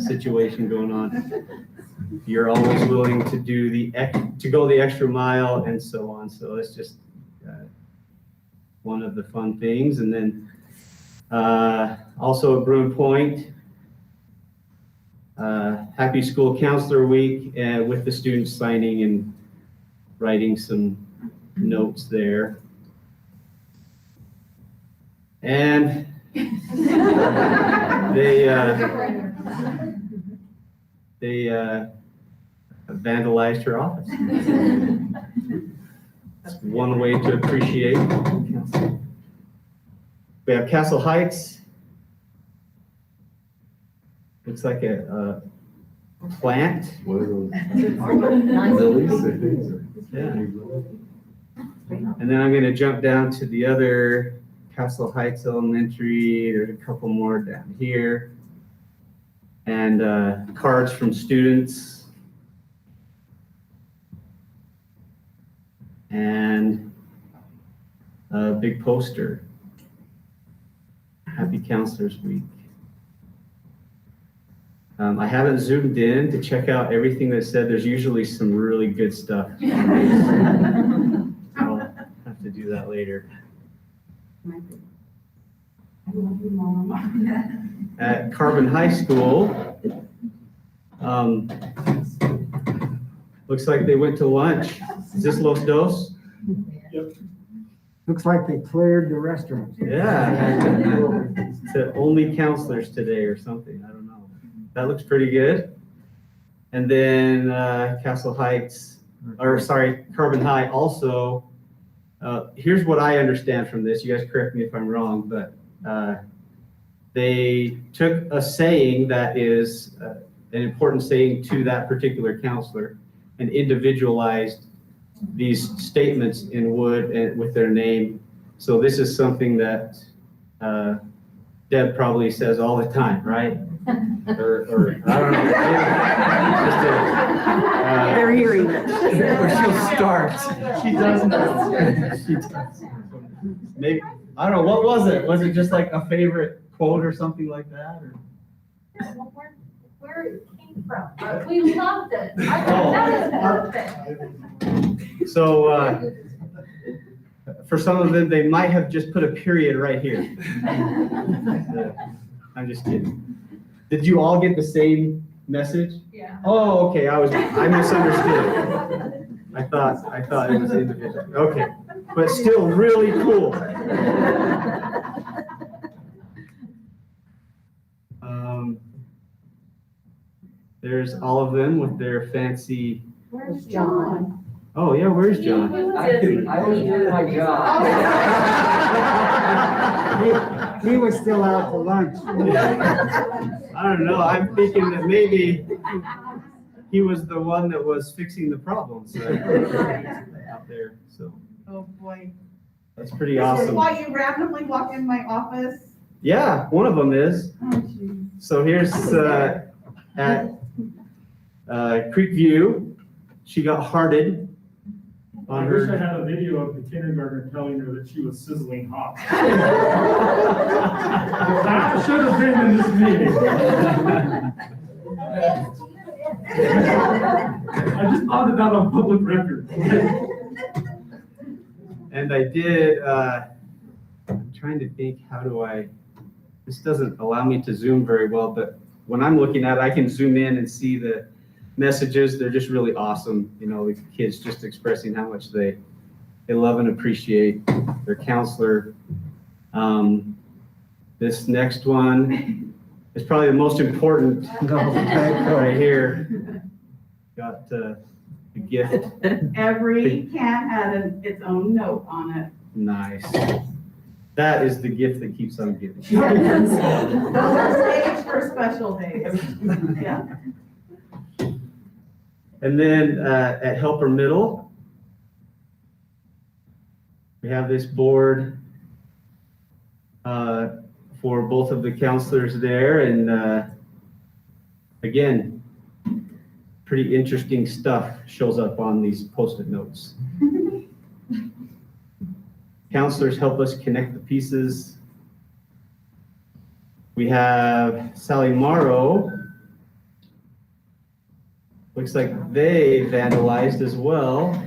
situation going on. You're always willing to do go the extra mile and so on. So it's just one of the fun things. And then also at Bruin Point, Happy School Counselor Week with the students signing and writing some notes there. And they vandalized her office. That's one way to appreciate. We have Castle Heights. Looks like a plant. What are those? Nice. Lilies? Yeah. And then I'm going to jump down to the other Castle Heights Elementary. There's a couple more down here. And cards from students. And a big poster. Happy Counselors Week. I haven't zoomed in to check out everything that's said. There's usually some really good stuff. I'll have to do that later. At Carbon High School, looks like they went to lunch. Is this Los Dos? Looks like they cleared the restaurant. Yeah. To only counselors today or something. I don't know. That looks pretty good. And then Castle Heights, Carbon High also. Here's what I understand from this. You guys correct me if I'm wrong, but they took a saying that is an important saying to that particular counselor and individualized these statements in wood and with their name. So this is something that Deb probably says all the time, right? Or I don't know. They're hearing it. Or she'll start. She doesn't. She does. Maybe, I don't know, what was it? Was it just like a favorite quote or something like that? Or? Where it came from. We loved it. I thought that is perfect. So for some of them, they might have just put a period right here. I'm just kidding. Did you all get the same message? Yeah. Oh, okay. I misunderstood. I thought it was individual. Okay, but still really cool. There's all of them with their fancy. Where's John? Oh yeah, where's John? I was doing my job. He was still out to lunch. I don't know. I'm thinking that maybe he was the one that was fixing the problems out there. So Oh, boy. that's pretty This is awesome. why you randomly walk in my office? Yeah, one of them is. Oh, geez. So here's at Creek View, she got hearted on I wish I her. had a video of the kindergartner telling her that she was sizzling hot. That should have been in this meeting. I just thought of that on public record. And I did, I'm trying to think, this doesn't allow me to zoom very well, but when I'm looking at it, I can zoom in and see the messages. They're just really awesome. You know, the kids just expressing how much they love and appreciate their counselor. This next one is probably the most important right here. Got the gift. Every can had its own note on it. Nice. That is the gift that keeps on giving. Those are saved for special days. Yeah. And then at Helper Middle, we have this board for both of the counselors there. And again, pretty interesting stuff shows up on these Post-it notes. Counselors help us connect the pieces. We have Sally Morrow. Looks like they vandalized as well.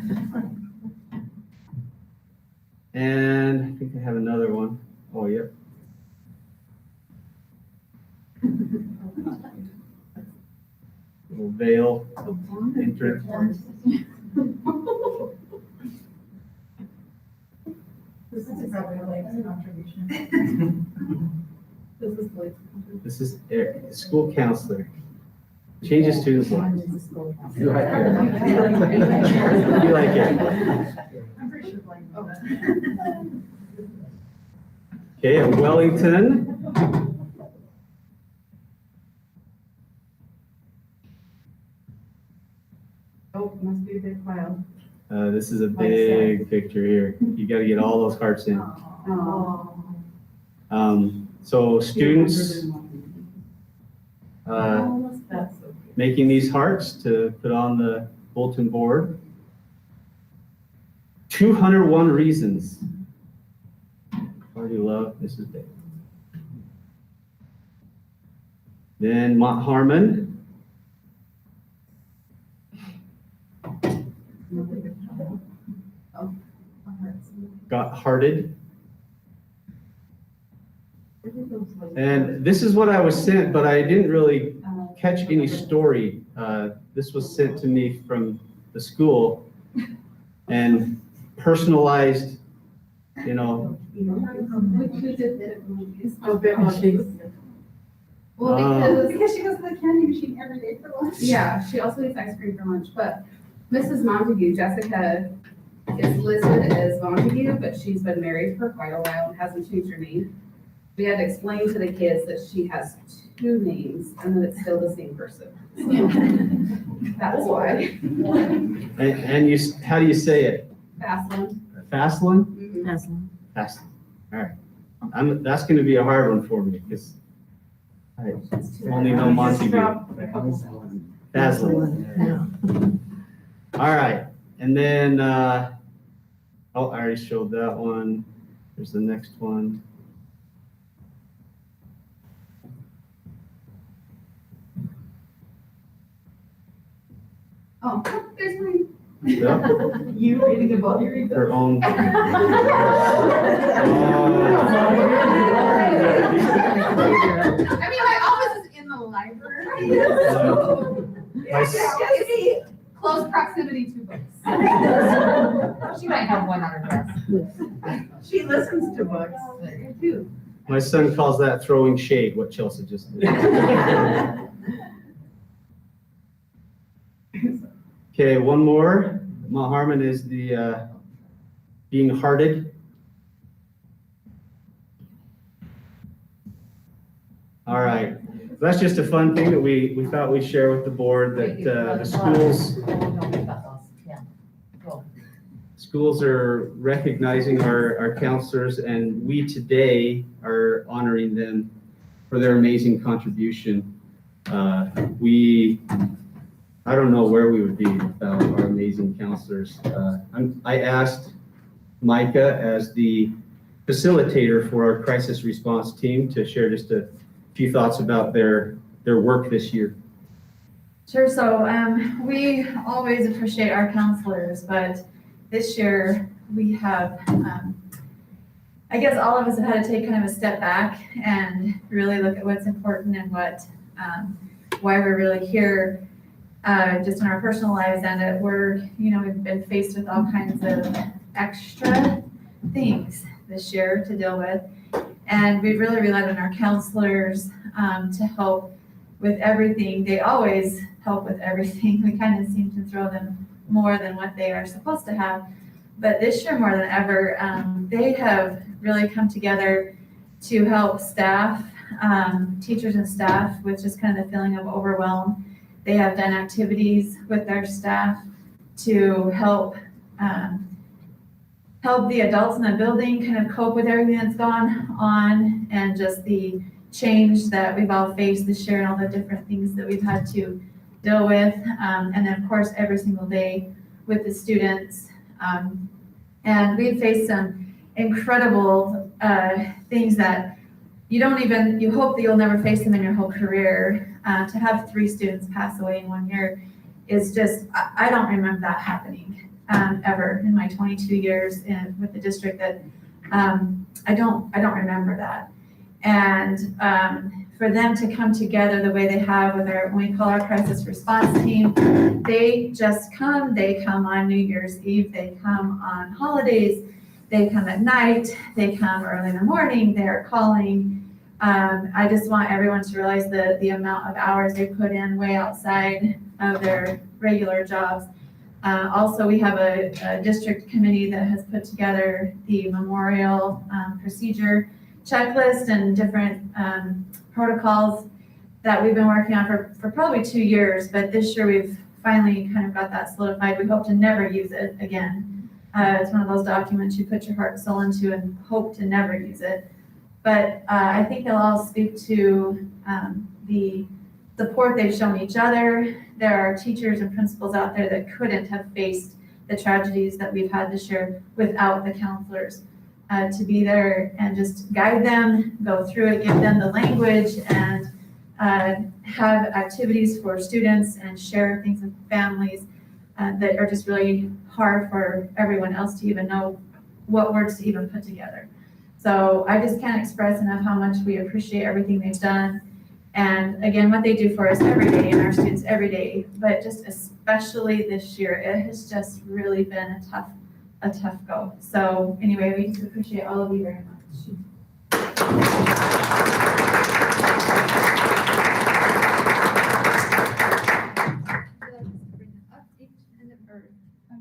And I think I have another one. Oh, yep. Little veil entrance. This is probably Blake's contribution. This is Blake's contribution. This is Eric, the school counselor. Changes students' lives. You like it? You like it? I'm pretty sure Blake. Okay, at Wellington. Oh, must be a big pile. This is a big picture here. You got to get all those hearts in. Oh. So students That's so cute. making these hearts to put on the bulletin board. 201 reasons why we love Mrs. Day. Then Mont Harmon. Got hearted. And this is what I was sent, but I didn't really catch any story. This was sent to me from the school and personalized, you know. We did bit movies. Oh, bit Well, Because she goes to the candy machine every day for lunch. yeah, she also eats ice cream for lunch, but Mrs. Montague, Jessica, is listed as Montague, but she's been married for quite a while and hasn't changed her name. We had to explain to the kids that she has two names and that it's still the same person. So, that's why. And you, how do you say it? Fastlin. Fastlin? Mhm. Aslan. Fastlin. All right. That's going to be a hard one for me because I only know Montague. Fastlin. Yeah. All right. And then, I already showed that one. There's the next one. Oh, there's mine. Yep, You reading a book? You read her own. I mean, my office is in the library. It's close proximity to books. She might have one on her desk. She listens to books. Too. My son calls that throwing shade, what Chelsea just did. Okay, one more. Mount Harmon is the being hearted. All right, so that's just a fun thing that we thought we'd share with the board, that the schools are recognizing our counselors, and we today are honoring them for their amazing contribution. We I don't know where we would be without our amazing counselors. I asked Micah as the facilitator for our crisis response team to share just a few thoughts about their work this year. Sure, so we always appreciate our counselors, but this year we have, I guess all of us have had to take kind of a step back and really look at what's important and why we're really here, just in our personal lives and at work. You know, we've been faced with all kinds of extra things this year to deal with. And we've really relied on our counselors to help with everything. They always help with everything. We kind of seem to throw them more than what they are supposed to have. But this year more than ever, they have really come together to help staff, teachers and staff with just kind of the feeling of overwhelm. They have done activities with their staff to help the adults in the building kind of cope with everything that's gone on and just the change that we've all faced this year and all the different things that we've had to deal with. And then of course, every single day with the students. And we've faced some incredible things that you hope that you'll never face them in your whole career. To have 3 students pass away in 1 year is just, I don't remember that happening ever in my 22 years with the district. That I don't remember that. And for them to come together the way they have with when we call our crisis response team, they come on New Year's Eve, they come on holidays, they come at night, they come early in the morning, they're calling. I just want everyone to realize the amount of hours they put in way outside of their regular jobs. Also, we have a district committee that has put together the memorial procedure checklist and different protocols that we've been working on for probably 2 years, but this year we've finally kind of got that solidified. We hope to never use it again. It's one of those documents you put your heart and soul into and hope to never use it. But I think they'll all speak to the support they've shown each other. There are teachers and principals out there that couldn't have faced the tragedies that we've had this year without the counselors. To be there and just guide them, go through it, give them the language, and have activities for students and share things with families that are just really hard for everyone else to even know what words to even put together. So I just can't express enough how much we appreciate everything they've done. And again, what they do for us every day and our students every day, but just especially this year, it has just really been a tough go. So anyway, we just appreciate all of you very much.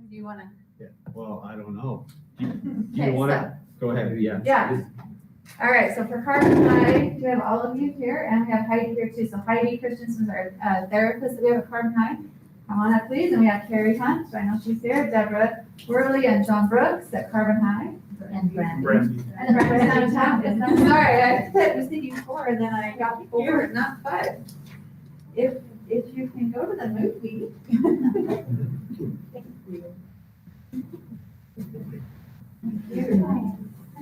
Do you want to? Yeah. Well, I don't know. Do you Okay, want to? Go ahead. Yeah. Yeah. All right, so for Carbon High, we have all of you here, and we have Heidi here too. So Heidi Christensen is our therapist that we have at Carbon High. Come on up, please. And we have Carrie Hunt, so I know she's here, Deborah Worley, and John Brooks at Carbon High. And Brandy. And the rest of the town. I'm sorry, I was thinking 4, and then I got 4, not 5. If you can go to the movie.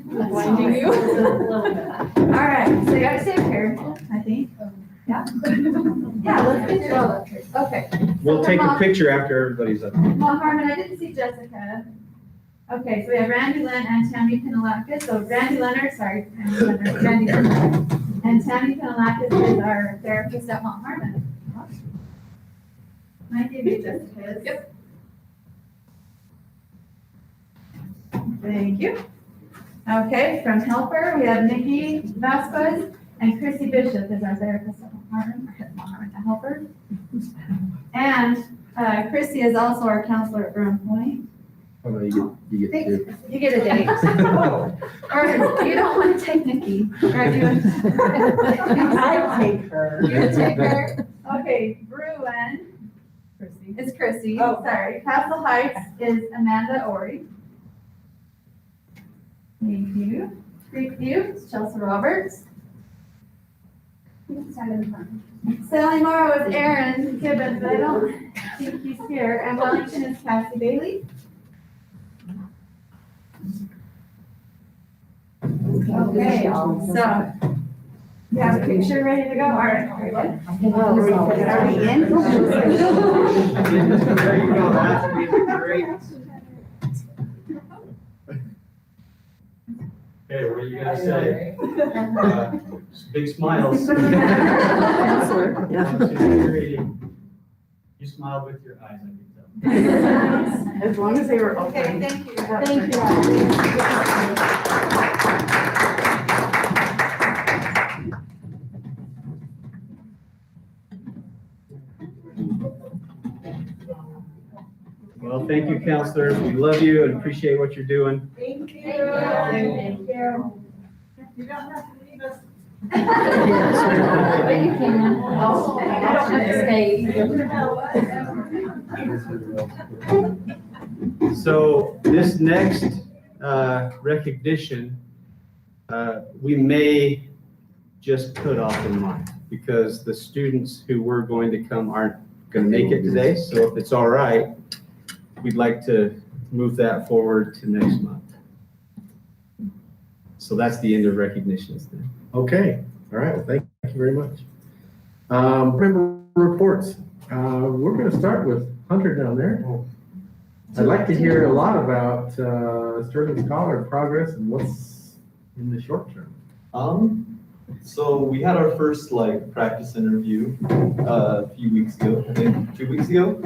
Blinding you. All right, so you gotta stay up here, I think. Yeah? Yeah, let's get you all up here. Okay. We'll take a picture after everybody's up. Well, Harmon, I didn't see Jessica. Okay, so we have Randy Lynn and Tammy Pinalakis. So Randy Leonard, Randy Leonard. And Tammy Pinalakis is our therapist at Mount Harmon. I gave you Jessica's. Yep. Thank you. Okay, from Helper, we have Nikki Vasquez and Chrissy Bishop is our therapist at Mount Harmon, a Helper. And Chrissy is also our counselor at Broome Point. Oh, no, you get to. You get a date. Or you don't want to take Nikki. Right, you want I take her. You take her. Okay, Bruin. It's Chrissy. Oh. Sorry. Castle Heights is Amanda Ori. Thank you. Creekview is Chelsea Roberts. Stand in the front. Sally Morrow is Aaron Gibbons, but I don't think he's here. And Wellington is Cassie Bailey. Okay, so you have a picture ready to go? All right. Very good. Are we in? There you go, that's great. Okay, what do you guys say? Big smiles. Counselor, yeah. You smiled with your eyes, I can tell. As long as they were Okay, open. thank you. Thank you. Well, thank you, counselors. We love you and appreciate what you're doing. Thank you. Thank you. You don't have to leave us. But you can. I don't have to stay. So this next recognition, we may just put off in mind because the students who were going to come aren't going to make it today. So if it's all right, we'd like to move that forward to next month. So that's the end of recognitions then. Okay, all right, well, thank you very much. Member reports. We're gonna start with Hunter down there. I'd like to hear a lot about Sterling Scholar progress and what's in the short term. So we had our first like practice interview a few weeks ago, I think 2 weeks ago.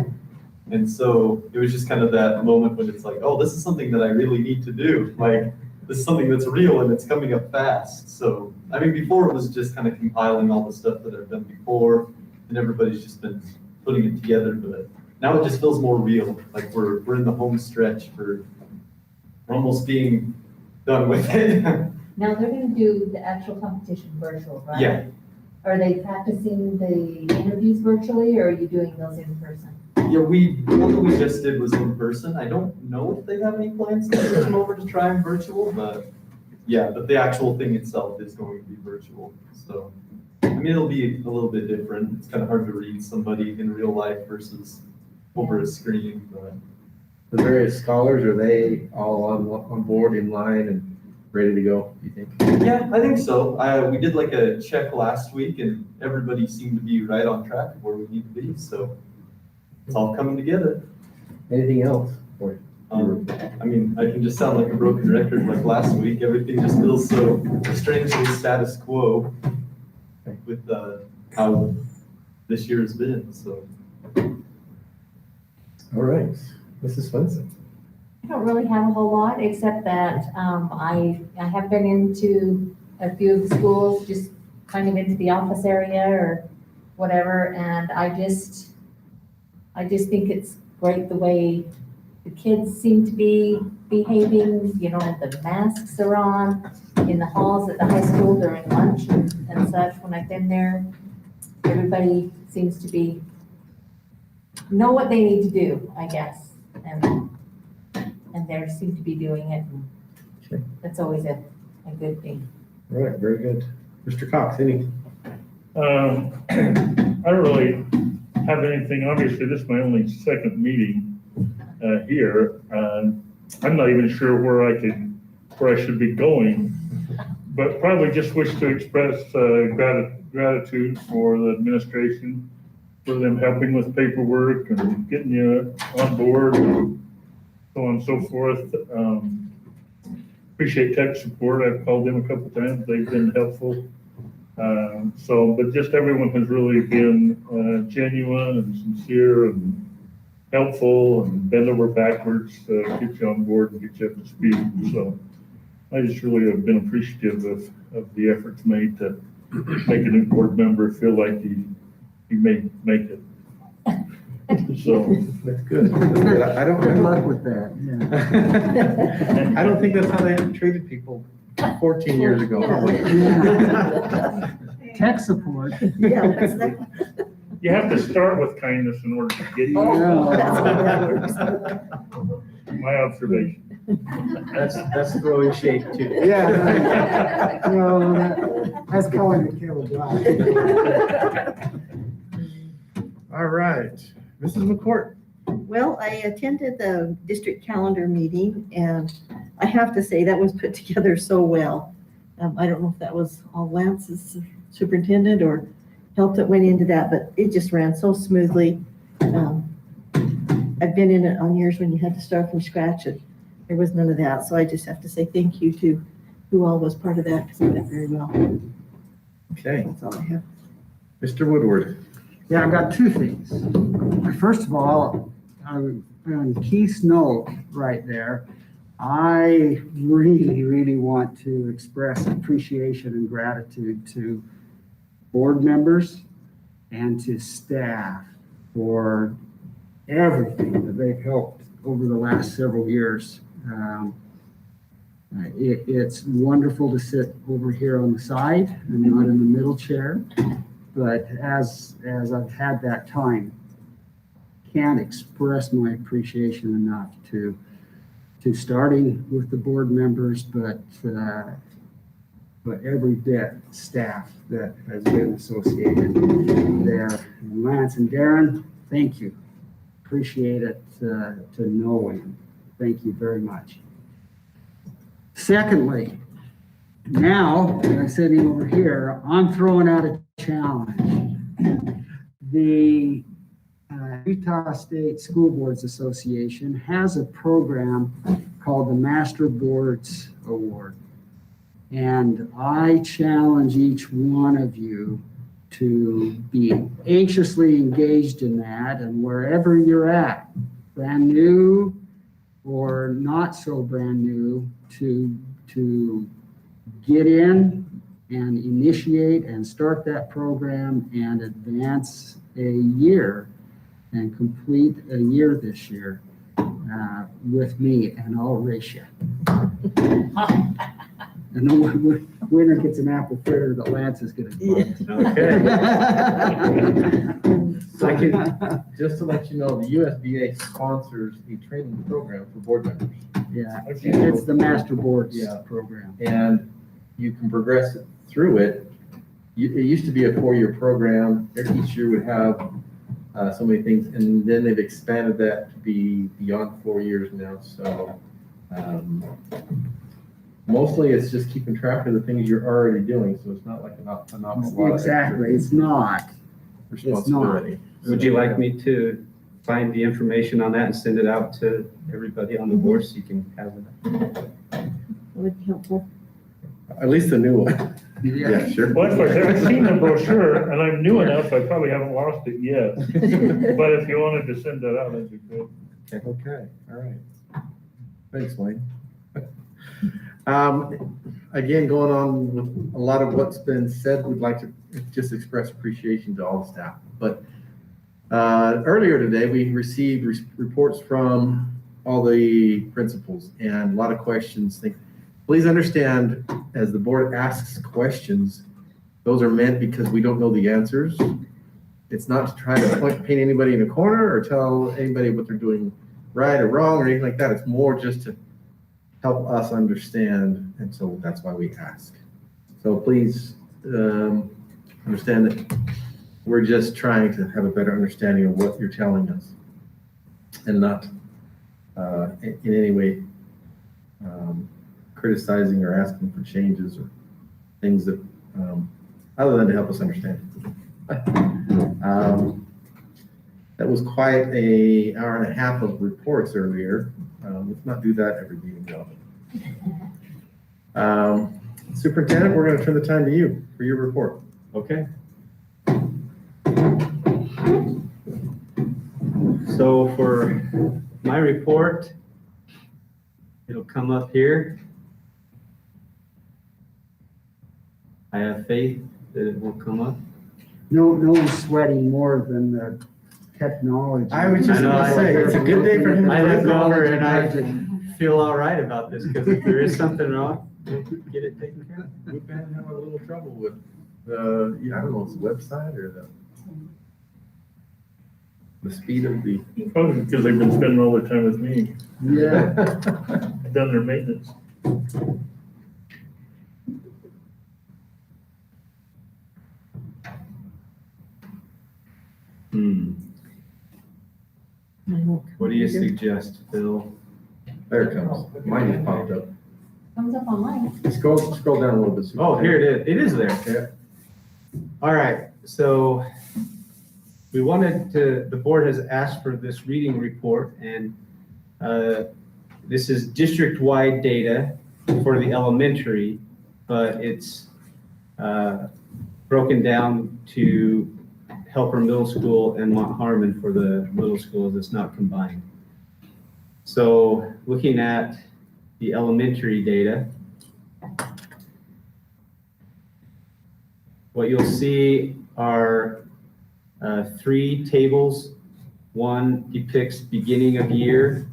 And so it was just kind of that moment when it's like, oh, this is something that I really need to do. Like, this is something that's real and it's coming up fast. So, I mean, before it was just kind of compiling all the stuff that I've done before and everybody's just been putting it together. But now it just feels more real. Like we're in the home stretch we're almost being done with it. Now they're gonna do the actual competition virtual, right? Yeah. Are they practicing the interviews virtually or are you doing those in person? Yeah, one that we just did was in person. I don't know if they have any plans to switch them over to try and virtual, but yeah, but the actual thing itself is going to be virtual. So, I mean, it'll be a little bit different. It's kind of hard to read somebody in real life versus over a screen, but. The various scholars, are they all on board in line and ready to go, do you think? Yeah, I think so. We did like a check last week and everybody seemed to be right on track of where we need to be, so it's all coming together. Anything else for you? I mean, I can just sound like a broken record like last week. Everything just feels so strangely status quo with how this year has been, so. All right, Mrs. Swenson. I don't really have a whole lot, except that I have been into a few of the schools, just kind of into the office area or whatever, and I just think it's great the way the kids seem to be behaving, you know, the masks are on in the halls at the high school during lunch and such. When I've been there, everybody seems to know what they need to do, I guess, and they seem to be doing it. Sure. That's always a good thing. All right, very good. Mr. Cox, any? I don't really have anything. Obviously, this is my only second meeting here. I'm not even sure where I should be going, but probably just wish to express gratitude for the administration, for them helping with paperwork and getting you on board and so on and so forth. Appreciate tech support. I've called them a couple times. They've been helpful. But just everyone has really been genuine and sincere and helpful and bend over backwards to get you on board and get you up to speed. So I just really have been appreciative of the efforts made to make a new board member feel like he may make it. So That's good. That's good. I don't. Good luck with that, yeah. I don't think that's how they treated people 14 years ago. Tech support. Yeah, that's that. you have to start with kindness in order to get Oh, that's how that works. my observation. That's throwing shade too. Yeah. No, that's calling it kill. All right, Mrs. McCourt. Well, I attended the district calendar meeting, and I have to say that was put together so well. I don't know if that was all Lance's superintendent or help that went into that, but it just ran so smoothly. I've been in it on years when you had to start from scratch, and there was none of that. So I just have to say thank you to who all was part of that, because it went very well. Okay, That's all I have. Mr. Woodward. Yeah, I've got two things. First of all, on Keith's note right there, I really want to express appreciation and gratitude to board members and to staff for everything that they've helped over the last several years. It's wonderful to sit over here on the side and not in the middle chair, but as I've had that time, can't express my appreciation enough to starting with the board members, but every bit staff that has been associated there. And Lance and Darren, thank you. Appreciate it to no end. Thank you very much. Secondly, now that I'm sitting over here, I'm throwing out a challenge. The Utah State School Boards Association has a program called the Master Boards Award. And I challenge each one of you to be anxiously engaged in that, and wherever you're at, brand new or not so brand new, to get in and initiate and start that program and advance a year and complete a year this year with me, and I'll race you. And the winner gets an apple fritter that Lance is going to Okay. Just to let you know, the USBA sponsors a training program for board members. Yeah, it's the Master Boards Yeah. program. And you can progress through it. It used to be a 4-year program. Each year would have so many things, and then they've expanded that to be beyond 4 years now. So mostly it's just keeping track of the things you're already doing. So it's not like an awful lot of Exactly, it's not. responsibility. Would you like me to find the information on that and send it out to everybody on the board so you can have it? That would be helpful. At least the new one. Yeah, sure. Well, I've seen the brochure, and I'm new enough, I probably haven't lost it yet. But if you wanted to send that out, that'd be good. Okay, all right. Thanks, Wayne. Again, going on with a lot of what's been said, we'd like to just express appreciation to all the staff. But earlier today, we received reports from all the principals and a lot of questions. Please understand, as the board asks questions, those are meant because we don't know the answers. It's not to try to paint anybody in a corner or tell anybody what they're doing right or wrong or anything like that. It's more just to help us understand, and so that's why we ask. So please understand that we're just trying to have a better understanding of what you're telling us, and not in any way criticizing or asking for changes or things that other than to help us understand. That was quite an hour and a half of reports earlier. Let's not do that every meeting, though. Superintendent, we're going to turn the time to you for your report. Okay. So for my report, it'll come up here. I have faith that it will come up. No one's sweating more than the technology. I was just going to say, it's a good day for him. I look over and I feel all right about this, because if there is something wrong, we'll get it taken care of. We've been having a little trouble with the, I don't know, it's the website or the speed of the. Probably because they've been spending all their time with me. Yeah. Done their maintenance. What do you suggest, Phil? There it comes. Mine just popped up. Thumbs up on mine. Scroll down a little bit. Oh, here it is. It is there. Yeah. All right, so we wanted to, the board has asked for this reading report, and this is district-wide data for the elementary, but it's broken down to Helper Middle School and Mont Harmon for the middle schools. It's not combined. So looking at the elementary data, what you'll see are 3 tables. One depicts beginning of year,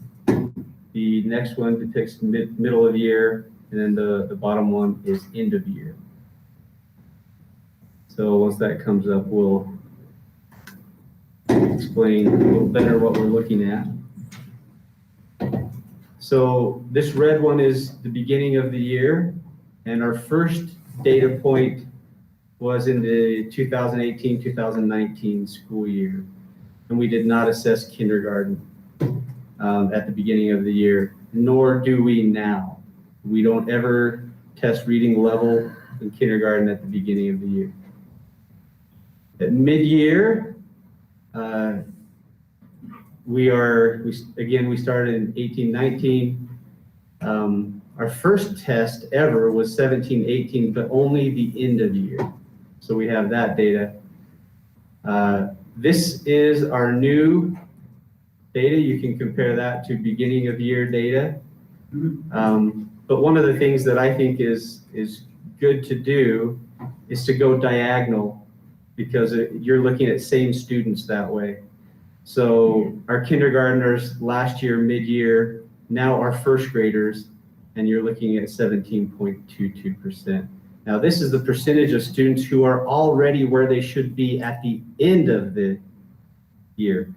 the next one depicts middle of year, and then the bottom one is end of year. So once that comes up, we'll explain a little better what we're looking at. So this red one is the beginning of the year, and our first data point was in the 2018-2019 school year. And we did not assess kindergarten at the beginning of the year, nor do we now. We don't ever test reading level in kindergarten at the beginning of the year. At mid-year, we started in 18-19. Our first test ever was 17-18, but only the end of year. So we have that data. This is our new data. You can compare that to beginning of year data. But one of the things that I think is good to do is to go diagonal, because you're looking at same students that way. So our kindergartners last year, mid-year, now our first graders, and you're looking at 17.22%. Now this is the percentage of students who are already where they should be at the end of the year.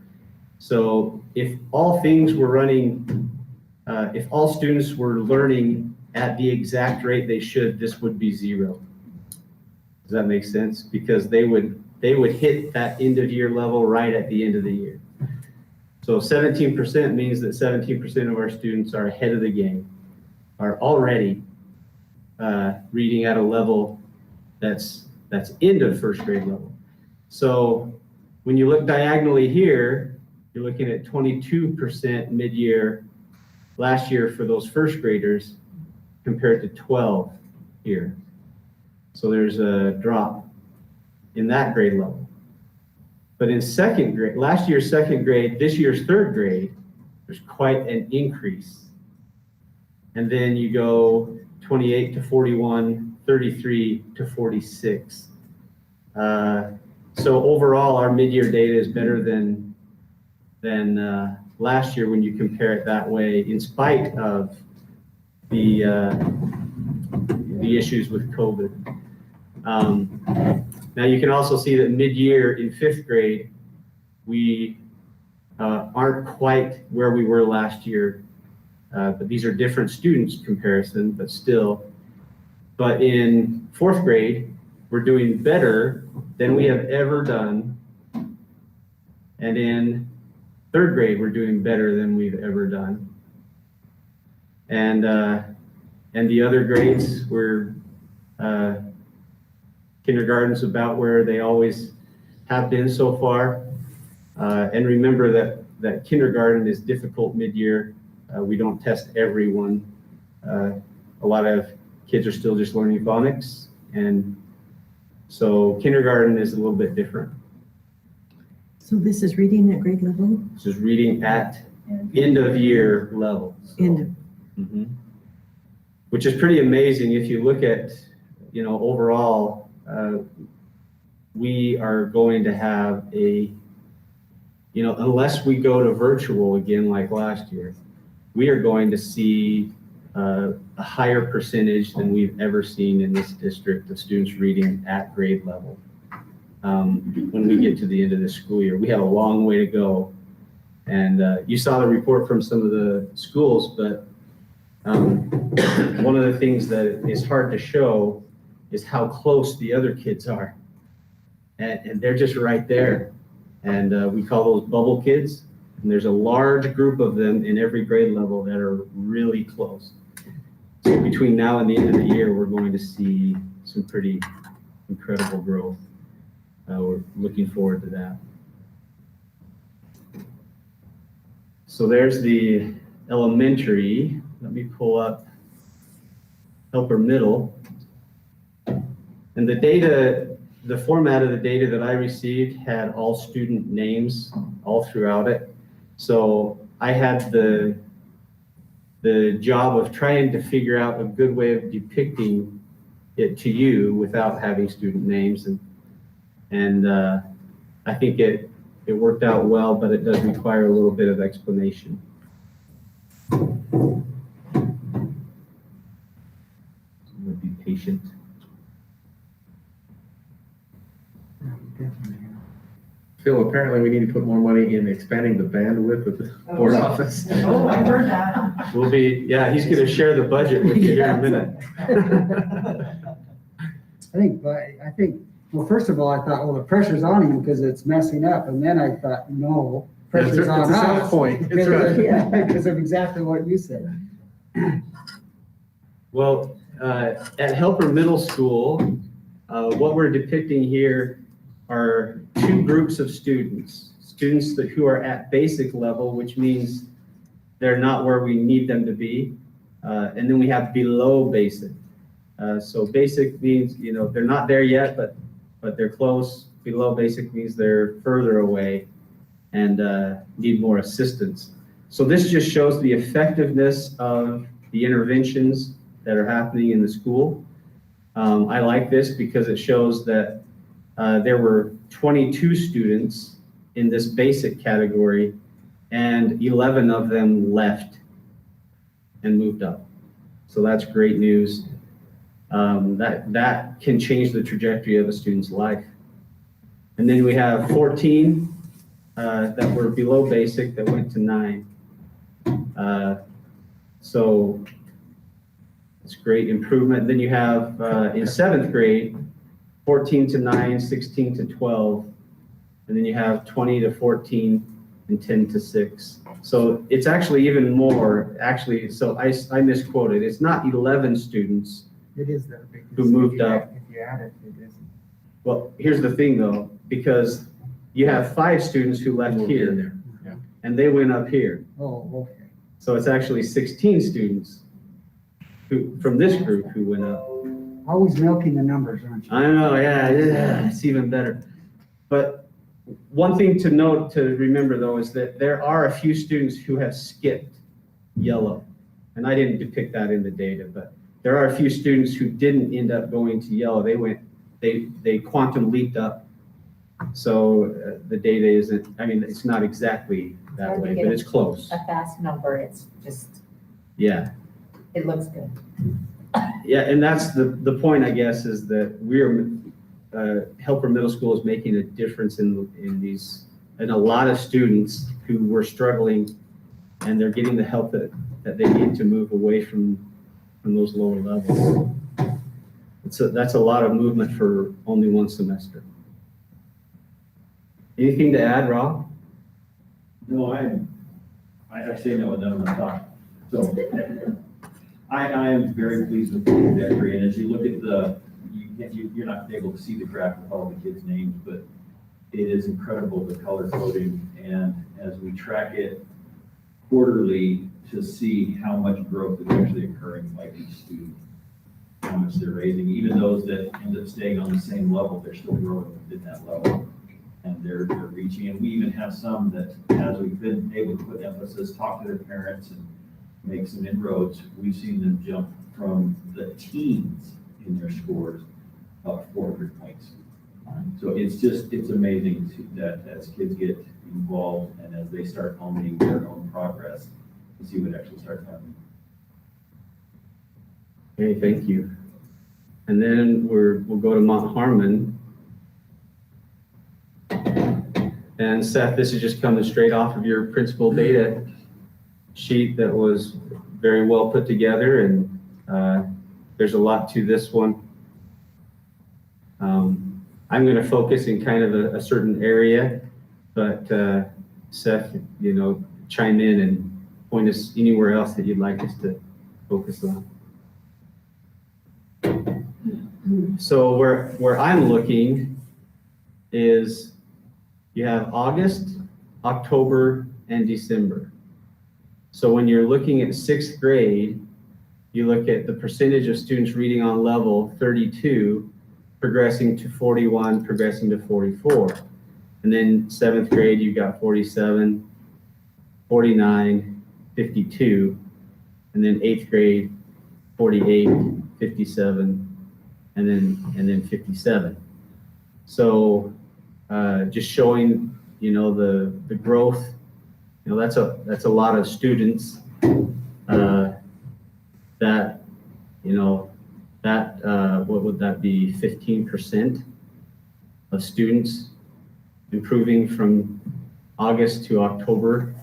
So if all things were running, if all students were learning at the exact rate they should, this would be 0. Does that make sense? Because they would hit that end of year level right at the end of the year. So 17% means that 17% of our students are ahead of the game, are already reading at a level that's end of first grade level. So when you look diagonally here, you're looking at 22% mid-year last year for those first graders compared to 12 here. So there's a drop in that grade level. But in second grade, last year's second grade, this year's third grade, there's quite an increase. And then you go 28 to 41, 33 to 46. So overall, our mid-year data is better than last year when you compare it that way, in spite of the issues with COVID. Now you can also see that mid-year in 5th grade, we aren't quite where we were last year, but these are different students comparison, but still. But in 4th grade, we're doing better than we have ever done. And in 3rd grade, we're doing better than we've ever done. And the other grades, we're kindergarten's about where they always have been so far. And remember that kindergarten is difficult mid-year. We don't test everyone. A lot of kids are still just learning phonics. And so kindergarten is a little bit different. So this is reading at grade level? This is reading at end of year level. Which is pretty amazing if you look at, overall, we are going to have unless we go to virtual again like last year, we are going to see a higher percentage than we've ever seen in this district of students reading at grade level. When we get to the end of this school year, we have a long way to go. And you saw the report from some of the schools, but one of the things that is hard to show is how close the other kids are. And they're just right there. And we call those bubble kids. And there's a large group of them in every grade level that are really close. So between now and the end of the year, we're going to see some pretty incredible growth. We're looking forward to that. So there's the elementary. Let me pull up Helper Middle. And the data, the format of the data that I received had all student names all throughout it. So I had the job of trying to figure out a good way of depicting it to you without having student names. And I think it worked out well, but it does require a little bit of explanation. Would be patient. Phil, apparently we need to put more money in expanding the bandwidth of the board office. Oh, I heard that. We'll be, yeah, he's gonna share the budget with you here in a minute. I think, well, first of all, I thought, well, the pressure's on him because it's messing up. And then I thought, no, pressure's It's a on sound us. point. It's right. Because of exactly what you said. Well, at Helper Middle School, what we're depicting here are two groups of students. Students who are at basic level, which means they're not where we need them to be. And then we have below basic. So basic means, you know, they're not there yet, but they're close. Below basic means they're further away and need more assistance. So this just shows the effectiveness of the interventions that are happening in the school. I like this because it shows that there were 22 students in this basic category and 11 of them left and moved up. So that's great news. That can change the trajectory of a student's life. And then we have 14 that were below basic that went to 9. So it's great improvement. Then you have in 7th grade, 14 to 9, 16 to 12, and then you have 20 to 14 and 10 to 6. So it's actually even more, actually, so I misquoted. It's not 11 students It is that big. who moved up. If you add it, it isn't. Well, here's the thing though, because you have 5 students who left here and they went up here. Oh, okay. So it's actually 16 students who, from this group who went up. Always milking the numbers, aren't you? I know, yeah, it's even better. But one thing to note, to remember though, is that there are a few students who have skipped yellow. And I didn't depict that in the data, but there are a few students who didn't end up going to yellow. They quantum leaped up. So the data isn't, I mean, it's not exactly that Hard to way, get but it's close. A fast number, it's just, Yeah. it looks good. Yeah, and that's the point, I guess, is that we're, Helper Middle School is making a difference in a lot of students who were struggling, and they're getting the help that they need to move away from those lower levels. So that's a lot of movement for only one semester. Anything to add, Rob? No, I say no, and then I'm gonna talk. So, I am very pleased with the trajectory, and as you look at you're not able to see the graph with all the kids' names, but it is incredible, the color coding, and as we track it quarterly to see how much growth is actually occurring by each student, how much they're raising, even those that end up staying on the same level, they're still growing within that level. And they're reaching, and we even have some that, as we've been able to put emphasis, talk to their parents and make some inroads, we've seen them jump from the teens in their scores up 400 points. So it's amazing that as kids get involved and as they start owning their own progress, to see what actually starts happening. Okay, thank you. And then we'll go to Mount Harmon. And Seth, this is just coming straight off of your principal data sheet that was very well put together, and there's a lot to this one. I'm going to focus in kind of a certain area. But Seth, chime in and point us anywhere else that you'd like us to focus on. So where I'm looking is you have August, October, and December. So when you're looking at 6th grade, you look at the percentage of students reading on level 32, progressing to 41, progressing to 44. And then 7th grade, you got 47, 49, 52. And then 8th grade, 48, 57, and then 57. So just showing, the growth, that's a lot of students what would that be, 15% of students improving from August to October.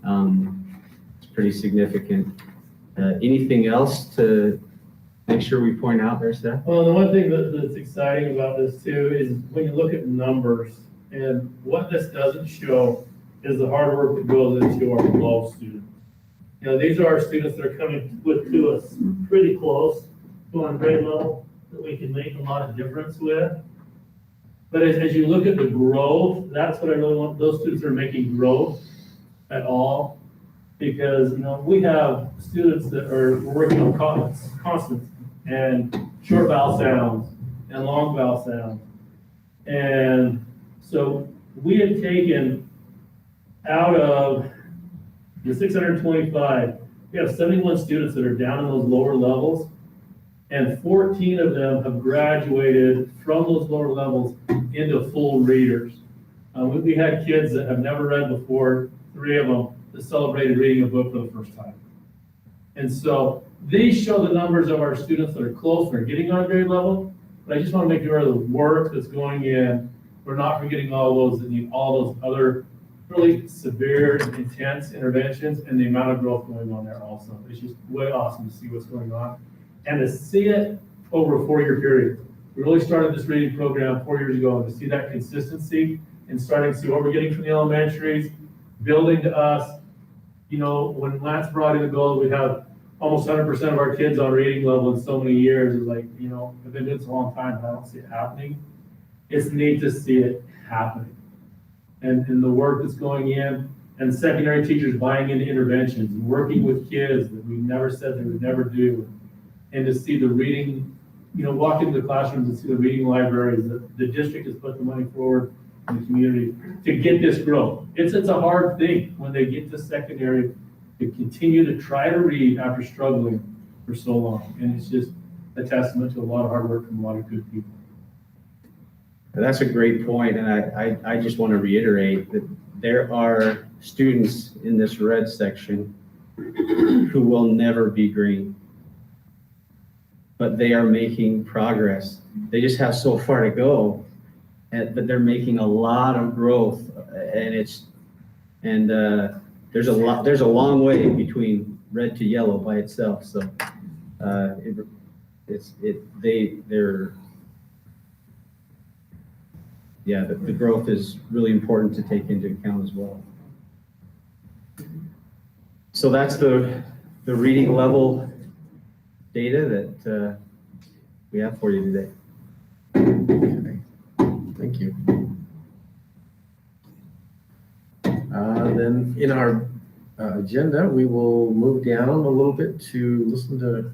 It's pretty significant. Anything else to make sure we point out there, Seth? Well, the one thing that's exciting about this too is when you look at numbers, and what this doesn't show is the hard work that goes into our low students. These are our students that are coming to us pretty close to on grade level that we can make a lot of difference with. But as you look at the growth, that's what I really want. Those students are making growth at all, because we have students that are working on consonants and short vowel sounds and long vowel sounds. And so we had taken out of the 625, we have 71 students that are down in those lower levels, and 14 of them have graduated from those lower levels into full readers. We had kids that have never read before, 3 of them that celebrated reading a book for the first time. And so these show the numbers of our students that are close and are getting on grade level, but I just want to make you aware of the work that's going in. We're not forgetting all those that need all those other really severe, intense interventions, and the amount of growth going on there also. It's just way awesome to see what's going on and to see it over a 4-year period. We really started this reading program 4 years ago, and to see that consistency and starting to see what we're getting from the elementaries, building to us. When Lance brought in the goal, we have almost 100% of our kids on reading level in so many years. It's like, I've been doing this a long time, but I don't see it happening. It's neat to see it happening. And the work that's going in, and secondary teachers buying into interventions, working with kids that we never said they would never do, and to see the reading, walk into the classrooms and see the reading libraries that the district has put the money forward in the community to get this growth. It's a hard thing when they get to secondary to continue to try to read after struggling for so long, and it's just a testament to a lot of hard work from a lot of good people. That's a great point, and I just want to reiterate that there are students in this red section who will never be green, but they are making progress. They just have so far to go, but they're making a lot of growth, and there's a long way between red to yellow by itself. So the growth is really important to take into account as well. So that's the reading level data that we have for you today. Okay. Thank you. Then in our agenda, we will move down a little bit to listen to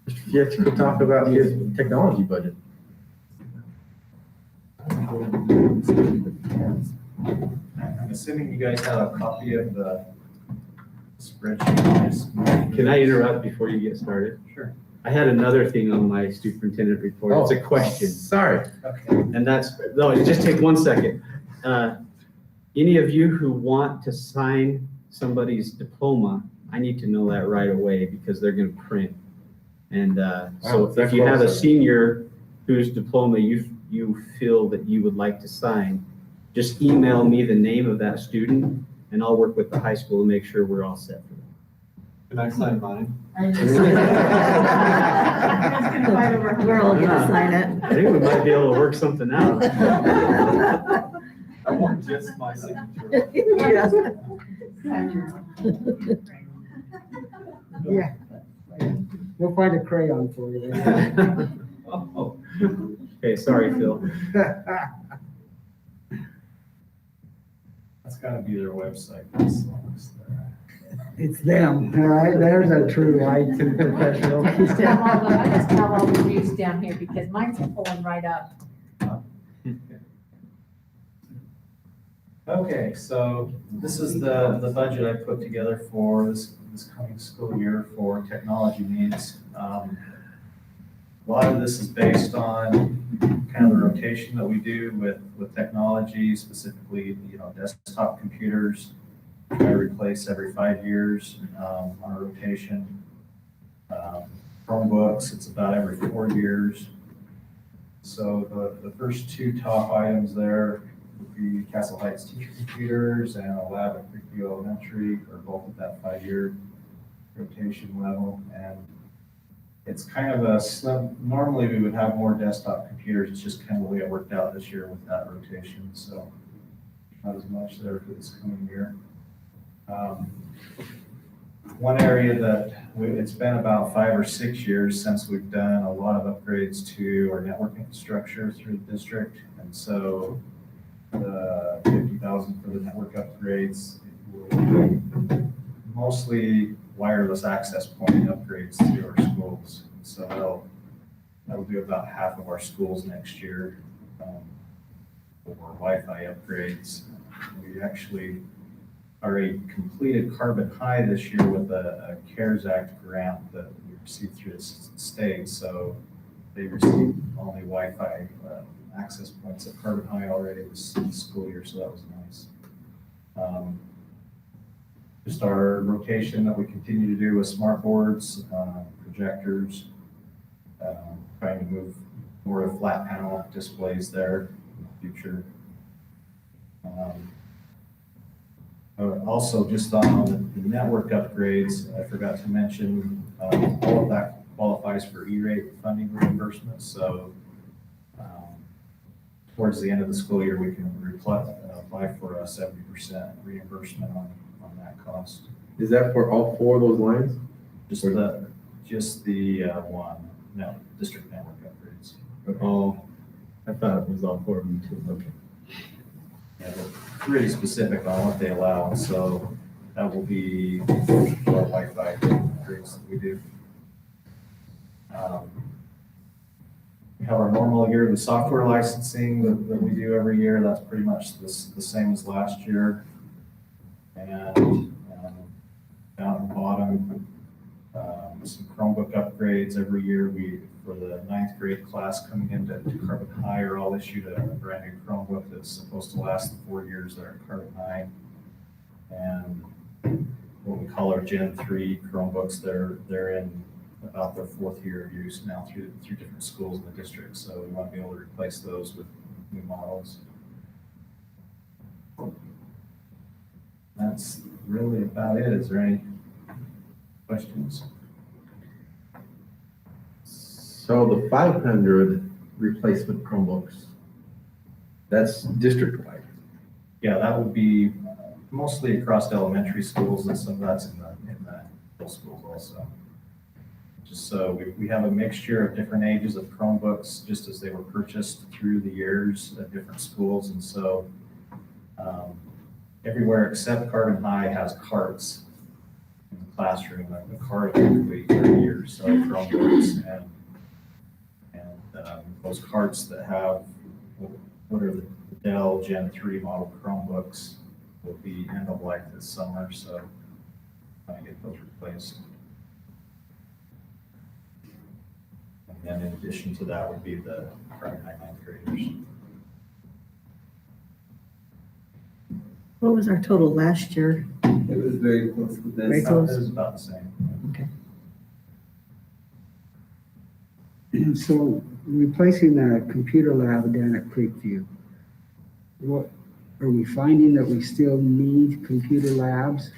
Mr. Fietz talk about his technology budget. I'm assuming you guys have a copy of the spreadsheet. Can I interrupt before you get started? Sure. I had another thing on my superintendent report. It's a question. Sorry. Okay. And just take 1 second. Any of you who want to sign somebody's diploma, I need to know that right away because they're going to print. And so if you have a senior whose diploma you feel that you would like to sign, just email me the name of that student and I'll work with the high school to make sure we're all set for that. Can I sign mine? We're all gonna sign it. I think we might be able to work something out. I want just my signature. Yeah. We'll find a crayon for you. Oh. Okay, sorry, Phil. That's gotta be their website. That's songs there. It's them, all right? There's a true IT professional. I just have all the juice down here because mine's pulling right up. Okay, so this is the budget I put together for this coming school year for technology needs. A lot of this is based on kind of the rotation that we do with technology, specifically, desktop computers. I replace every 5 years on a rotation. Chromebooks, it's about every 4 years. So the first two top items there would be Castle Heights teacher computers and a lab at Creekview Elementary, are both at that 5-year rotation level. And it's kind of a slim, normally we would have more desktop computers, it's just kind of the way it worked out this year with that rotation, so not as much there for this coming year. One area that it's been about 5 or 6 years since we've done a lot of upgrades to our network infrastructure through the district, and so the $50,000 for the network upgrades will be mostly wireless access point upgrades to our schools. So that'll be about half of our schools next year for Wi-Fi upgrades. We actually already completed Carbon High this year with a CARES Act grant that we received through the state. So they received all the Wi-Fi access points at Carbon High already this school year, so that was nice. Just our rotation that we continue to do with smart boards, projectors, trying to move more of flat panel displays there in the future. Also, just on the network upgrades, I forgot to mention, all of that qualifies for E-rate funding reimbursement. So towards the end of the school year, we can apply for a 70% reimbursement on that cost. Is that for all 4 of those lines? Just the one, no, district network upgrades. Oh, I thought it was all 4 of them too, okay. Yeah, they're pretty specific on what they allow, so that will be our Wi-Fi upgrades that we do. We have our normal year, the software licensing that we do every year. That's pretty much the same as last year. And down at the bottom, some Chromebook upgrades every year. For the 9th grade class coming into Carbon High, are all issued a brand new Chromebook that's supposed to last the 4 years there at Carbon High. And what we call our Gen 3 Chromebooks, they're in about their 4th year of use now through different schools in the district. So we want to be able to replace those with new models. That's really about it. Is there any questions? So the 500 replacement Chromebooks, that's district-wide? Yeah, that would be mostly across elementary schools, and some of that's in the middle schools also. Just so we have a mixture of different ages of Chromebooks, just as they were purchased through the years at different schools. And so everywhere except Carbon High has carts in the classroom. The cart every 30 years, so Chromebooks and those carts that have what are the Dell Gen 3 model Chromebooks will be end of life this summer, so trying to get those replaced. And then in addition to that would be the Carbon High 9th graders. What was our total last year? It was very close to Very this. close. It was about the same. Okay. So replacing the computer lab down at Creekview, what, are we finding that we still need computer labs?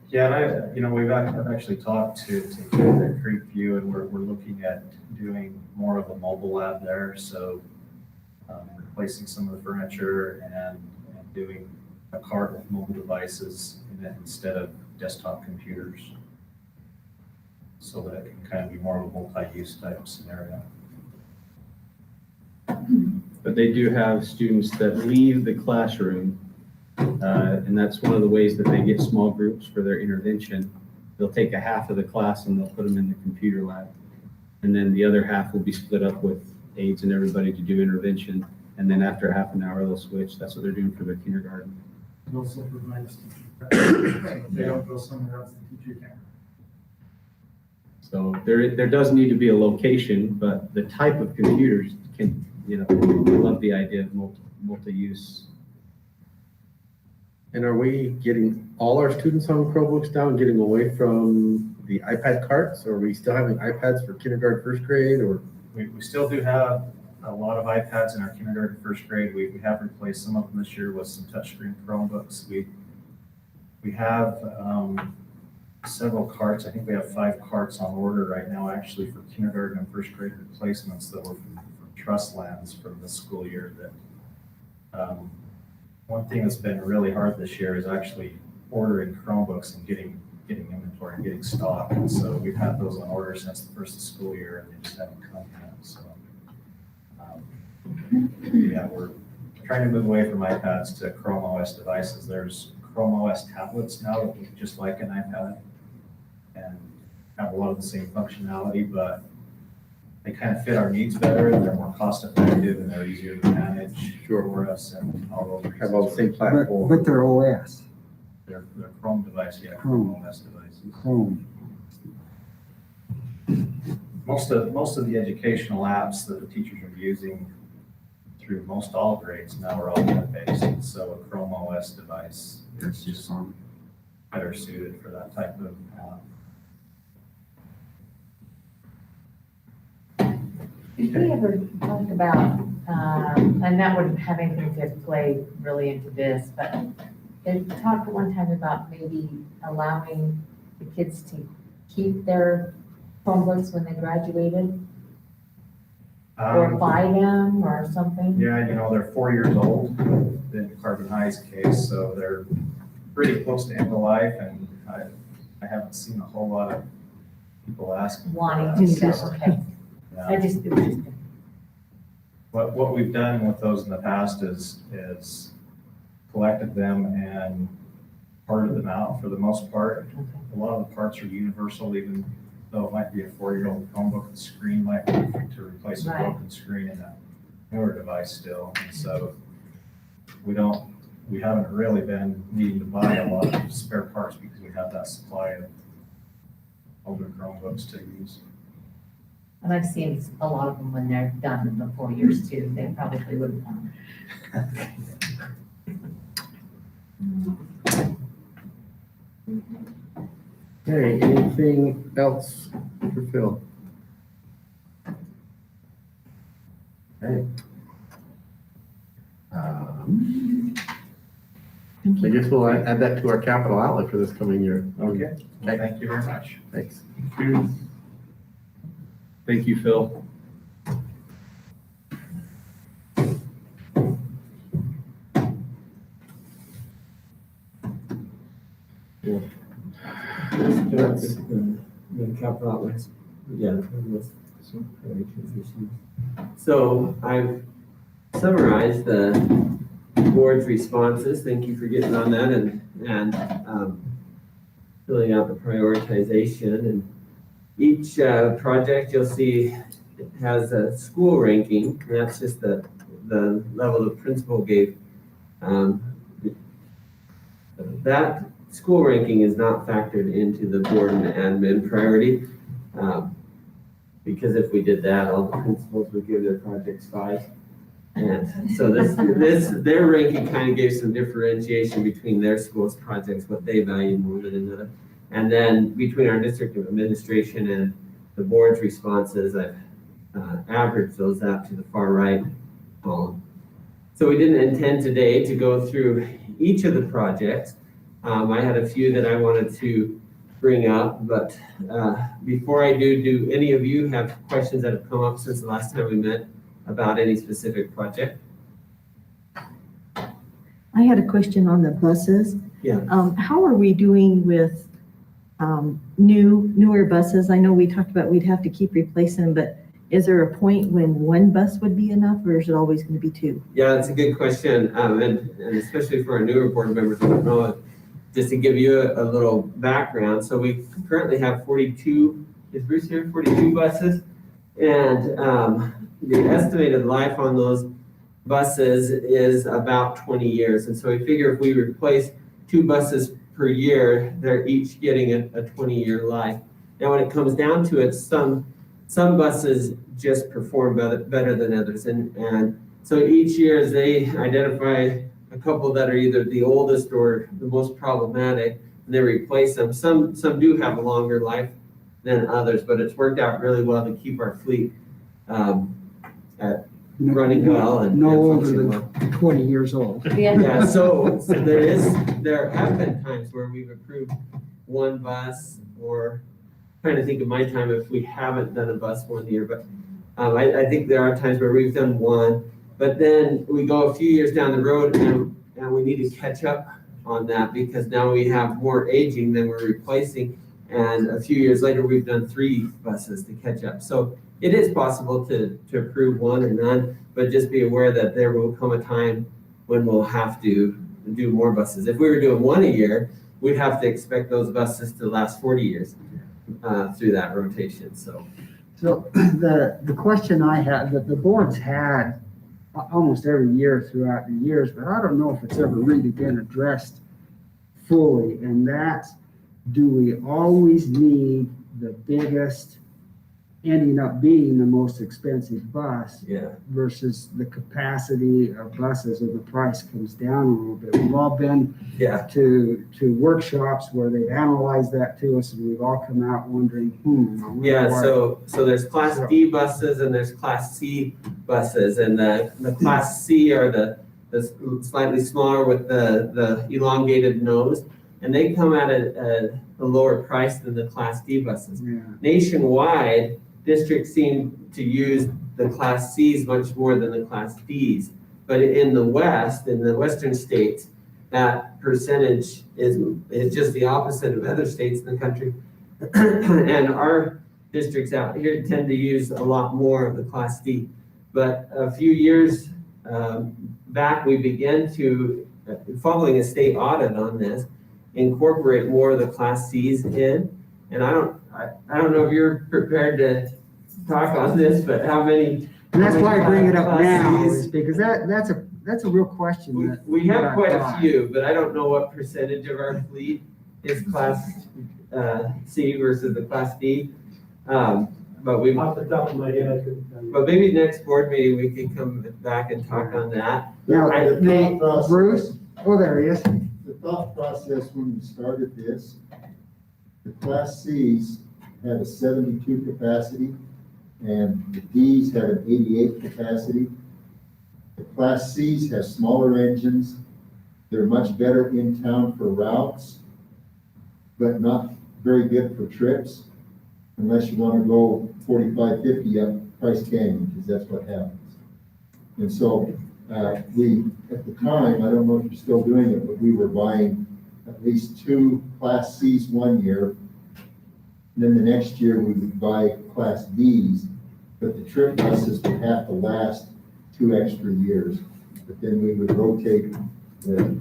Yeah, and we've actually talked to Creekview, and we're looking at doing more of a mobile lab there. So replacing some of the furniture and doing a cart with mobile devices in it instead of desktop computers. So that it can kind of be more of a multi-use type of scenario. But they do have students that leave the classroom, and that's one of the ways that they get small groups for their intervention. They'll take a half of the class and they'll put them in the computer lab. And then the other half will be split up with aides and everybody to do intervention. And then after half an hour, they'll switch. That's what they're doing for their kindergarten. No supervised teacher. They don't go somewhere else, the teacher can. So there does need to be a location, but the type of computers can, I love the idea of multi-use. And are we getting all our students on Chromebooks now and getting away from the iPad carts? Or are we still having iPads for kindergarten, first grade, or? We still do have a lot of iPads in our kindergarten, first grade. We have replaced some of them this year with some touchscreen Chromebooks. We have several carts. I think we have 5 carts on order right now, actually, for kindergarten and first grade replacements that were from trust lands from this school year. That one thing that's been really hard this year is actually ordering Chromebooks and getting inventory and getting stock. And so we've had those on order since the first of the school year, and they just haven't come yet. So yeah, we're trying to move away from iPads to Chrome OS devices. There's Chrome OS tablets now that look just like an iPad and have a lot of the same functionality, but they kind of fit our needs better, and they're more cost effective, and they're easier to manage for us, and all those Have all the same But platform. they're OS, They're Chrome device, yeah, Chrome. Chrome OS devices. Chrome. Most of the educational apps that the teachers are using through most all grades now are all web-based, so a Chrome OS device is just better suited for that type of app. Did we ever talk about, and that wouldn't have anything to play really into this, but they talked one time about maybe allowing the kids to keep their Chromebooks when they graduated, or buy them or something? Yeah, they're 4 years old in Carbon High's case, so they're pretty close to end of life, and I haven't seen a whole lot of people asking. Wanting to do that, okay. Yeah. I just, it was just, What we've done with those in the past is collected them and parted them out for the most part. A lot of the parts are universal, even though it might be a 4-year-old Chromebook, the screen might be to replace a Right. broken screen in a newer device still. And so we haven't really been needing to buy a lot of spare parts because we have that supply of older Chromebooks to use. and I've seen a lot of them when they're done in the 4 years too, they probably wouldn't want them. Okay, anything else for Phil? Okay. I guess we'll add that to our capital outlay for this coming year. Okay. Well, thank you very much. Thanks. Thank you, Phil. That's- The capital outlets. Yeah. So I've summarized the board's responses. Thank you for getting on that and filling out the prioritization. And each project you'll see it has a school ranking, and that's just the level the principal gave. That school ranking is not factored into the board and admin priority. Because if we did that, all the principals would give their projects 5. And so their ranking kind of gave some differentiation between their school's projects, what they value more than another. And then between our district administration and the board's responses, I've averaged those out to the far right column. So we didn't intend today to go through each of the projects. I had a few that I wanted to bring up, but before I do any of you have questions that have come up since the last time we met? about any specific project. I had a question on the buses. Yeah. How are we doing with newer buses? I know we talked about we'd have to keep replacing them, but is there a point when one bus would be enough, or is it always going to be two? Yeah, that's a good question, and especially for our newer board members, I don't know, just to give you a little background. So we currently have 42, is Bruce here, 42 buses, and the estimated life on those buses is about 20 years. And so we figure if we replace 2 buses per year, they're each getting a 20-year life. Now, when it comes down to it, some buses just perform better than others. And so each year they identify a couple that are either the oldest or the most problematic, and they replace them. Some do have a longer life than others, but it's worked out really well to keep our fleet running well and No older functioning than well. 20 years old. Yeah, so there have been times where we've approved one bus, or trying to think of my time if we haven't done a bus one year, but I think there are times where we've done one, but then we go a few years down the road and we need to catch up on that because now we have more aging than we're replacing, and a few years later we've done 3 buses to catch up. So it is possible to approve one or none, but just be aware that there will come a time when we'll have to do more buses. If we were doing one a year, we'd have to expect those buses to last 40 years through that rotation, so. So the question I had, that the board's had almost every year throughout the years, but I don't know if it's ever really been addressed fully, and that's, do we always need the biggest, ending up being the most expensive bus versus the capacity of buses, and the price comes down a little bit? We've all been to workshops where they've analyzed that to us, and we've all come out wondering, So there's Class D buses and there's Class C buses, and the Class C are the slightly smaller with the elongated nose, and they come at a lower price than the Class D buses. Nationwide, districts seem to use the Class Cs much more than the Class Ds. But in the West, in the Western states, that percentage is just the opposite of other states in the country. And our districts out here tend to use a lot more of the Class D. But a few years back, we began to, following a state audit on this, incorporate more of the Class Cs in. And I don't know if you're prepared to talk on this, but how many? And that's why I bring it up Class now, Cs? is because that's a real question. We have quite a few, but I don't know what percentage of our fleet is Class C versus the Class D. But we, off the top of my head, I couldn't tell you. but maybe next board meeting, we can come back and talk on that. Now, Bruce, oh, there he is. The thought process when we started this, the Class Cs had a 72 capacity and the Ds had an 88 capacity. The Class Cs have smaller engines. They're much better in town for routes, but not very good for trips unless you want to go 45, 50 up Price Canyon, because that's what happens. And so we, at the time, I don't know if you're still doing it, but we were buying at least 2 Class Cs one year. And then the next year we would buy Class Ds, but the trip buses would have to last 2 extra years. But then we would rotate the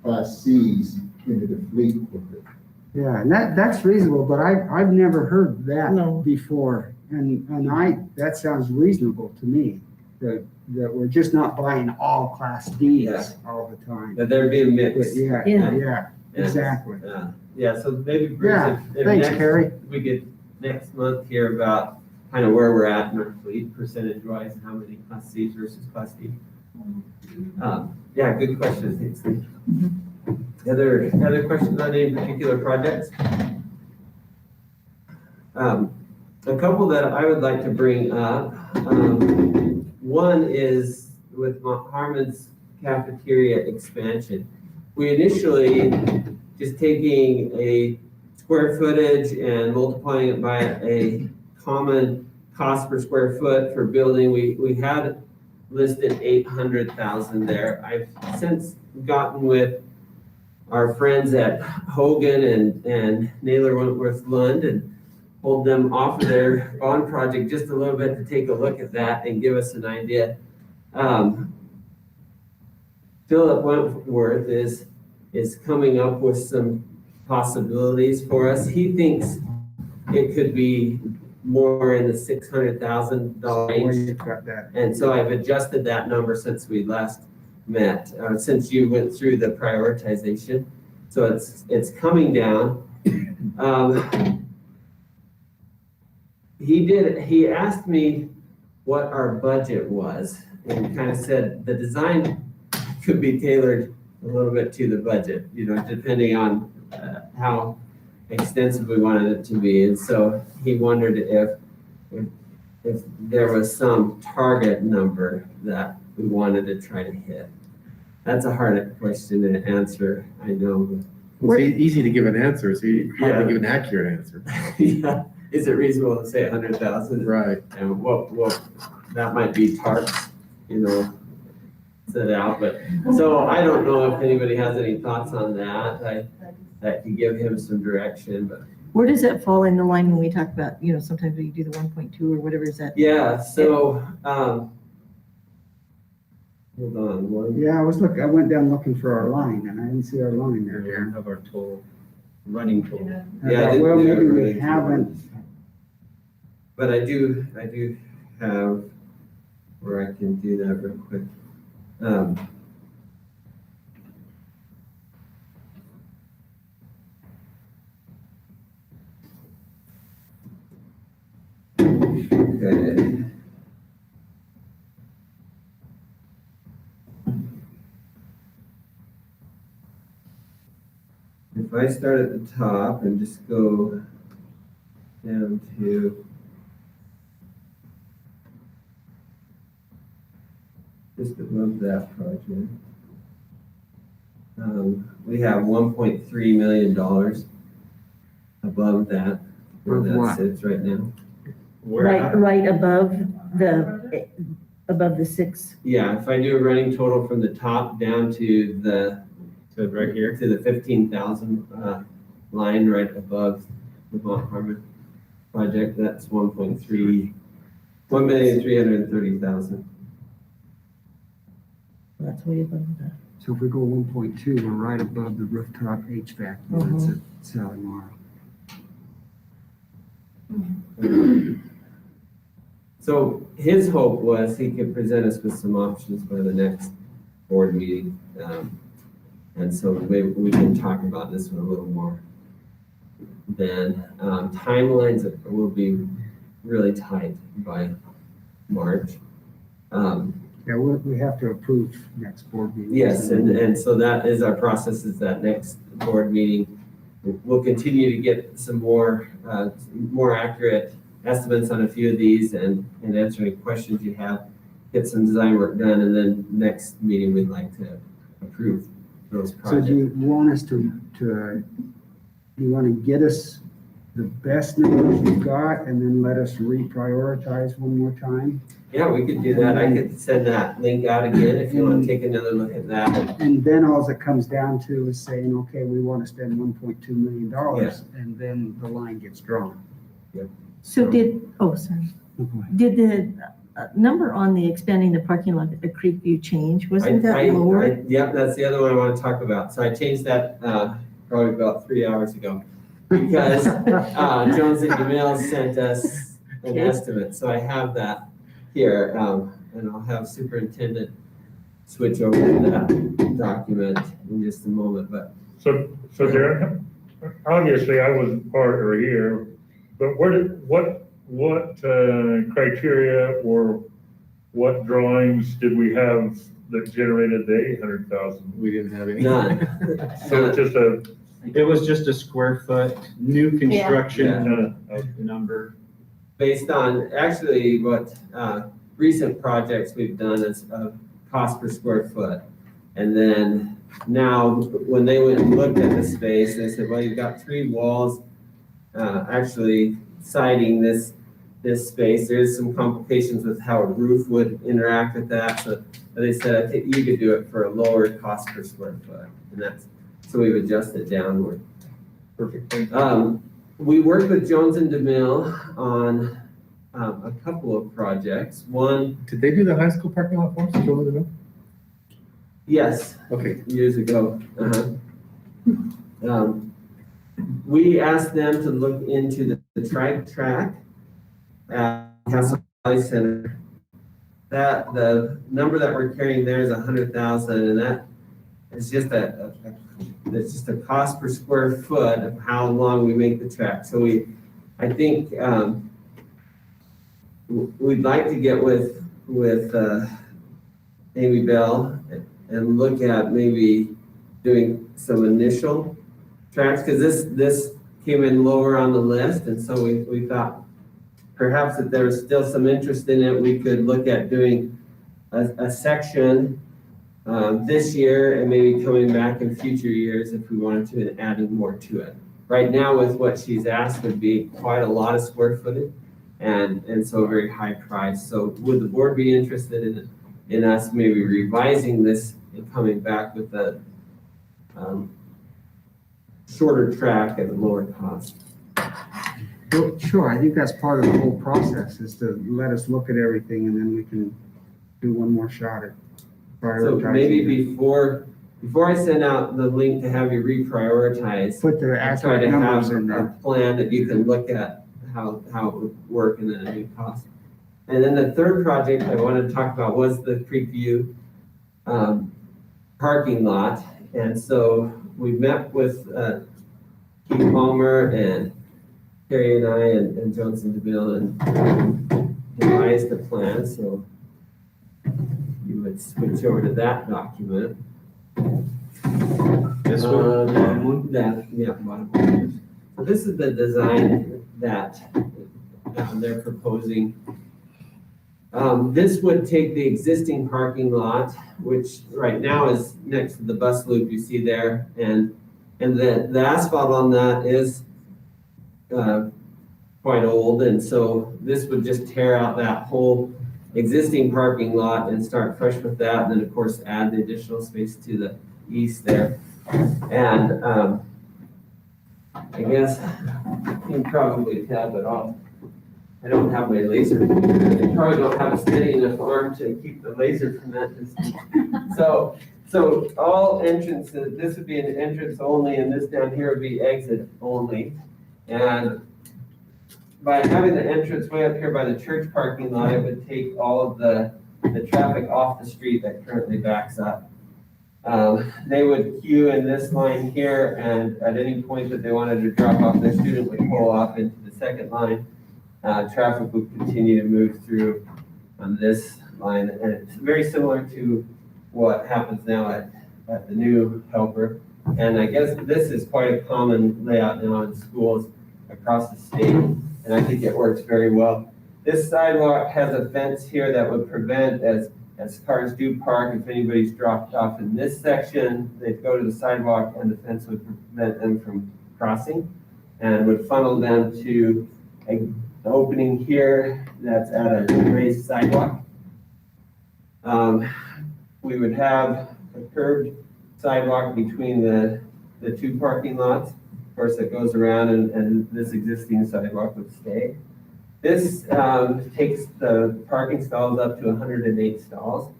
Class Cs into the fleet with it. Yeah, and that's reasonable, but I've never heard that before. And that sounds reasonable to me, that we're just not buying all Class Ds all the time. That they're being mixed. Yeah, exactly. Yeah, so maybe Bruce, Yeah, if thanks, next- Carrie. we could next month hear about kind of where we're at in our fleet percentage wise, and how many Class Cs versus Class D. Yeah, good question. Thanks, Lee. Other questions on any particular projects? A couple that I would like to bring up. One is with Harmon's cafeteria expansion. We initially just taking a square footage and multiplying it by a common cost per square foot for building, we had listed 800,000 there. I've since gotten with our friends at Hogan and Naylor Wentworth Lund and pulled them off of their bond project just a little bit to take a look at that and give us an idea. Philip Wentworth is coming up with some possibilities for us. He thinks it could be more in the $600,000 range. And so I've adjusted that number since we last met, since you went through the prioritization. So it's coming down. He asked me what our budget was and kind of said the design could be tailored a little bit to the budget, you know, depending on how extensive we wanted it to be. And so he wondered if there was some target number that we wanted to try to hit. That's a hard question to answer, I know. It's easy to give an answer, so you hard to give an accurate answer. Yeah. Is it reasonable to say 100,000? Right. And what that might be tarps, you know, set out, but, so I don't know if anybody has any thoughts on that. That could give him some direction, but. Where does that fall in the line when we talk about, you know, sometimes we do the 1.2 or whatever is that? Yeah, so, hold on. Yeah, I went down looking for our line and I didn't see our line there. We don't have our total, running total. Yeah, Well, maybe we really haven't. But I do have where I can do that real quick. Okay. If I start at the top and just go down to just above that project, we have $1.3 million above that, where Of that what? sits right now. Right above the 6. Yeah, if I do a running total from the top down to the right here to the 15,000 line right above the Mount Harmon project, that's 1,330,000. That's way above that. So if we go 1.2, we're right above the rooftop HVAC units at Sally Morrow. So his hope was he could present us with some options by the next board meeting. And so maybe we can talk about this one a little more. Then timelines will be really tight by March. Yeah, we have to approve next board meeting. Yes, and so that is our process, is that next board meeting. We'll continue to get some more accurate estimates on a few of these and answer any questions you have, get some design work done, and then next meeting we'd like to approve those So projects. do you want us do you want to get us the best numbers we've got and then let us reprioritize one more time? Yeah, we could do that. I could send that link out again if you want to take another look at that. And then all it comes down to is saying, okay, we want to spend $1.2 million, and then the line gets drawn. So did the number on the expanding the parking lot at Creekview change? Wasn't that lower? Yep, that's the other one I want to talk about. So I changed that probably about 3 hours ago because Jones and DeMille sent us an estimate. So I have that here, and I'll have superintendent switch over to that document in just a moment. But So Darren, obviously I wasn't part or here, but what criteria or what drawings did we have that generated the 800,000? We didn't have any. None. So it's just it was just a square foot, new construction Yeah. number. Based on actually what recent projects we've done is cost per square foot. And then now when they went and looked at the space, they said, well, you've got 3 walls actually siding this this space. There's some complications with how a roof would interact with that. So they said, I think you could do it for a lower cost per square foot. And that's, so we've adjusted downward. Perfect. We worked with Jones and DeMille on a couple of projects. One, Did they do the high school parking lot for us? Joe Leville? yes, Okay. years ago. We asked them to look into the trike track at Castle Valley Center. That, the number that we're carrying there is 100,000, and that is just it's just a cost per square foot of how long we make the track. So I think, we'd like to get with Amy Bell and look at maybe doing some initial tracks, because this came in lower on the list, and so we thought perhaps if there was still some interest in it, we could look at doing a section this year and maybe coming back in future years if we wanted to and adding more to it. Right now with what she's asked would be quite a lot of square footage and so a very high price. So would the board be interested in us maybe revising this and coming back with a shorter track at a lower cost? Well, sure, I think that's part of the whole process, is to let us look at everything and then we can do one more shot at So prioritizing. maybe before I send out the link to have you reprioritize, Put the try accurate to numbers have in a there. plan that you can look at how it would work and then a new cost. And then the third project I wanted to talk about was the Creekview parking lot. And so we met with Keith Palmer and Carrie and I and Johnson DeMille and devised a plan. So you would switch over to that document. This one? Yeah, bottom one. So this is the design that they're proposing. This would take the existing parking lot, which right now is next to the bus loop you see there, and the asphalt on that is quite old, and so this would just tear out that whole existing parking lot and start fresh with that, and then of course add the additional space to the east there. And I guess you can probably tell, but I don't have my laser. I probably don't have a steady enough arm to keep the laser from that distance. So all entrances, this would be an entrance only, and this down here would be exit only. And by having the entrance way up here by the church parking lot, it would take all of the traffic off the street that currently backs up. They would queue in this line here, and at any point that they wanted to drop off their student would pull off into the second line. Traffic would continue to move through on this line, and it's very similar to what happens now at the new Helper. And I guess this is quite a common layout now in schools across the state, and I think it works very well. This sidewalk has a fence here that would prevent, as cars do park, if anybody's dropped off in this section, they'd go to the sidewalk and the fence would prevent them from crossing and would funnel them to an opening here that's at a raised sidewalk. We would have a curved sidewalk between the two parking lots. Of course, it goes around and this existing sidewalk would stay. This takes the parking stalls up to 108 stalls.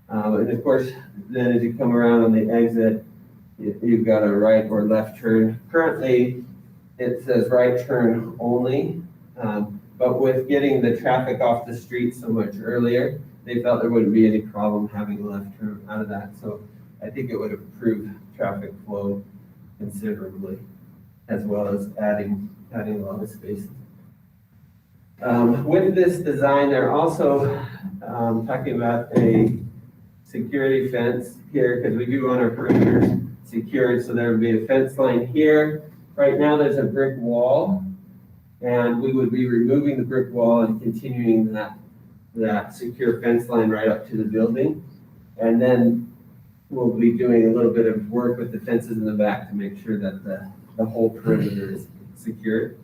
And of course, then as you come around on the exit, you've got a right or left turn. Currently, it says right turn only, but with getting the traffic off the street so much earlier, they felt there wouldn't be any problem having a left turn out of that. So I think it would improve traffic flow considerably, as well as adding a lot of spaces. With this design, they're also talking about a security fence here, because we do want our perimeters secured, so there would be a fence line here. Right now, there's a brick wall, and we would be removing the brick wall and continuing that secure fence line right up to the building. And then we'll be doing a little bit of work with the fences in the back to make sure that the whole perimeter is secured.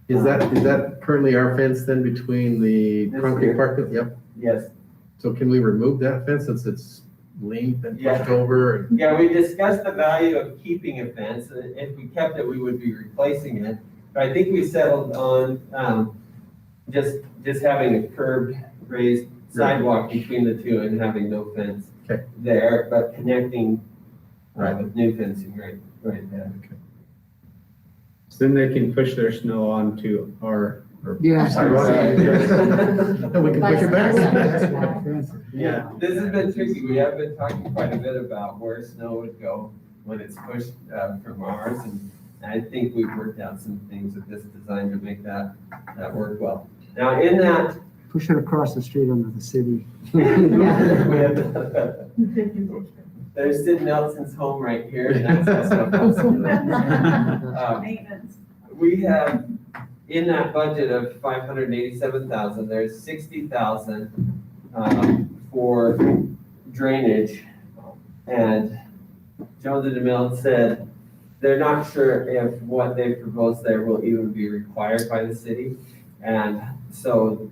Is that currently our fence then between the This concrete here? parking? Yep. Yes. So can we remove that fence since it's leaned and Yeah. pushed over? And Yeah, we discussed the value of keeping a fence. If we kept it, we would be replacing it. But I think we settled on, just having a curved raised sidewalk between the two and having no fence Okay. there, but connecting, Right. with new fencing right there. So then they can push their snow onto our. Yeah. sidewalk. And we can push it back. Yeah, this has been tricky. We have been talking quite a bit about where snow would go when it's pushed from ours. And I think we've worked out some things with this design to make that work well. Now, in that, Push it across the street under the city. there's Sid Nelson's home right here. And that's also a possibility. Maintenance. We have, in that budget of 587,000, there's 60,000 for drainage. And Jones and DeMille said they're not sure if what they proposed there will even be required by the city. And so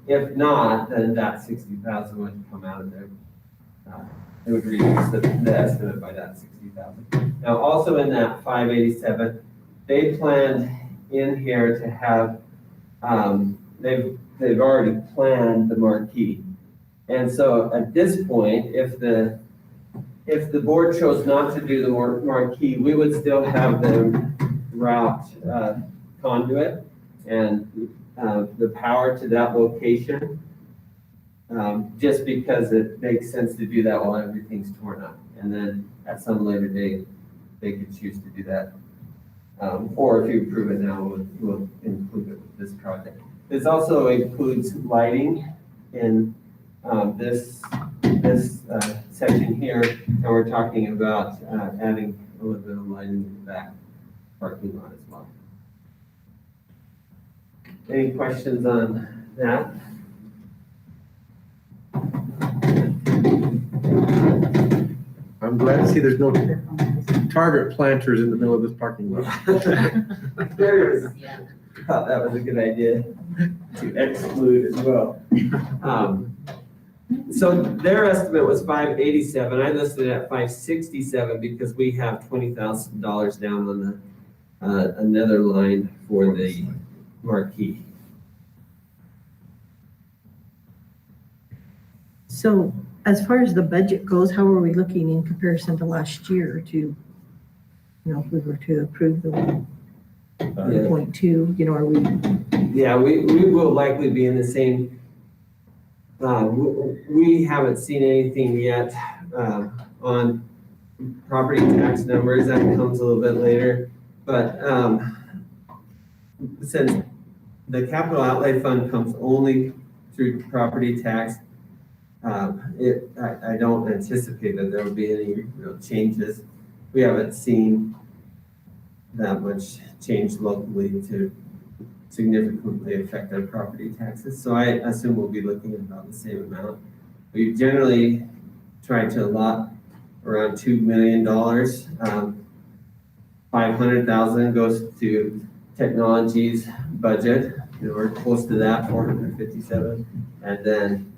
if not, then that 60,000 would come out of there. It would reduce the estimate by that 60,000. Now, also in that 587, they planned in here to have, they've already planned the marquee. And so at this point, if the board chose not to do the marquee, we would still have them route conduit and the power to that location, just because it makes sense to do that while everything's torn up. And then at some later date, they could choose to do that. Or if you approve it now, we'll include it with this project. This also includes lighting in this section here, and we're talking about adding a little bit of lighting in the back parking lot as well. Any questions on that? I'm glad to see there's no target planters in the middle of this parking lot. There is. Thought that was a good idea to exclude as well. So their estimate was 587. I listed it at 567 because we have $20,000 down on the another line for the marquee. So as far as the budget goes, how are we looking in comparison to last year to, if we were to approve the 1.2, are we? Yeah, we will likely be in the same. We haven't seen anything yet on property tax numbers. That comes a little bit later. But since the capital outlay fund comes only through property tax, I don't anticipate that there will be any real changes. We haven't seen that much change locally to significantly affect our property taxes. So I assume we'll be looking at about the same amount. We generally try to allot around $2 million. 500,000 goes to technology's budget. We're close to that, 457. And then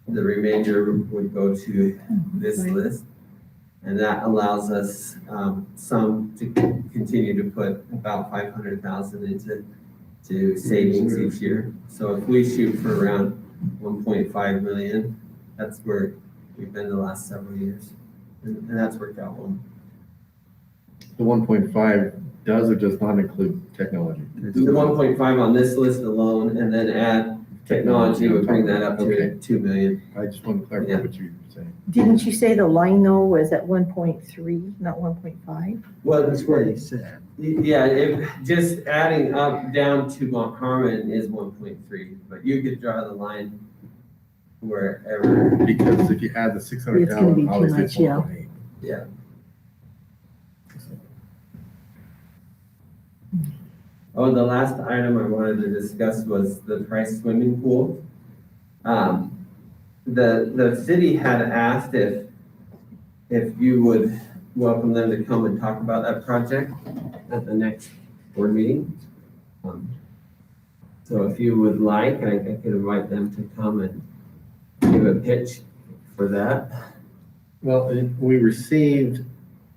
the remainder would go to this list. And that allows us some to continue to put about 500,000 into savings each year. So if we shoot for around 1.5 million, that's where we've been the last several years. And that's worked out well. The 1.5 does or does not include technology? The 1.5 on this list alone, and then add technology would bring that up to 2 million. I just want to clarify what you were saying. Didn't you say the line though was at 1.3, not 1.5? Well, That's what he said. Yeah, just adding up down to Mount Harmon is 1.3, but you could draw the line wherever. Because if you add the It's gonna be 600,000, too obviously much, it's yeah. 1.8. Yeah. Oh, the last item I wanted to discuss was the Price swimming pool. The city had asked if you would welcome them to come and talk about that project at the next board meeting. So if you would like, I could invite them to come and give a pitch for that. Well, we received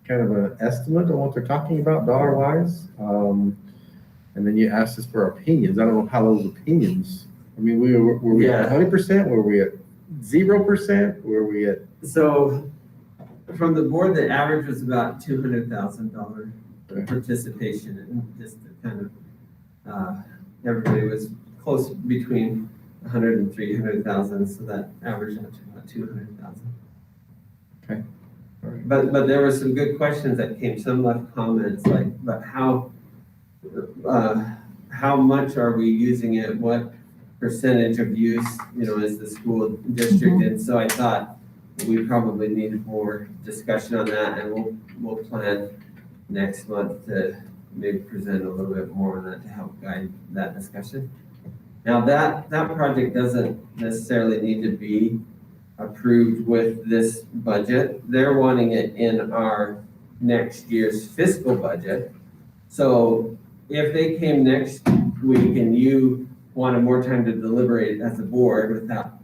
kind of an estimate on what they're talking about dollar wise. And then you asked us for our opinions. I don't know how those opinions, I mean, were we at 100%? Were we at 0%? Were we at? So from the board, the average was about $200,000 participation, and just to kind of, everybody was close between 100 and 300,000, so that averaged out to about 200,000. Okay. But there were some good questions that came. Some left comments like, but how much are we using it? What percentage of use, is the school district? And so I thought we probably needed more discussion on that, and we'll plan next month to maybe present a little bit more on that to help guide that discussion. Now that project doesn't necessarily need to be approved with this budget. They're wanting it in our next year's fiscal budget. So if they came next week and you wanted more time to deliberate as a board without,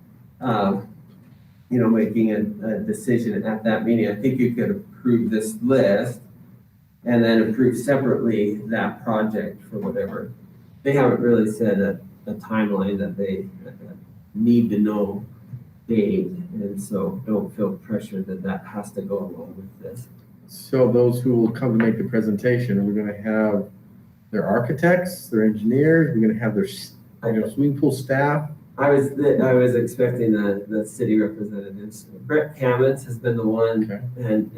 making a decision at that meeting, I think you could approve this list and then approve separately that project for whatever. They haven't really said a timeline that they need to know date, and so don't feel pressure that has to go along with this. So those who will come to make the presentation, are we gonna have their architects, their engineers, we're gonna have their swimming pool staff? I was expecting the city representatives. Brett Kamens has been the one, and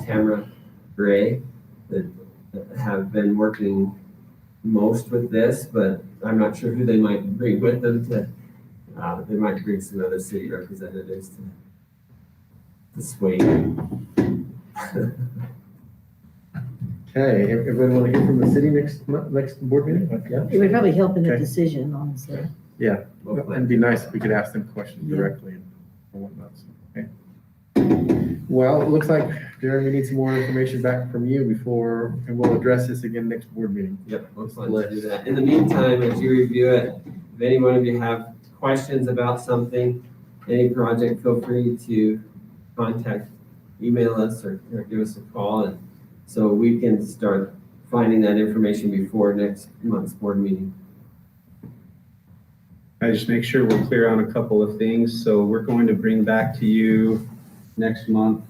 Tamara Gray that have been working most with this, but I'm not sure who they might bring with them to. They might bring some other city representatives to sway. Okay, everybody want to hear from the city next board meeting? Yeah. It would probably help in the Okay. decision, honestly. Yeah, it'd be nice if we could ask them questions directly and whatnot. So, okay. Well, it looks like, Darren, we need some more information back from you before, and we'll address this again next board meeting. Yep, we'll plan to do that. In the meantime, as you review it, if any one of you have questions about something, any project, feel free to email us or give us a call, and so we can start finding that information before next month's board meeting. I just make sure we're clear on a couple of things. So we're going to bring back to you next month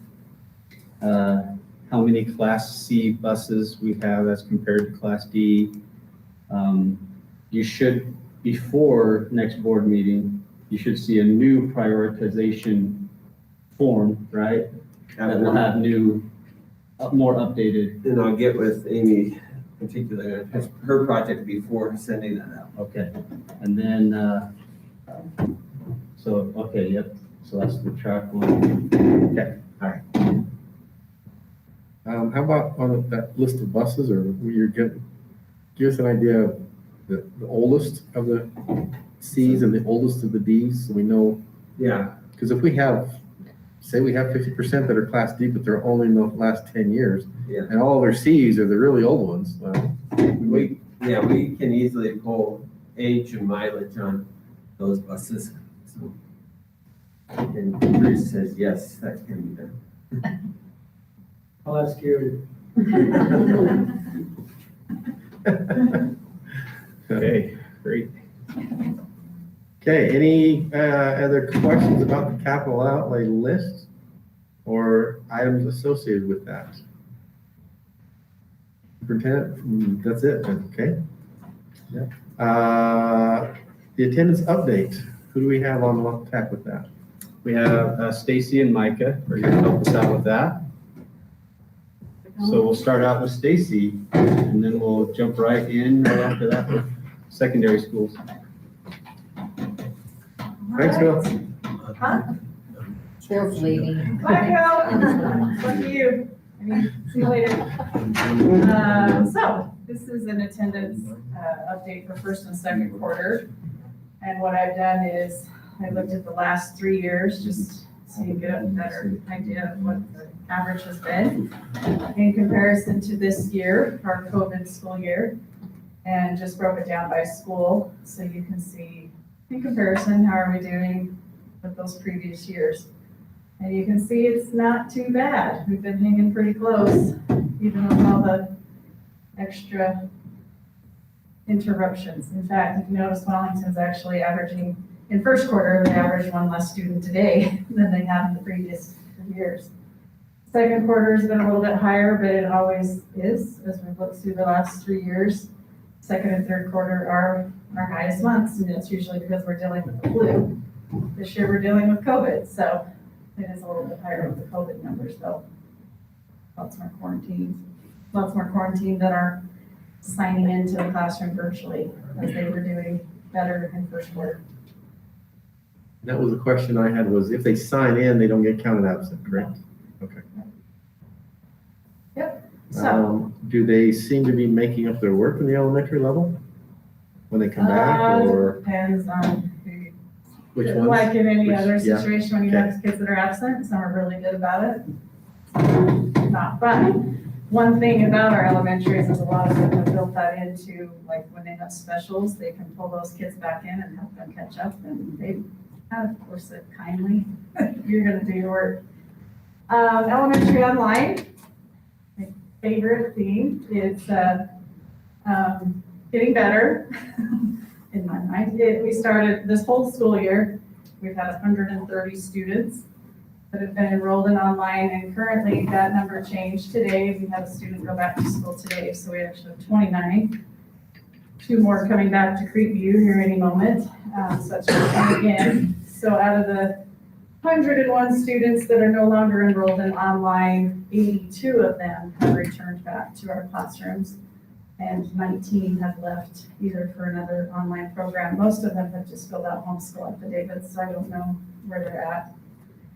how many Class C buses we have as compared to Class D. You should, before next board meeting, you should see a new prioritization form, right? That will have new, more updated. And I'll get with Amy particularly, her project before sending that out. Okay, and then, yep, so that's the track one. Okay, all right. How about on that list of buses, or give us an idea of the oldest of the Cs and the oldest of the Ds, so we know. Yeah. Because if we have, say we have 50% that are Class D, but they're only in the last 10 years, Yeah. and all of their Cs are the really old ones, well, We can easily pull age and mileage on those buses. So, and Bruce says, yes, that can be done. I'll ask Gary. Okay, great. Okay, any other questions about the capital outlay list or items associated with that? Superintendent, that's it, okay? Yeah. The attendance update, who do we have on tap with that? We have Stacy and Micah are going to help us out with that. So we'll start out with Stacy, and then we'll jump right in right after that with secondary schools. Thanks, Bill. Huh? Bill's leaving. Bye, Bill. Love you. See you later. So this is an attendance update for first and second quarter. And what I've done is I looked at the last 3 years, just so you get a better idea of what the average has been in comparison to this year, our COVID school year. and just broke it down by school, so you can see in comparison, how are we doing with those previous years? And you can see it's not too bad. We've been hanging pretty close, even with all the extra interruptions. In fact, if you notice, Wellington's actually averaging, in first quarter, they averaged one less student today than they have in the previous years. Second quarter has been a little bit higher, but it always is, as we've looked through the last 3 years. Second and third quarter are our highest months, and it's usually because we're dealing with the flu. This year, we're dealing with COVID, so it is a little bit higher with the COVID numbers, though. Lots more quarantines that are signing into the classroom virtually, as they were doing better in first quarter. That was a question I had, was if they sign in, they don't get counted absent, correct? Okay. Yep, so. Do they seem to be making up their work in the elementary level when they come back, or Depends on which ones? like in any Which- other yeah, situation, when you okay. have kids that are absent, some are really good about it. Not fun. One thing about our elementaries is a lot of them have built that into, like, when they have specials, they can pull those kids back in and help them catch up, and they, of course, said kindly, you're gonna do your work. Elementary online, my favorite theme is, getting better, in my mind. We started this whole school year, we've had 130 students that have been enrolled in online, and currently that number changed today. We had a student go back to school today, so we actually have 29. 2 more coming back to Creekview here any moment, so that's just coming in. So out of the 101 students that are no longer enrolled in online, 82 of them have returned back to our classrooms, and 19 have left either for another online program. Most of them have just filled out homeschool affidavits, so I don't know where they're at.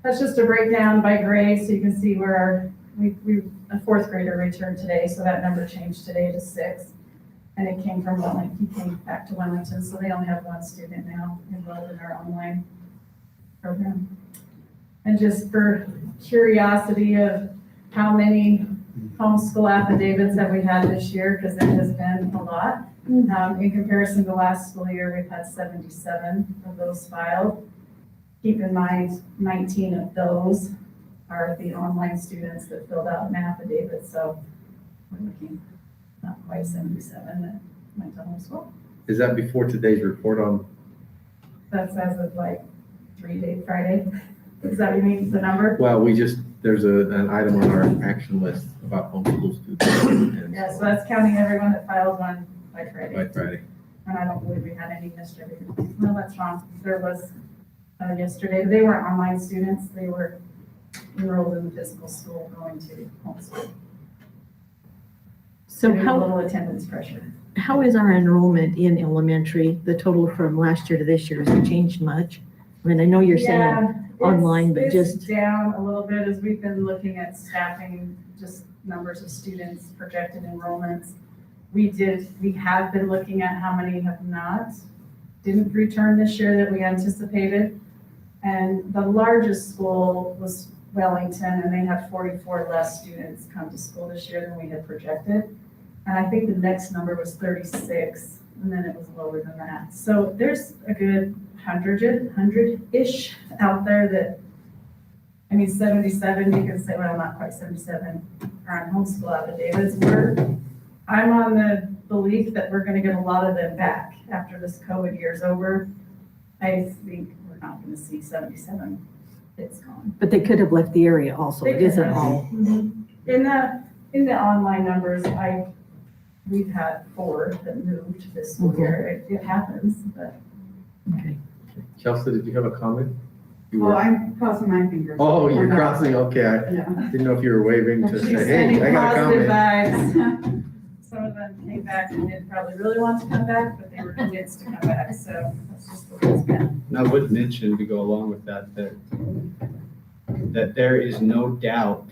That's just a breakdown by grade, so you can see where a 4th grader returned today, so that number changed today to 6. And it came from Wellington, he came back to Wellington, so they only have 1 student now enrolled in our online program. And just for curiosity of how many homeschool affidavits have we had this year, because it has been a lot. In comparison to last school year, we've had 77 of those filed. Keep in mind, 19 of those are the online students that filled out an affidavit, so we're looking not quite 77 that went to homeschool. Is that before today's report on? That's as of like Friday. Is that what you mean, the number? Well, there's an item on our action list about homeschool students. and Yeah, so that's counting everyone that filed one by Friday. By Friday. And I don't believe we had any yesterday. No, that's wrong. There was yesterday. They weren't online students. They were enrolled in the physical school going to homeschool. So There's a how, little attendance pressure. how is our enrollment in elementary, the total from last year to this year, has it changed much? I mean, I know you're saying Yeah, online, but it's just, down a little bit as we've been looking at staffing, just numbers of students, projected enrollments. We have been looking at how many didn't return this year that we anticipated. And the largest school was Wellington, and they had 44 less students come to school this year than we had projected. And I think the next number was 36, and then it was lower than that. So there's a good 100-ish out there that, 77, you can say, well, not quite 77, are on homeschool affidavits. I'm on the belief that we're gonna get a lot of them back after this COVID year's over. I think we're not gonna see 77 kids gone. but they could have left the area also. It isn't all. Mhm. In the online numbers, we've had 4 that moved this school year. It happens, but. Okay. Chelsea, did you have a comment? You Oh, were- I'm crossing my fingers. Oh, you're I'm not- crossing, okay. I Yeah. didn't know if you were waving to say, She's hey, sending I got a positive comment. vibes. Some of them came back and didn't probably really want to come back, but they were convinced to come back, so that's just the way it's been. And I would mention, to go along with that there is no doubt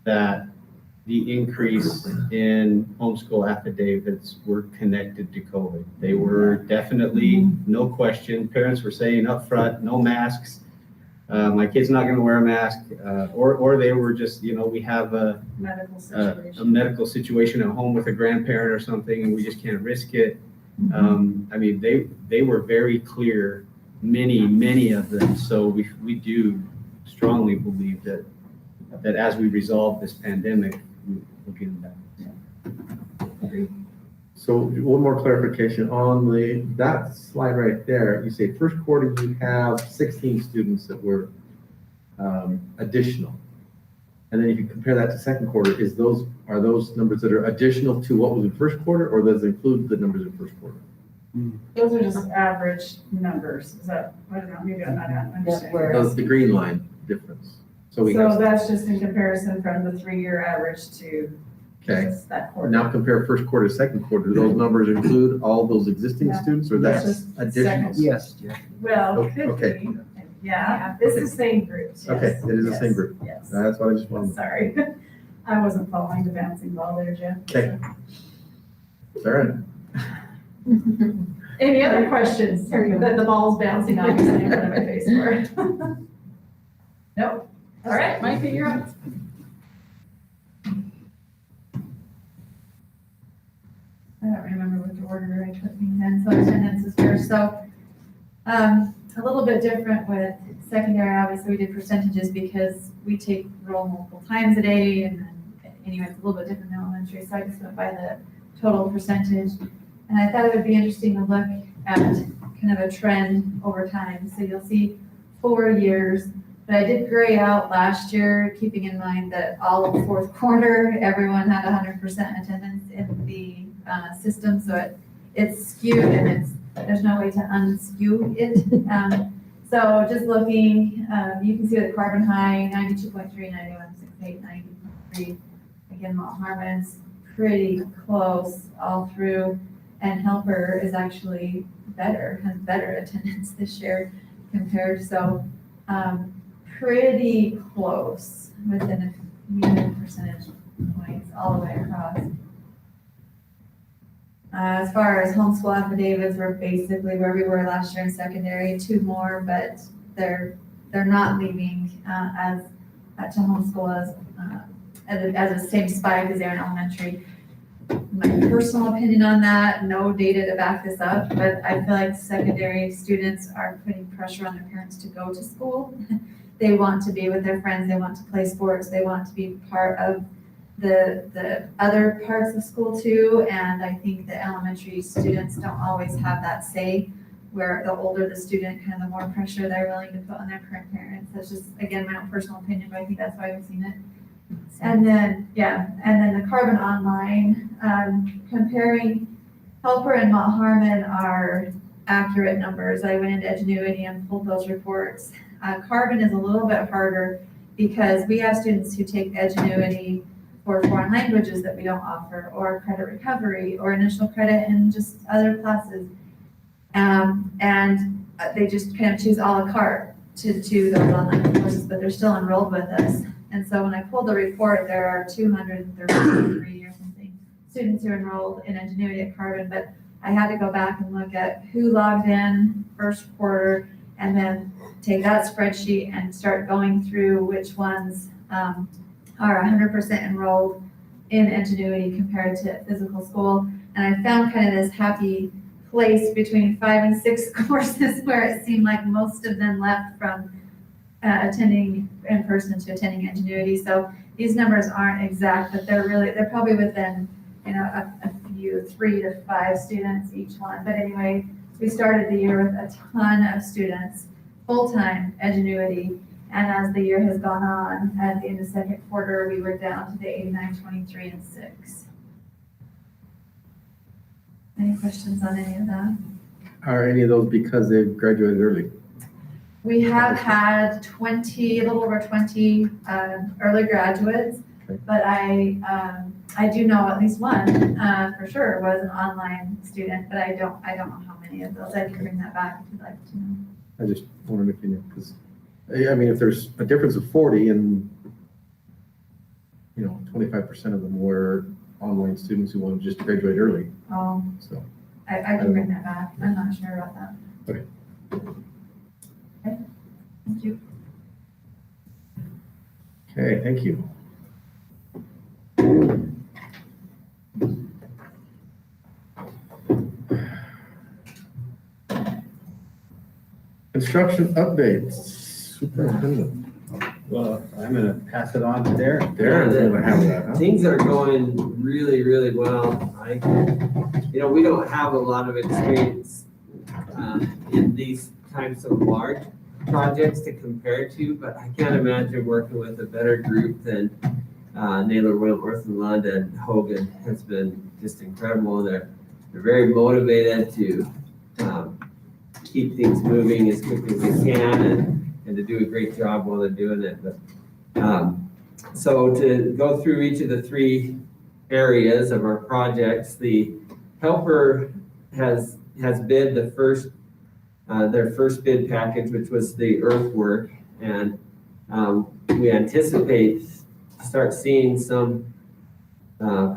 that the increase in homeschool affidavits were connected to COVID. They were definitely, no question, parents were saying up front, no masks. My kid's not gonna wear a mask, or they were just, we have Medical a situation. medical situation at home with a grandparent or something, and we just can't risk it. I mean, they were very clear, many of them. So we do strongly believe that as we resolve this pandemic, we'll get it back. So one more clarification on that slide right there, you say first quarter you have 16 students that were additional. And then if you compare that to second quarter, are those numbers that are additional to what was in first quarter, or does it include the numbers in first quarter? Those are just average numbers. Is that, I don't know, maybe I'm not understanding. That's the green line difference. So we have, that's just in comparison from the 3-year average to okay. just that quarter. Now compare first quarter to second quarter. Do those numbers include all those existing Yeah. students, or That's that's just additional? second. Yes, Jeff. Well, Okay, could okay. be. Yeah, it's the same groups. Yes. Okay, it is the same Yes. group. Yes. That's what I just wanted. Sorry. I wasn't following the bouncing ball there, Jeff. Okay. All right. Any other questions that the ball's bouncing on in front of my face for? Nope. All right, Micah, you're up. I don't remember which order I put things in, so attendance is first. So, a little bit different with secondary, obviously we did percentages because we take roll multiple times a day, and then anyway, it's a little bit different than elementary, so I just went by the total percentage. And I thought it would be interesting to look at kind of a trend over time. So you'll see 4 years, but I did gray out last year, keeping in mind that all of fourth quarter, everyone had 100% attendance in the system, so it's skewed, and there's no way to unskew it. So just looking, you can see the Carbon High, 92.3, 91.68, 90.3. Again, Mount Harmon's pretty close all through, and Helper is actually better, has better attendance this year compared, so pretty close within a few percentage points all the way across. As far as homeschool affidavits, we're basically where we were last year in secondary, 2 more, but they're not leaving as to homeschool as the same spike as they're in elementary. My personal opinion on that, no data to back this up, but I feel like secondary students are putting pressure on their parents to go to school. They want to be with their friends, they want to play sports, they want to be part of the other parts of school too, and I think the elementary students don't always have that say, where the older the student, kind of the more pressure they're willing to put on their current parents. That's just, again, my own personal opinion, but I think that's why we've seen it. And then the Carbon Online, comparing Helper and Mount Harmon are accurate numbers. I went into Edgenuity and pulled those reports. Carbon is a little bit harder because we have students who take Edgenuity for foreign languages that we don't offer, or credit recovery, or initial credit in just other classes. And they just kind of choose a la carte to do those online courses, but they're still enrolled with us. And so when I pulled the report, there are 233 or something students who are enrolled in Ingenuity at Carbon, but I had to go back and look at who logged in first quarter, and then take that spreadsheet and start going through which ones are 100% enrolled in Ingenuity compared to physical school. And I found kind of this happy place between 5 and 6 courses where it seemed like most of them left from attending in person to attending Ingenuity. So these numbers aren't exact, but they're probably within, a few, 3 to 5 students each one. But anyway, we started the year with a ton of students, full-time Ingenuity. And as the year has gone on, at the end of second quarter, we were down to the 89, 23, and 6. Any questions on any of that? Are any of those because they've graduated early? We have had a little over 20 early graduates, but I do know at least one for sure was an online student, but I don't know how many of those. I can bring that back if you'd like to know. I just wondered if you knew, because, I mean, if there's a difference of 40 and, 25% of them were online students who wanted to just graduate early, Oh, so. I can bring that back. I'm not sure about that. Okay. Okay, thank you. Okay, thank you. Construction updates. Superintendent. Well, I'm gonna pass it on to Derek. Darren's gonna have that, huh? Things are going really, really well. We don't have a lot of experience in these types of large projects to compare to, but I can't imagine working with a better group than Naylor Wentworth and Lund and Hogan has been just incredible. They're very motivated to keep things moving as quickly as they can and to do a great job while they're doing it. But so to go through each of the three areas of our projects, the helper has bid the first their first bid package, which was the earthwork, and we anticipate to start seeing some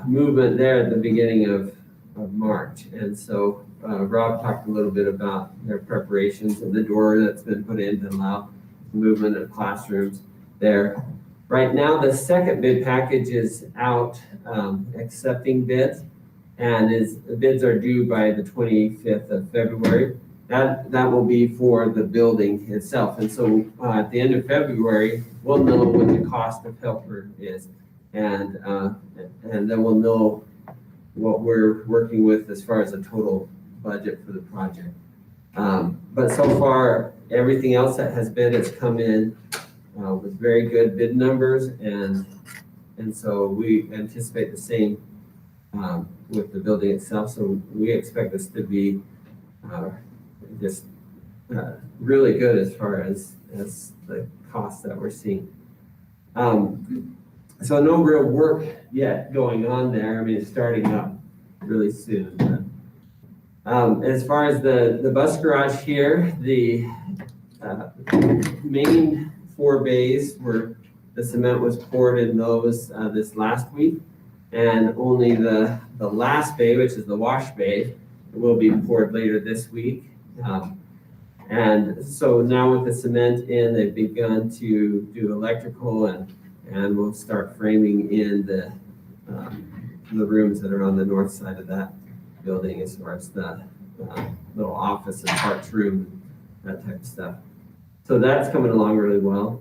movement there at the beginning of March. And so Rob talked a little bit about their preparations and the door that's been put in to allow movement of classrooms there. Right now, the second bid package is out accepting bids, and the bids are due by the 25th of February. That will be for the building itself. And so at the end of February, we'll know what the cost of helper is. And then we'll know what we're working with as far as the total budget for the project. But so far, everything else that has bid has come in with very good bid numbers. And so we anticipate the same with the building itself. So we expect this to be just really good as far as the costs that we're seeing. So no real work yet going on there. I mean, it's starting up really soon. But, as far as the bus garage here, the main 4 bays the cement was poured in those this last week, and only the last bay, which is the wash bay, will be poured later this week. And so now with the cement in, they've begun to do electrical and we'll start framing in the rooms that are on the north side of that building as far as the little office and parts room, that type of stuff. So that's coming along really well.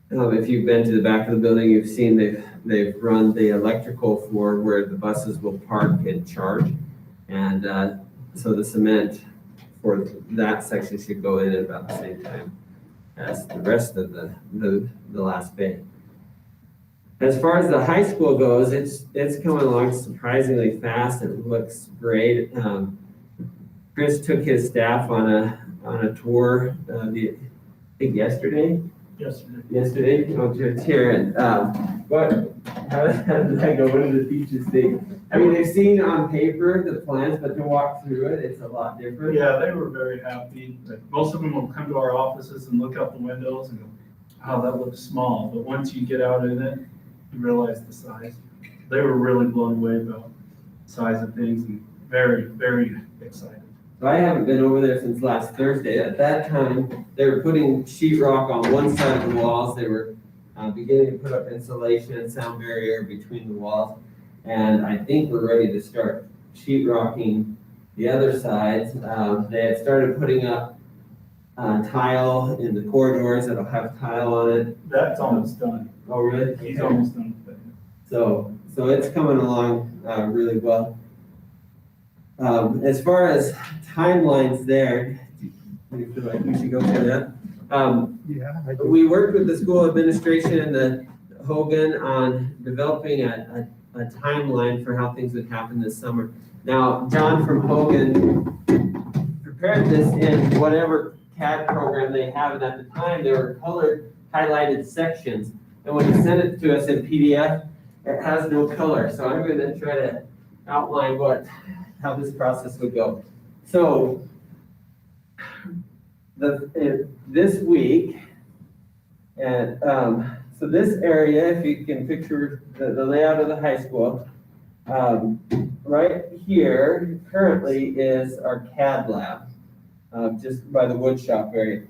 If you've been to the back of the building, you've seen they've run the electrical for where the buses will park and charge. And so the cement for that section should go in at about the same time as the rest of the last bay. As far as the high school goes, it's coming along surprisingly fast. It looks great. Chris took his staff on a tour, I think yesterday. Yesterday, oh, it's here. And how did that go? What did the teachers think? I mean, they've seen on paper the plans, but to walk through it, it's a lot different. Yeah, they were very happy. Most of them will come to our offices and look out the windows and go, wow, that looks small. But once you get out in it, you realize the size. They were really blown away about the size of things and very, very excited. So I haven't been over there since last Thursday. At that time, they were putting sheetrock on one side of the walls. They were beginning to put up insulation and sound barrier between the walls. And I think we're ready to start sheetrocking the other sides. They had started putting up tile in the corridors that'll have tile on it. That's almost done. Oh, really? He's almost done with it. So it's coming along really well. As far as timelines there, do you feel like we should go through that? We worked with the school administration and the Hogan on developing a timeline for how things would happen this summer. Now, John from Hogan prepared this in whatever CAD program they have, and at the time, there were colored highlighted sections. And when he sent it to us in PDF, it has no color. So I'm going to try to outline how this process would go. So this week, and so this area, if you can picture the layout of the high school, right here currently is our CAD lab, just by the wood shop area.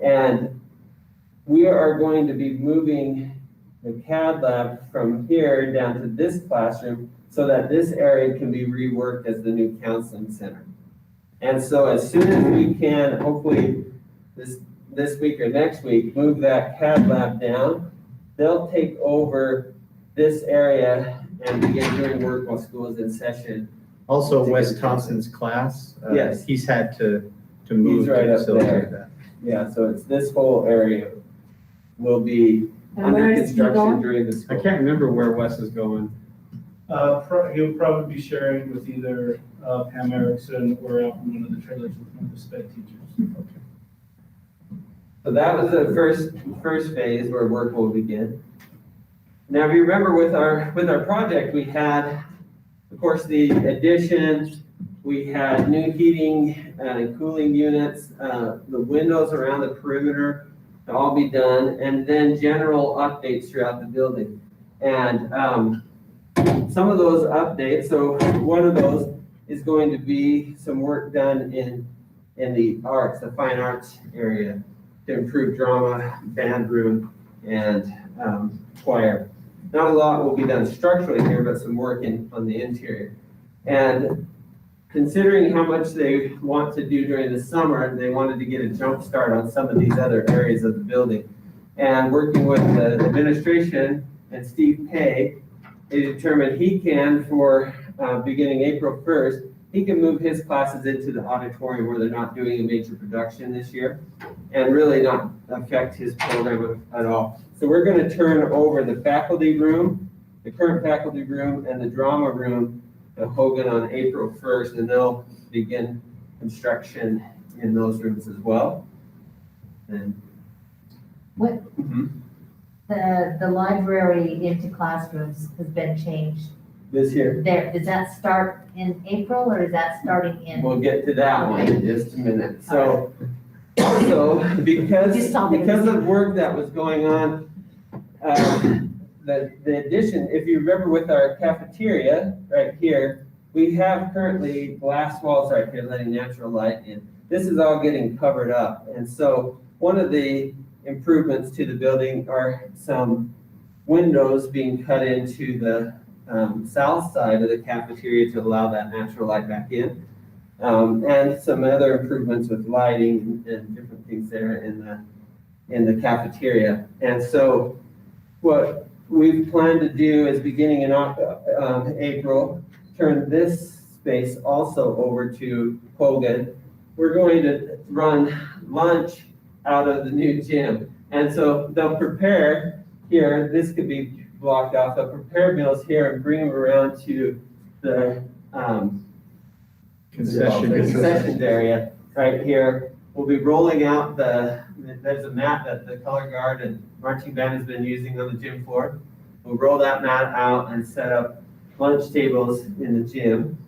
And we are going to be moving the CAD lab from here down to this classroom so that this area can be reworked as the new counseling center. And so as soon as we can, hopefully this week or next week, move that CAD lab down, they'll take over this area and begin doing work while school is in session. Also, Wes Thompson's class. Yes. He's had to move. He's right to up facilitate there. Yeah, so it's this whole area will be And where under is he construction going? during the that. school. I can't remember where Wes is going. He'll probably be sharing with either Pam Erickson or out in one of the trailers with one of the sped teachers. So that was the first phase where work will begin. Now, if you remember with our project, we had, of course, the addition, we had new heating and cooling units, the windows around the perimeter to all be done, and then general updates throughout the building. And some of those updates, so one of those is going to be some work done in the arts, the fine arts area, to improve drama, band room, and choir. Not a lot will be done structurally here, but some work on the interior. And considering how much they want to do during the summer, they wanted to get a jump start on some of these other areas of the building. And working with the administration and Steve Pay, they determined he can, for beginning April 1st, he can move his classes into the auditorium where they're not doing a major production this year and really not affect his program at all. So we're going to turn over the faculty room, the current faculty room, and the drama room to Hogan on April 1st, and they'll begin construction in those rooms as well. And What, the library into classrooms has been changed. this year, There, does that start in April or is that starting in? we'll get to that one in just a minute. So because of work that was going on, the addition, if you remember with our cafeteria right here, we have currently glass walls right here letting natural light in. This is all getting covered up. And so one of the improvements to the building are some windows being cut into the south side of the cafeteria to allow that natural light back in. And some other improvements with lighting and different things there in the cafeteria. And so what we've planned to do is beginning in April, turn this space also over to Hogan. We're going to run lunch out of the new gym. And so they'll prepare here, this could be blocked off, they'll prepare meals here and bring them around to the concessions area right here. We'll be rolling out there's a mat that the color guard and marching band has been using on the gym floor. We'll roll that mat out and set up lunch tables in the gym.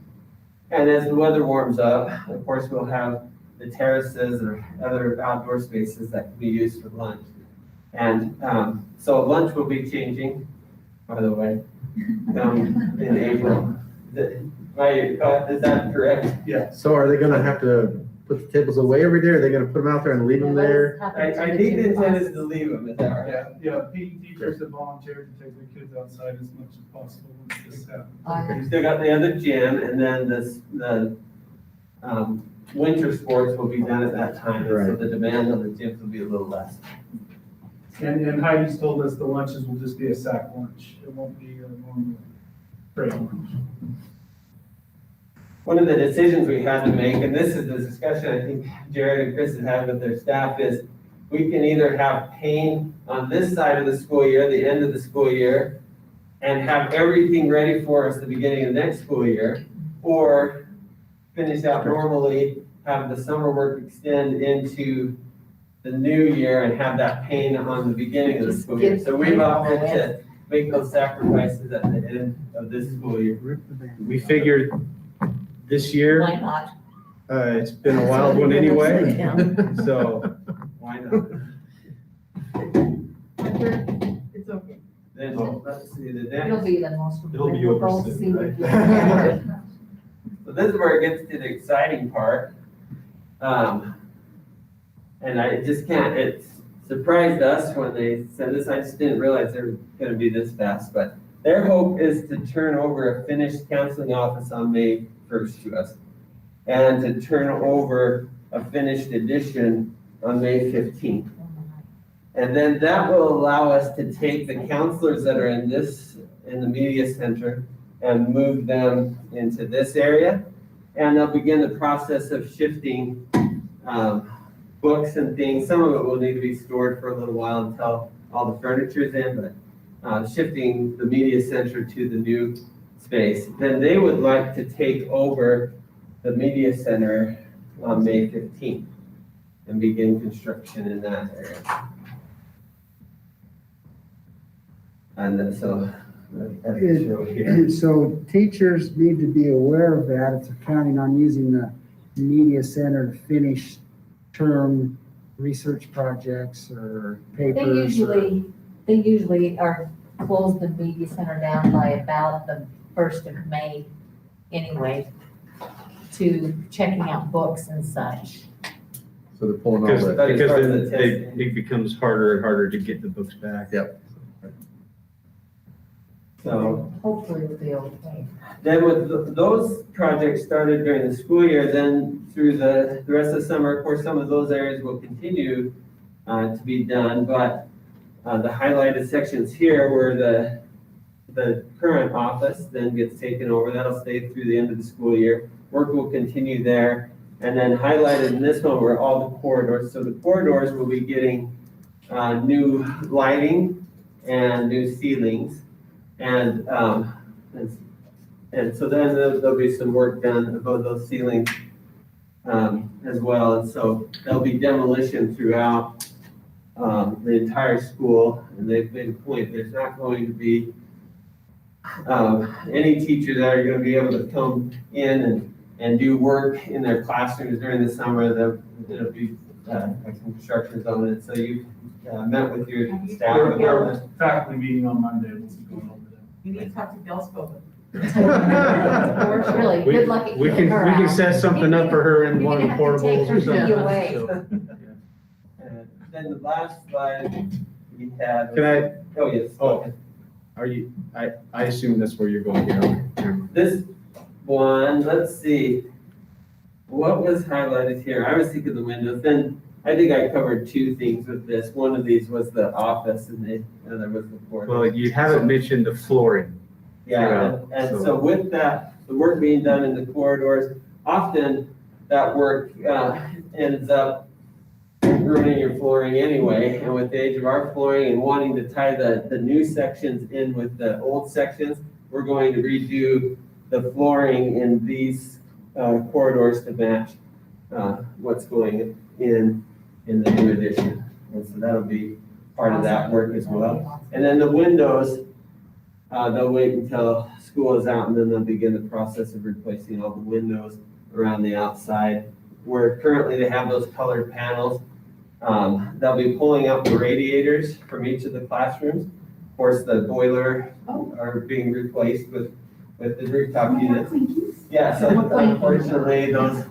And as the weather warms up, of course, we'll have the terraces or other outdoor spaces that can be used for lunch. And so lunch will be changing, by the way, in April. Is that correct? Yeah. So are they gonna have to put the tables away every day? Are they gonna put them out there and leave them there? I think the intent is to leave them, is that right? Yeah, PE teachers have volunteered to take their kids outside as much as possible once this happens. We still got the other gym, and then the winter sports will be done at that time, so Right. the demand on the gyms will be a little less. And Heidi's told us the lunches will just be a sack lunch. It won't be a normal break lunch. One of the decisions we had to make, and this is the discussion I think Jared and Chris have had with their staff, is we can either have pain on this side of the school year, the end of the school year, and have everything ready for us at the beginning of the next school year, or finish out normally, have the summer work extend into the new year and have that pain on the beginning of the school year. So we've opted to make those sacrifices at the end of this school year. We figured this year, Why not? it's been a wild one anyway, so Why not? It's okay. Then, let's see, the It'll next. be the most. It'll be we'll over both soon, see right? it. So this is where it gets to the exciting part. And I just can't, it's surprised us when they said this. I just didn't realize they were gonna be this fast, but their hope is to turn over a finished counseling office on May 1st to us, and to turn over a finished edition on May 15th. And then that will allow us to take the counselors that are in the media center and move them into this area. And they'll begin the process of shifting books and things. Some of it will need to be stored for a little while until all the furniture's in, but shifting the media center to the new space. Then they would like to take over the media center on May 15th and begin construction in that area. And so, that's the show here. So teachers need to be aware of that if they're counting on using the media center to finish term research projects or papers. They usually are close the media center down by about the 1st of May anyway, to checking out books and such. So they're pulling all Because that. then it becomes harder and harder to get the books back. Yep. So Hopefully it'll be okay. then with those projects started during the school year, then through the rest of the summer, of course, some of those areas will continue to be done, but the highlighted sections here where the current office then gets taken over, that'll stay through the end of the school year. Work will continue there. And then highlighted in this one were all the corridors. So the corridors will be getting new lighting and new ceilings. And so then there'll be some work done above those ceilings as well. And so there'll be demolition throughout the entire school. And they've made a point, there's not going to be any teachers that are going to be able to come in and do work in their classrooms during the summer. There'll be a construction zone. And so you met with your staff. Our faculty meeting on Monday, we'll be going over that. You need to talk to Bill Spoken. Really, good luck at We getting can, her we can out. set something up for her in You're one of the gonna have to take portables or her key away. something. And then the last slide we had. Can I? Oh, yes. Oh, are you, I assume that's where you're going here. Okay, never mind. This one, let's see. What was highlighted here? I was thinking the windows. Then I think I covered two things with this. One of these was the office and the other was the corridor. Well, you haven't mentioned the flooring. Yeah, and so with that, the work being done in the corridors, often that work ends up ruining your flooring anyway. And with the age of our flooring and wanting to tie the new sections in with the old sections, we're going to redo the flooring in these corridors to match what's going in the new edition. And so that'll be part of that work as well. And then the windows, they'll wait until school is out and then they'll begin the process of replacing all the windows around the outside. Where currently they have those colored panels, they'll be pulling out the radiators from each of the classrooms. Of course, the boiler are being replaced with the rooftop units. Yeah, so unfortunately, those.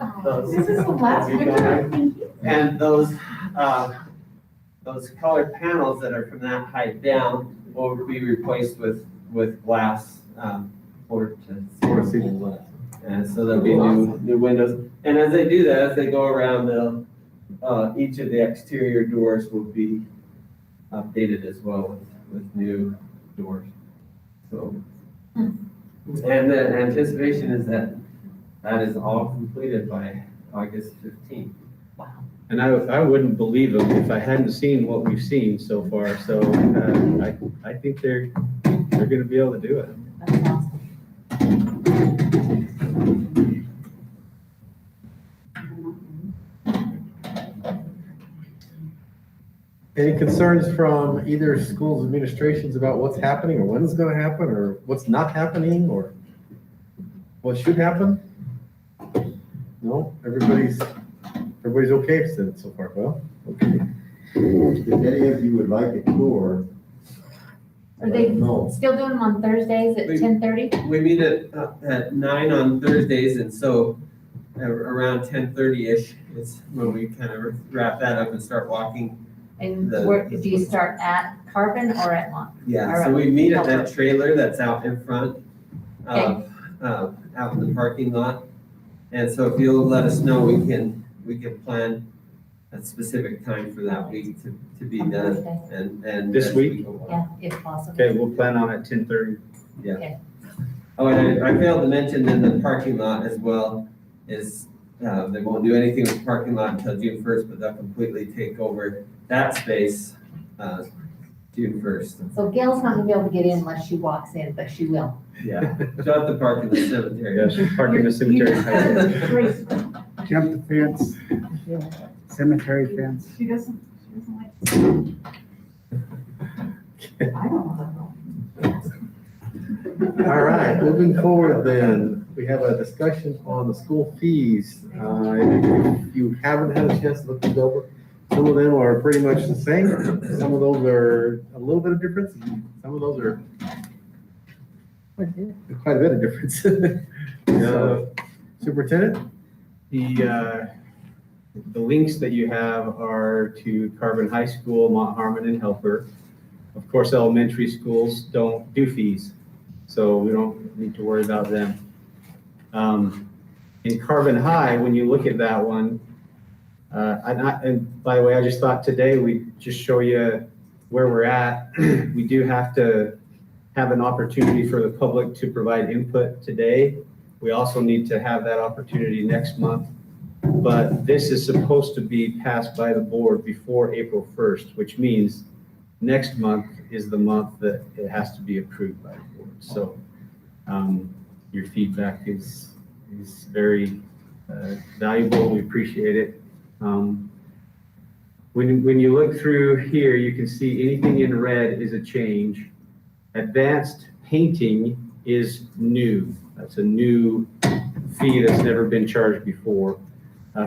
This is the last will be winter. going. And those colored panels that are from that height down will be replaced with glass, floor to ceiling glass. And so there'll be new windows. And as they do that, as they go around, they'll, each of the exterior doors will be updated as well with new doors. So, and the anticipation is that is all completed by August 15th. And I wouldn't believe them if I hadn't seen what we've seen so far. So I think they're going to be able to do it. That's awesome. Any concerns from either schools administrations about what's happening or when it's gonna happen or what's not happening or what should happen? No, everybody's okay so far. Well, okay. If any of you would like a tour. Are they No. still doing them on Thursdays at 10:30? We meet at 9 on Thursdays, and so around 10:30-ish is when we kind of wrap that up and start walking And The- where, do you start at Carbon or at Lawn? Yeah, so we meet at that trailer that's out in front of, out in the parking lot. And so if you'll let us know, we can plan a specific time for that week to be On done. Thursday. And. This week? Yeah, if possible. Okay, we'll plan on at 10:30. Yeah. Okay. Oh, and I failed to mention in the parking lot as well is, they won't do anything with the parking lot until June 1st, but they'll completely take over that space, June 1st. So Gail's not gonna be able to get in unless she walks in, but she will. Yeah, she'll have to park in the cemetery. Yes, park in the cemetery. Jump the fence, cemetery fence. She doesn't like to see. I don't know. All right, moving forward then, we have a discussion on the school fees. If you haven't had a chance to look these over, some of them are pretty much the same. Some of those are a little bit of difference. And some of those are quite a bit of difference. Superintendent? The links that you have are to Carbon High School, Mont Harmon, and Helper. Of course, elementary schools don't do fees, so we don't need to worry about them. In Carbon High, when you look at that one, and by the way, I just thought today we'd just show you where we're at. We do have to have an opportunity for the public to provide input today. We also need to have that opportunity next month. But this is supposed to be passed by the board before April 1st, which means next month is the month that it has to be approved by the board. So your feedback is very valuable. We appreciate it. When you look through here, you can see anything in red is a change. Advanced painting is new. That's a new fee that's never been charged before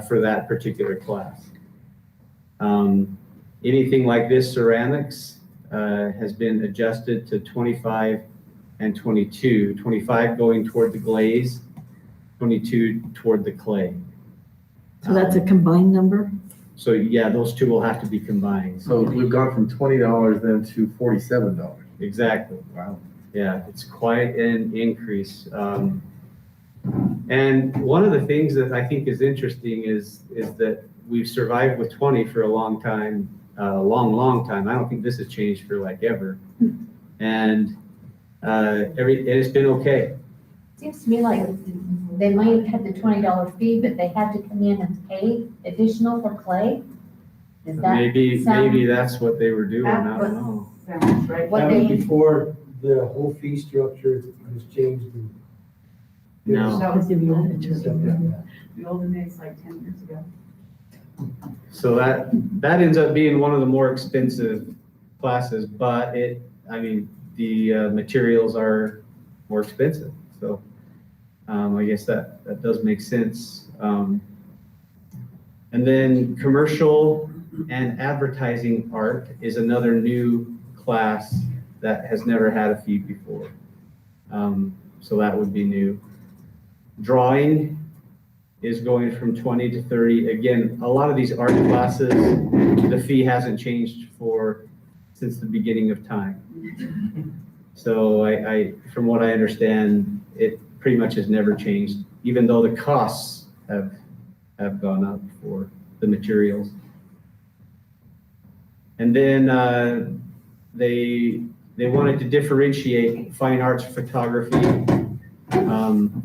for that particular class. Anything like this, ceramics, has been adjusted to 25 and 22. 25 going toward the glaze, 22 toward the clay. So that's a combined number? So yeah, those two will have to be combined. So we've gone from $20 then to $47. Exactly. Wow. Yeah, it's quite an increase. And one of the things that I think is interesting is that we've survived with 20 for a long time, long time. I don't think this has changed for like ever. And it's been okay. Seems to me like they might have had the $20 fee, but they had to come in and pay additional for clay. Does that Maybe sound? that's what they were doing. I don't know. Sounds right. What That was they, before the whole fee structure was changed. No. That was Yeah. the olden days, like 10 years ago. So that ends up being one of the more expensive classes, but the materials are more expensive. So I guess that does make sense. And then commercial and advertising art is another new class that has never had a fee before. So that would be new. Drawing is going from 20 to 30. Again, a lot of these art classes, the fee hasn't changed since the beginning of time. So from what I understand, it pretty much has never changed, even though the costs have gone up for the materials. And then they wanted to differentiate fine arts photography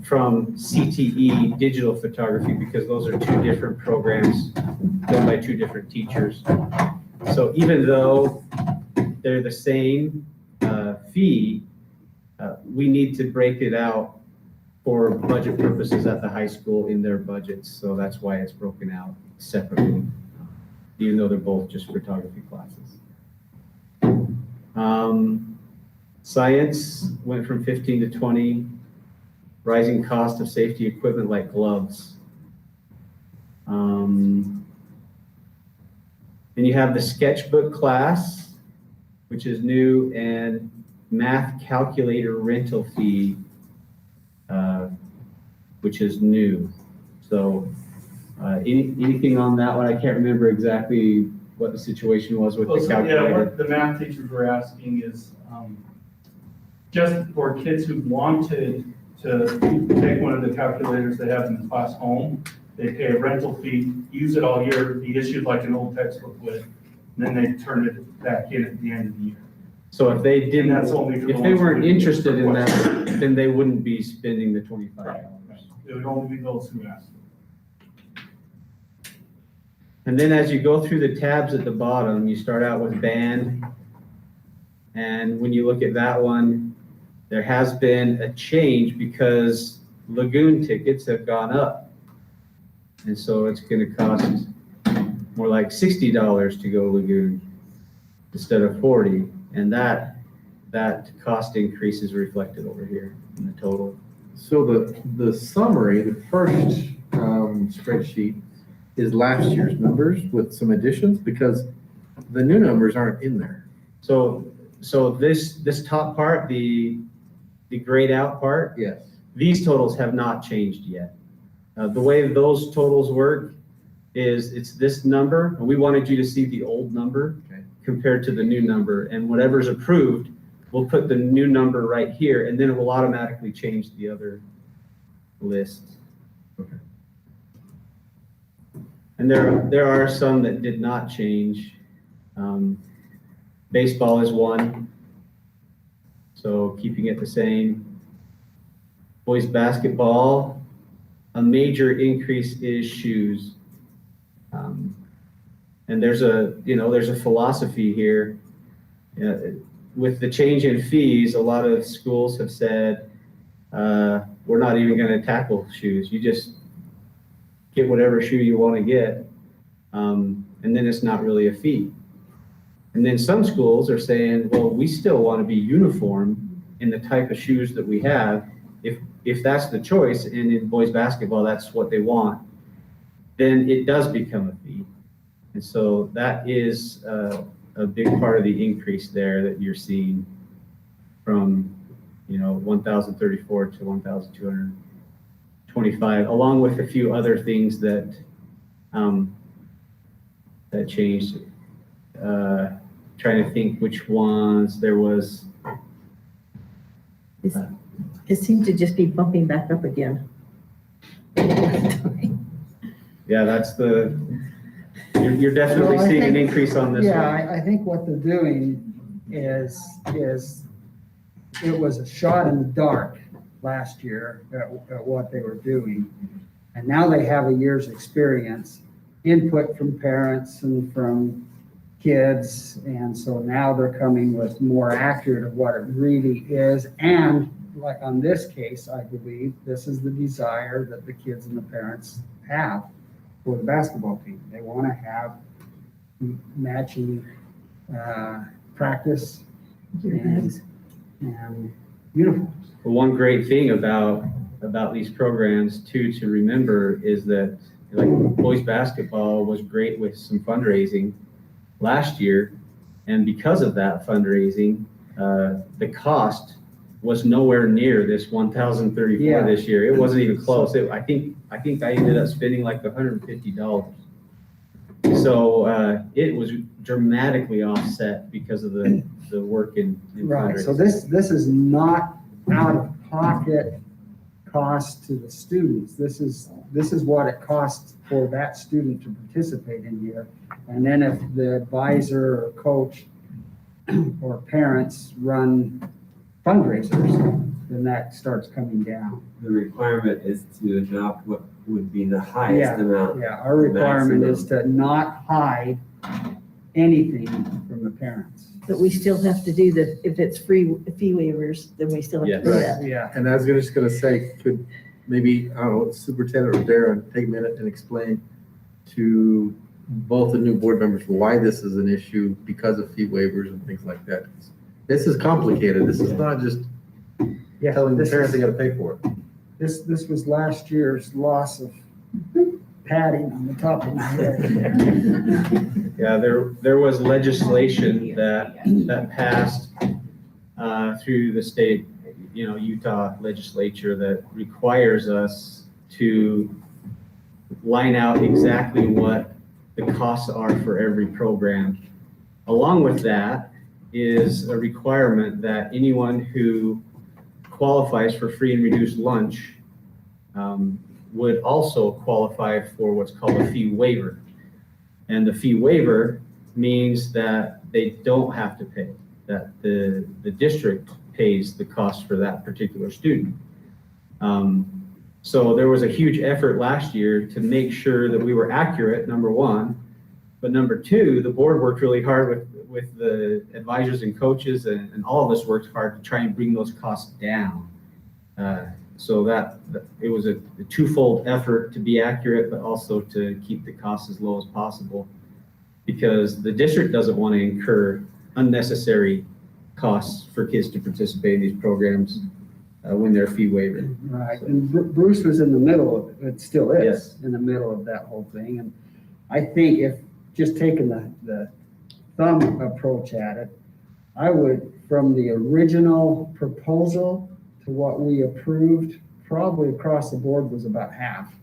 from CTE digital photography, because those are two different programs done by two different teachers. So even though they're the same fee, we need to break it out for budget purposes at the high school in their budgets. So that's why it's broken out separately, even though they're both just photography classes. Science went from 15 to 20. Rising cost of safety equipment like gloves. Then you have the sketchbook class, which is new, and math calculator rental fee, which is new. So anything on that one? I can't remember exactly what the situation was with Well, the so, yeah, calculator. what the math teachers were asking is, just for kids who wanted to take one of the calculators they have in the class home, they pay a rental fee, use it all year, be issued like an old textbook would, and then they turn it back in at the end of the year. So if they didn't, And that's only for the if they ones who weren't didn't interested in request that, then they wouldn't be spending the $25. It would only be those who asked. And then as you go through the tabs at the bottom, you start out with band. And when you look at that one, there has been a change because lagoon tickets have gone up. And so it's gonna cost more like $60 to go lagoon instead of 40. And that cost increase is reflected over here in the total. So the summary, the first spreadsheet is last year's numbers with some additions because the new numbers aren't in there. So this top part, the grayed out part, Yes. these totals have not changed yet. The way those totals work is it's this number, and we wanted you to see the old number compared to the new number, and whatever's approved, we'll put the new number right here, and then it will automatically change the other lists. Okay. And there are some that did not change. Baseball is one, so keeping it the same. Boys basketball, a major increase is shoes. And there's a philosophy here. With the change in fees, a lot of schools have said, we're not even gonna tackle shoes. You just get whatever shoe you wanna get. And then it's not really a fee. And then some schools are saying, well, we still wanna be uniform in the type of shoes that we have. If that's the choice, and in boys basketball, that's what they want, then it does become a fee. And so that is a big part of the increase there that you're seeing from, 1,034 to 1,225, along with a few other things that that changed. Trying to think which ones there was. It seemed to just be bumping back up again. Yeah, that's you're definitely Well, I seeing an think- increase on this Yeah, one. I think what they're doing is it was a shot in the dark last year at what they were doing. And now they have a year's experience, input from parents and from kids. And so now they're coming with more accurate of what it really is. And like on this case, I believe this is the desire that the kids and the parents have for the basketball team. They want to have matching practice and uniforms. But one great thing about these programs too to remember is that like boys basketball was great with some fundraising last year, and because of that fundraising, the cost was nowhere near this 1,034 Yeah. this year. It wasn't even close. I think I ended up spending like $150. So it was dramatically offset because of the work in Right, so fundraising. this is not out of pocket cost to the students. This is what it costs for that student to participate in here. And then if the advisor or coach or parents run fundraisers, then that starts coming down. The requirement is to adopt what would be the highest amount. Yeah, our requirement maximum. is to not hide anything from the parents. But we still have to do if it's fee waivers, then we still have to do that. Yeah. And I was just gonna say, could maybe, I don't know, Superintendent or Darren take a minute and explain to both the new board members why this is an issue because of fee waivers and things like that. This is complicated. This is not just telling the parents they gotta pay for it. This was last year's loss of padding on the top of my head. Yeah, there was legislation that passed through the state, Utah legislature that requires us to line out exactly what the costs are for every program. Along with that is a requirement that anyone who qualifies for free and reduced lunch would also qualify for what's called a fee waiver. And the fee waiver means that they don't have to pay, that the district pays the cost for that particular student. So there was a huge effort last year to make sure that we were accurate, number one, but number two, the board worked really hard with the advisors and coaches, and all of us worked hard to try and bring those costs down. So that it was a twofold effort to be accurate, but also to keep the costs as low as possible, because the district doesn't want to incur unnecessary costs for kids to participate in these programs when they're fee waived. Right, and Bruce was in the middle of it, it still is, Yes. in the middle of that whole thing. And I think if, just taking the thumb approach at it, I would, from the original proposal to what we approved, probably across the board was about half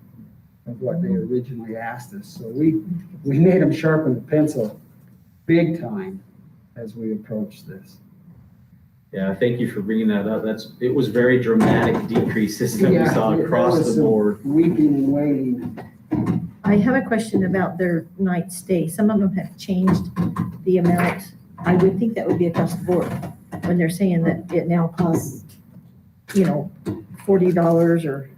of what they originally asked us. So we made them sharpen the pencil big time as we approached this. Yeah, thank you for bringing that up. It was very dramatic decreases that we saw across the board. Weeping and waiting. I have a question about their night stay. Some of them have changed the amount. I would think that would be across the board when they're saying that it now costs, $40, or,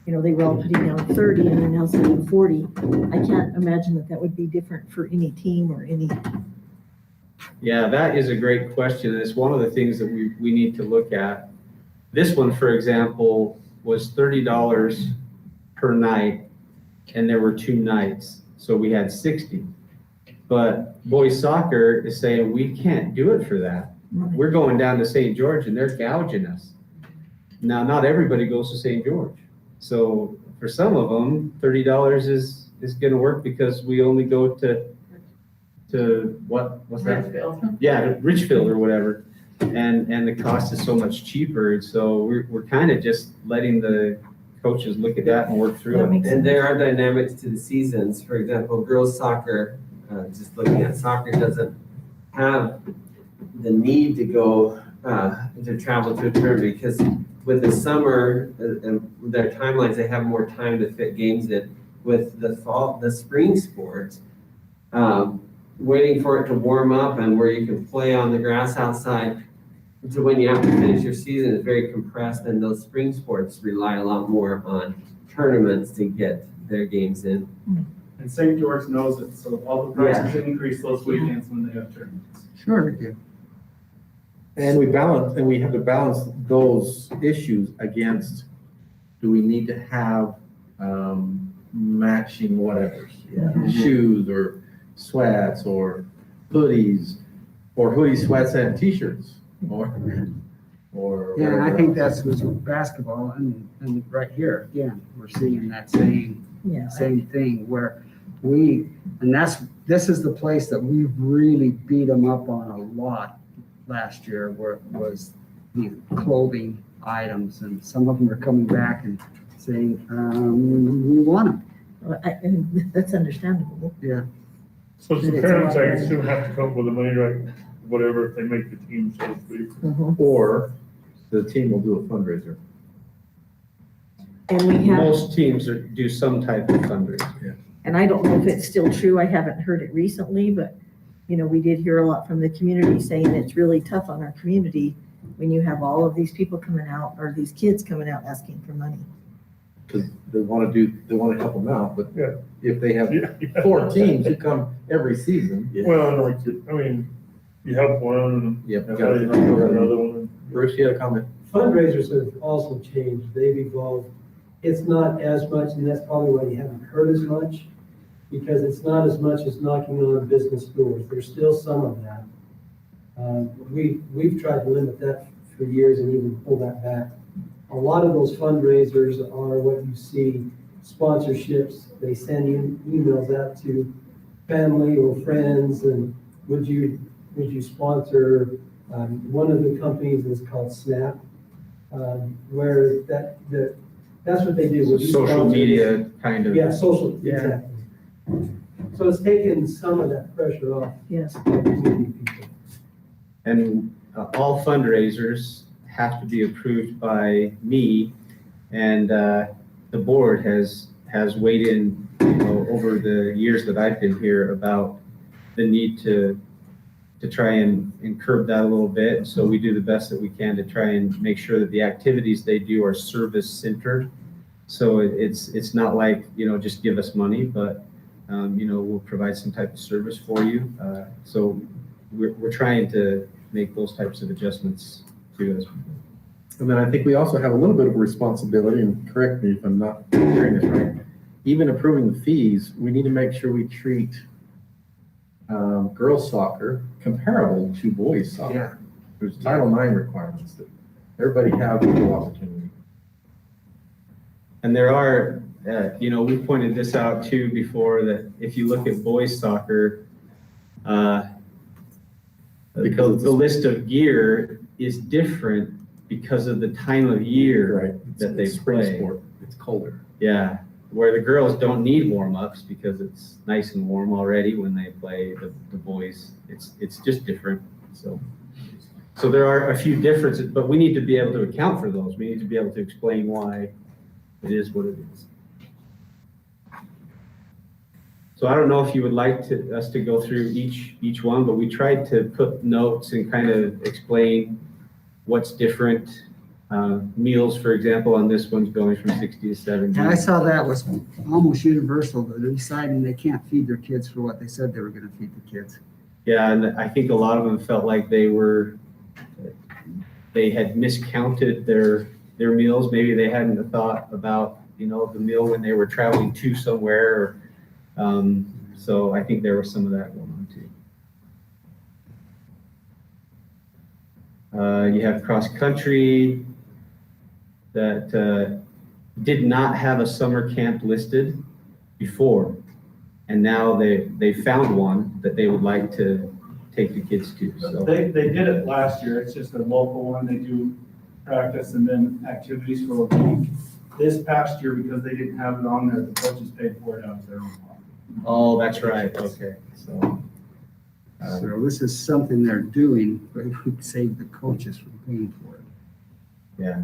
they were all putting down 30 and they're now saying 40. I can't imagine that would be different for any team or any. Yeah, that is a great question. It's one of the things that we need to look at. This one, for example, was $30 per night, and there were 2 nights, so we had 60. But boys soccer is saying we can't do it for that. We're going down to St. George and they're gouging us. Now, not everybody goes to St. George. So for some of them, $30 is going to work because we only go to what's that? Richfield. Yeah, Richfield or whatever. And the cost is so much cheaper. So we're kind of just letting the coaches look at that and work through it. And there are dynamics to the seasons. For example, girls soccer, just looking at soccer, doesn't have the need to go to travel to a tournament, because with the summer and their timelines, they have more time to fit games in. With the spring sports, waiting for it to warm up and where you can play on the grass outside to when you have to finish your season is very compressed, and those spring sports rely a lot more on tournaments to get their games in. And St. George knows it, so all the prices increase those weekends when they have tournaments. Sure they do. And we have to balance those issues against, do we need to have matching whatevers? Shoes or sweats or hoodies, or hoodies, sweats, and t-shirts, or Yeah, and I whatever think else. that's with basketball, and right here, again, we're seeing that same thing where this is the place that we really beat them up on a lot last year, where it was the clothing items, and some of them are coming back and saying, we want them. And that's understandable. Yeah. So But some it's a parents, lot I better. assume, have to come up with the money, right, whatever, if they make the team, so to speak. Or the team will do a fundraiser. And we have, Most teams do some type of fundraiser. and I don't know if it's still true, I haven't heard it recently, but, we did hear a lot from the community saying it's really tough on our community when you have all of these people coming out, or these kids coming out asking for money. Because they want to help them out, but if they have 4 teams who come every season. Well, you help one, and Yep. you help another one. Bruce, you had a comment? Fundraisers have also changed, they've evolved. It's not as much, and that's probably why you haven't heard as much, because it's not as much as knocking on business doors. There's still some of that. We've tried to limit that for years and even pull that back. A lot of those fundraisers are what you see, sponsorships. They send emails out to family or friends, and would you sponsor? One of the companies is called Snap, where that's what they do. Would you Social sponsor- media kind of. Yeah, social, Yeah. exactly. So it's taken some of that pressure off. Yes. Community people. And all fundraisers have to be approved by me, and the board has weighed in, over the years that I've been here about the need to try and curb that a little bit. So we do the best that we can to try and make sure that the activities they do are service centered. So it's not like, just give us money, but we'll provide some type of service for you. So we're trying to make those types of adjustments to us. And then I think we also have a little bit of a responsibility, and correct me if I'm not hearing this right. Even approving the fees, we need to make sure we treat girls soccer comparable to boys soccer. Yeah. There's Title IX requirements that everybody have equal opportunity. And there are, we pointed this out too before, that if you look at boys soccer, Because the list of gear is different because of the time of year that they spring play. sport. It's colder. Yeah, where the girls don't need warm-ups because it's nice and warm already when they play the boys. It's just different, so there are a few differences, but we need to be able to account for those. We need to be able to explain why it is what it is. So I don't know if you would like us to go through each one, but we tried to put notes and kind of explain what's different. Meals, for example, on this one's going from 60 to 70. And I saw that was almost universal, that they're deciding they can't feed their kids for what they said they were gonna feed the kids. Yeah, and I think a lot of them felt like they had miscounted their meals. Maybe they hadn't thought about, the meal when they were traveling to somewhere. So I think there was some of that going on too. You have cross country that did not have a summer camp listed before. And now they found one that they would like to take the kids to, so. They did it last year, it's just a local one, they do practice and then activities for a week. This past year, because they didn't have it on there, the coaches paid for it out of their own pocket. Oh, that's right, okay, so. So this is something they're doing, but it would save the coaches from paying for it. Yeah.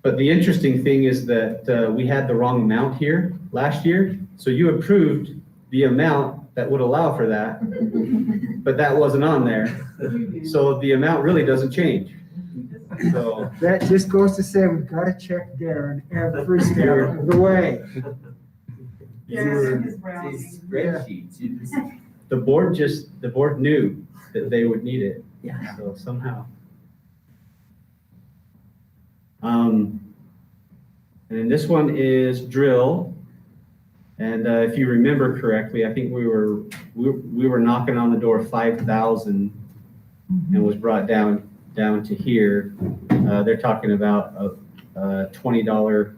But the interesting thing is that we had the wrong amount here last year. So you approved the amount that would allow for that, but that wasn't on there. So the amount really doesn't change. So That just goes to say, we've got to check Darren every step of the way. These spreadsheets, the board knew that they would need it. Yeah. So somehow. And then this one is drill. And if you remember correctly, I think we were knocking on the door 5,000 and was brought down to here. They're talking about a $20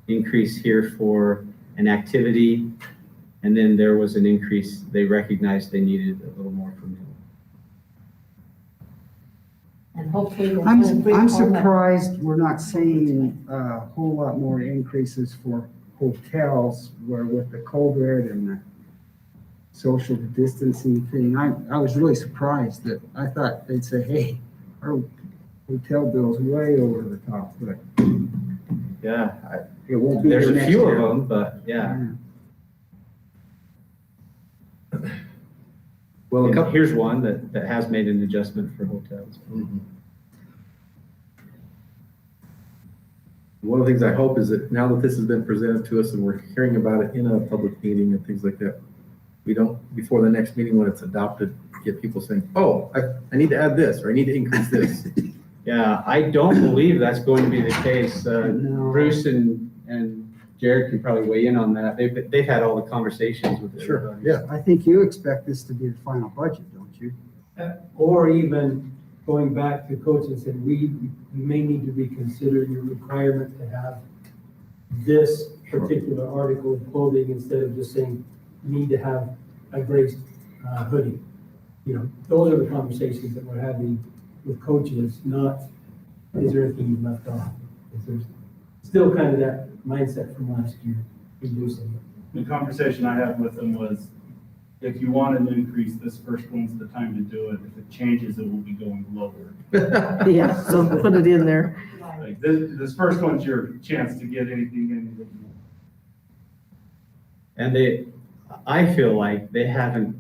increase here for an activity. And then there was an increase. They recognized they needed a little more from him. And hopefully. we'll I'm bring all that. surprised we're not seeing a whole lot more increases for hotels where with the COVID and the social distancing thing. I was really surprised that I thought they'd say, hey, our hotel bill's way over the top, but Yeah, it won't be. there's there a next few year. of them, but yeah. Well, a And couple, here's one that has made an adjustment for hotels. one of the things I hope is that now that this has been presented to us and we're hearing about it in a public meeting and things like that, we don't, before the next meeting when it's adopted, get people saying, oh, I need to add this, or I need to increase this. Yeah, I don't believe that's going to be the case. No. Bruce and Jared can probably weigh in on that. They've had all the conversations with Sure, everybody. yeah. I think you expect this to be the final budget, don't you? Or even going back to coach and said, we may need to reconsider your requirement to have this particular article of clothing instead of just saying, need to have a gray hoodie. Those are the conversations that we're having with coaches, not, is there anything you left off? Is there still kind of that mindset from last year, reducing it? The conversation I had with them was, if you want an increase, this first one's the time to do it. If it changes, it will be going lower. Yeah, so put it in there. Like, this first one's your chance to get anything in. And I feel like they haven't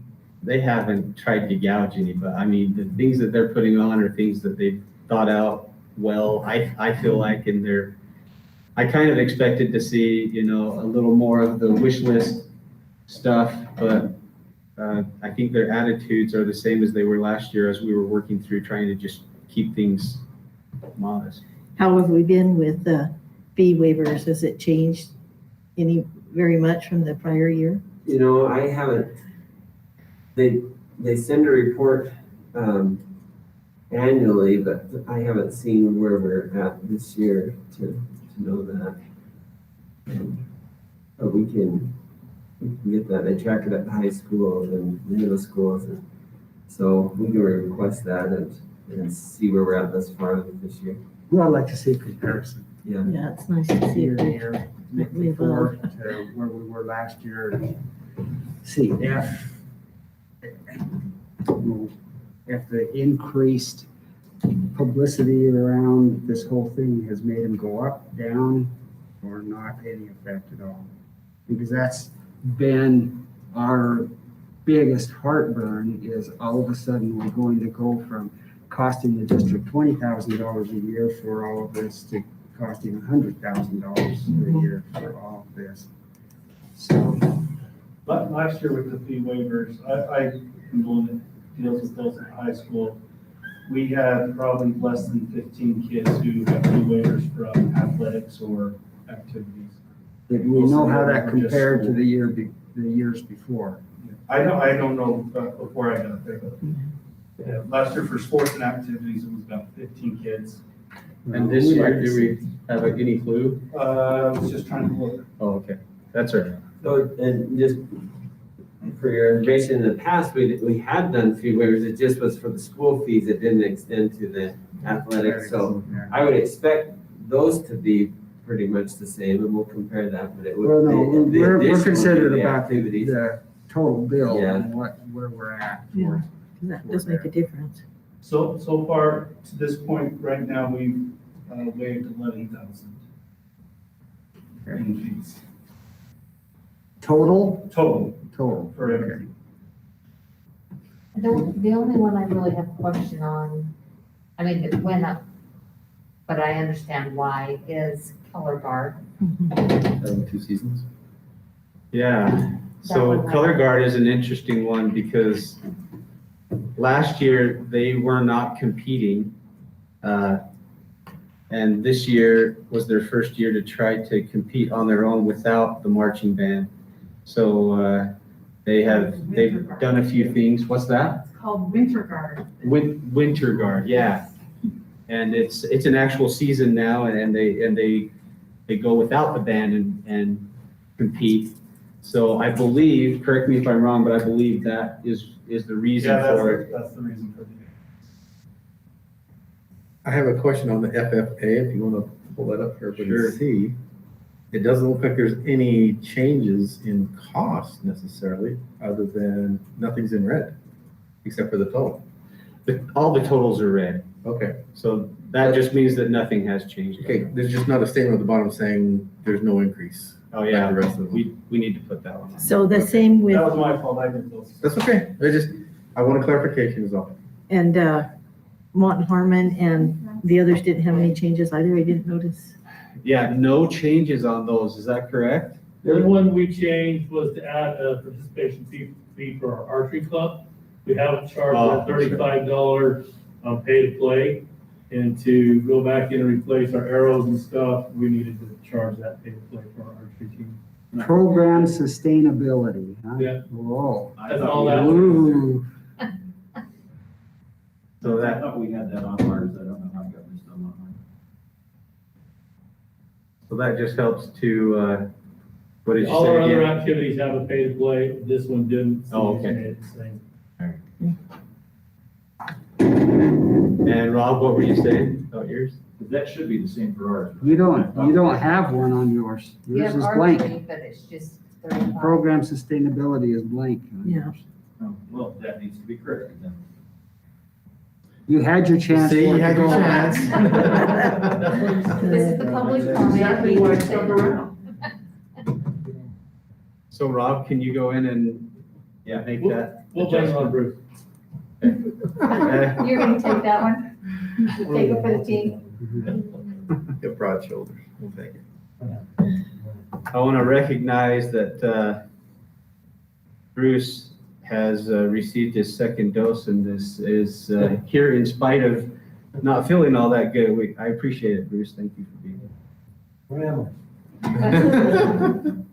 tried to gouge anybody. I mean, the things that they're putting on are things that they've thought out well. I feel like I kind of expected to see, you know, a little more of the wish list stuff, but I think their attitudes are the same as they were last year as we were working through trying to just keep things modest. How have we been with fee waivers? Has it changed very much from the prior year? You know, I haven't, they send a report annually, but I haven't seen where we're at this year to know that. But we can get that. They track it at the high schools and middle schools. And so we can request that and see where we're at thus far this year. Well, I'd like to see comparison. Yeah. Yeah, it's nice to see Year to it. year, We before to where we were last year. See if the increased publicity around this whole thing has made them go up, down, or not any effect at all. Because that's been our biggest heartburn, is all of a sudden we're going to go from costing the district $20,000 a year for all of this to costing $100,000 a year for all of this. So, But last year with the fee waivers, I am the one that deals with those at high school. We had probably less than 15 kids who have fee waivers from athletics or activities. did we know how that compared to the years before? I don't know before I got there, but yeah, last year for sports and activities, it was about 15 kids. And this year, do we have any clue? I was just trying to look. Oh, okay. That's right. So, and just for your information, in the past, we had done fee waivers. It just was for the school fees. It didn't extend to the athletics. So I would expect those to be pretty much the same, and we'll compare that, but it would. Well, no, we're additional concerned the about activities. the total bill Yeah. and where we're at. Yeah, that does make a difference. So far, to this point, right now, we've waived 11,000 in fees. Total? Total Total. for everything. The only one I really have a question on, I mean, it went up, but I understand why, is color guard. 2 seasons. Yeah, so one. color guard is an interesting one because last year they were not competing. And this year was their first year to try to compete on their own without the marching band. So they've done a few things. What's that? It's called Winter Guard. Winter guard, yeah. And it's an actual season now, and they go without the band and compete. So I believe, correct me if I'm wrong, but I believe that is the reason for it. That's the reason for it. I have a question on the FFA, if you want to pull that up for everybody Sure. to see. It doesn't look like there's any changes in cost necessarily, other than nothing's in red, except for the total. All the totals are red, Okay, so that just means that nothing has changed. okay, there's just not a statement at the bottom saying there's no increase. Oh, yeah, Like the rest of them. we need to put that one on. So the same with, That was my fault, I did those. That's okay, I want a clarification is all. and Mont Harmon and the others didn't have any changes either, I didn't notice. Yeah, no changes on those, is that correct? The only one we changed was to add a participation fee for our archery club. We haven't charged Oh, that $35 pay to play. And to go back in and replace our arrows and stuff, we needed to charge that pay to play for our archery team. Program sustainability, huh? Yeah. Whoa. That's all that. Ooh. So I that, thought we had that on ours. I don't know how it got missed on mine. so that just helps to, what did you All our say other again? activities have a pay to play, this one didn't. so Oh, we just okay. made it the same. And Rob, what were you saying about yours? That should be the same for ours. You don't have one on yours. You Yours have is blank. archery, but it's just 35. Program sustainability is blank. Yeah. Well, that needs to be corrected then. You had your chance. See, for you it had to your go. chance. This is the public That's comment. exactly why I stuck around. So Rob, can you go in and make that? We'll blame it on Bruce. You're gonna take that one? Take it for the team? Get broad shoulders. We'll take it. I want to recognize that Bruce has received his second dose, and this is here in spite of not feeling all that good. I appreciate it, Bruce. Thank you for being here. Where am I?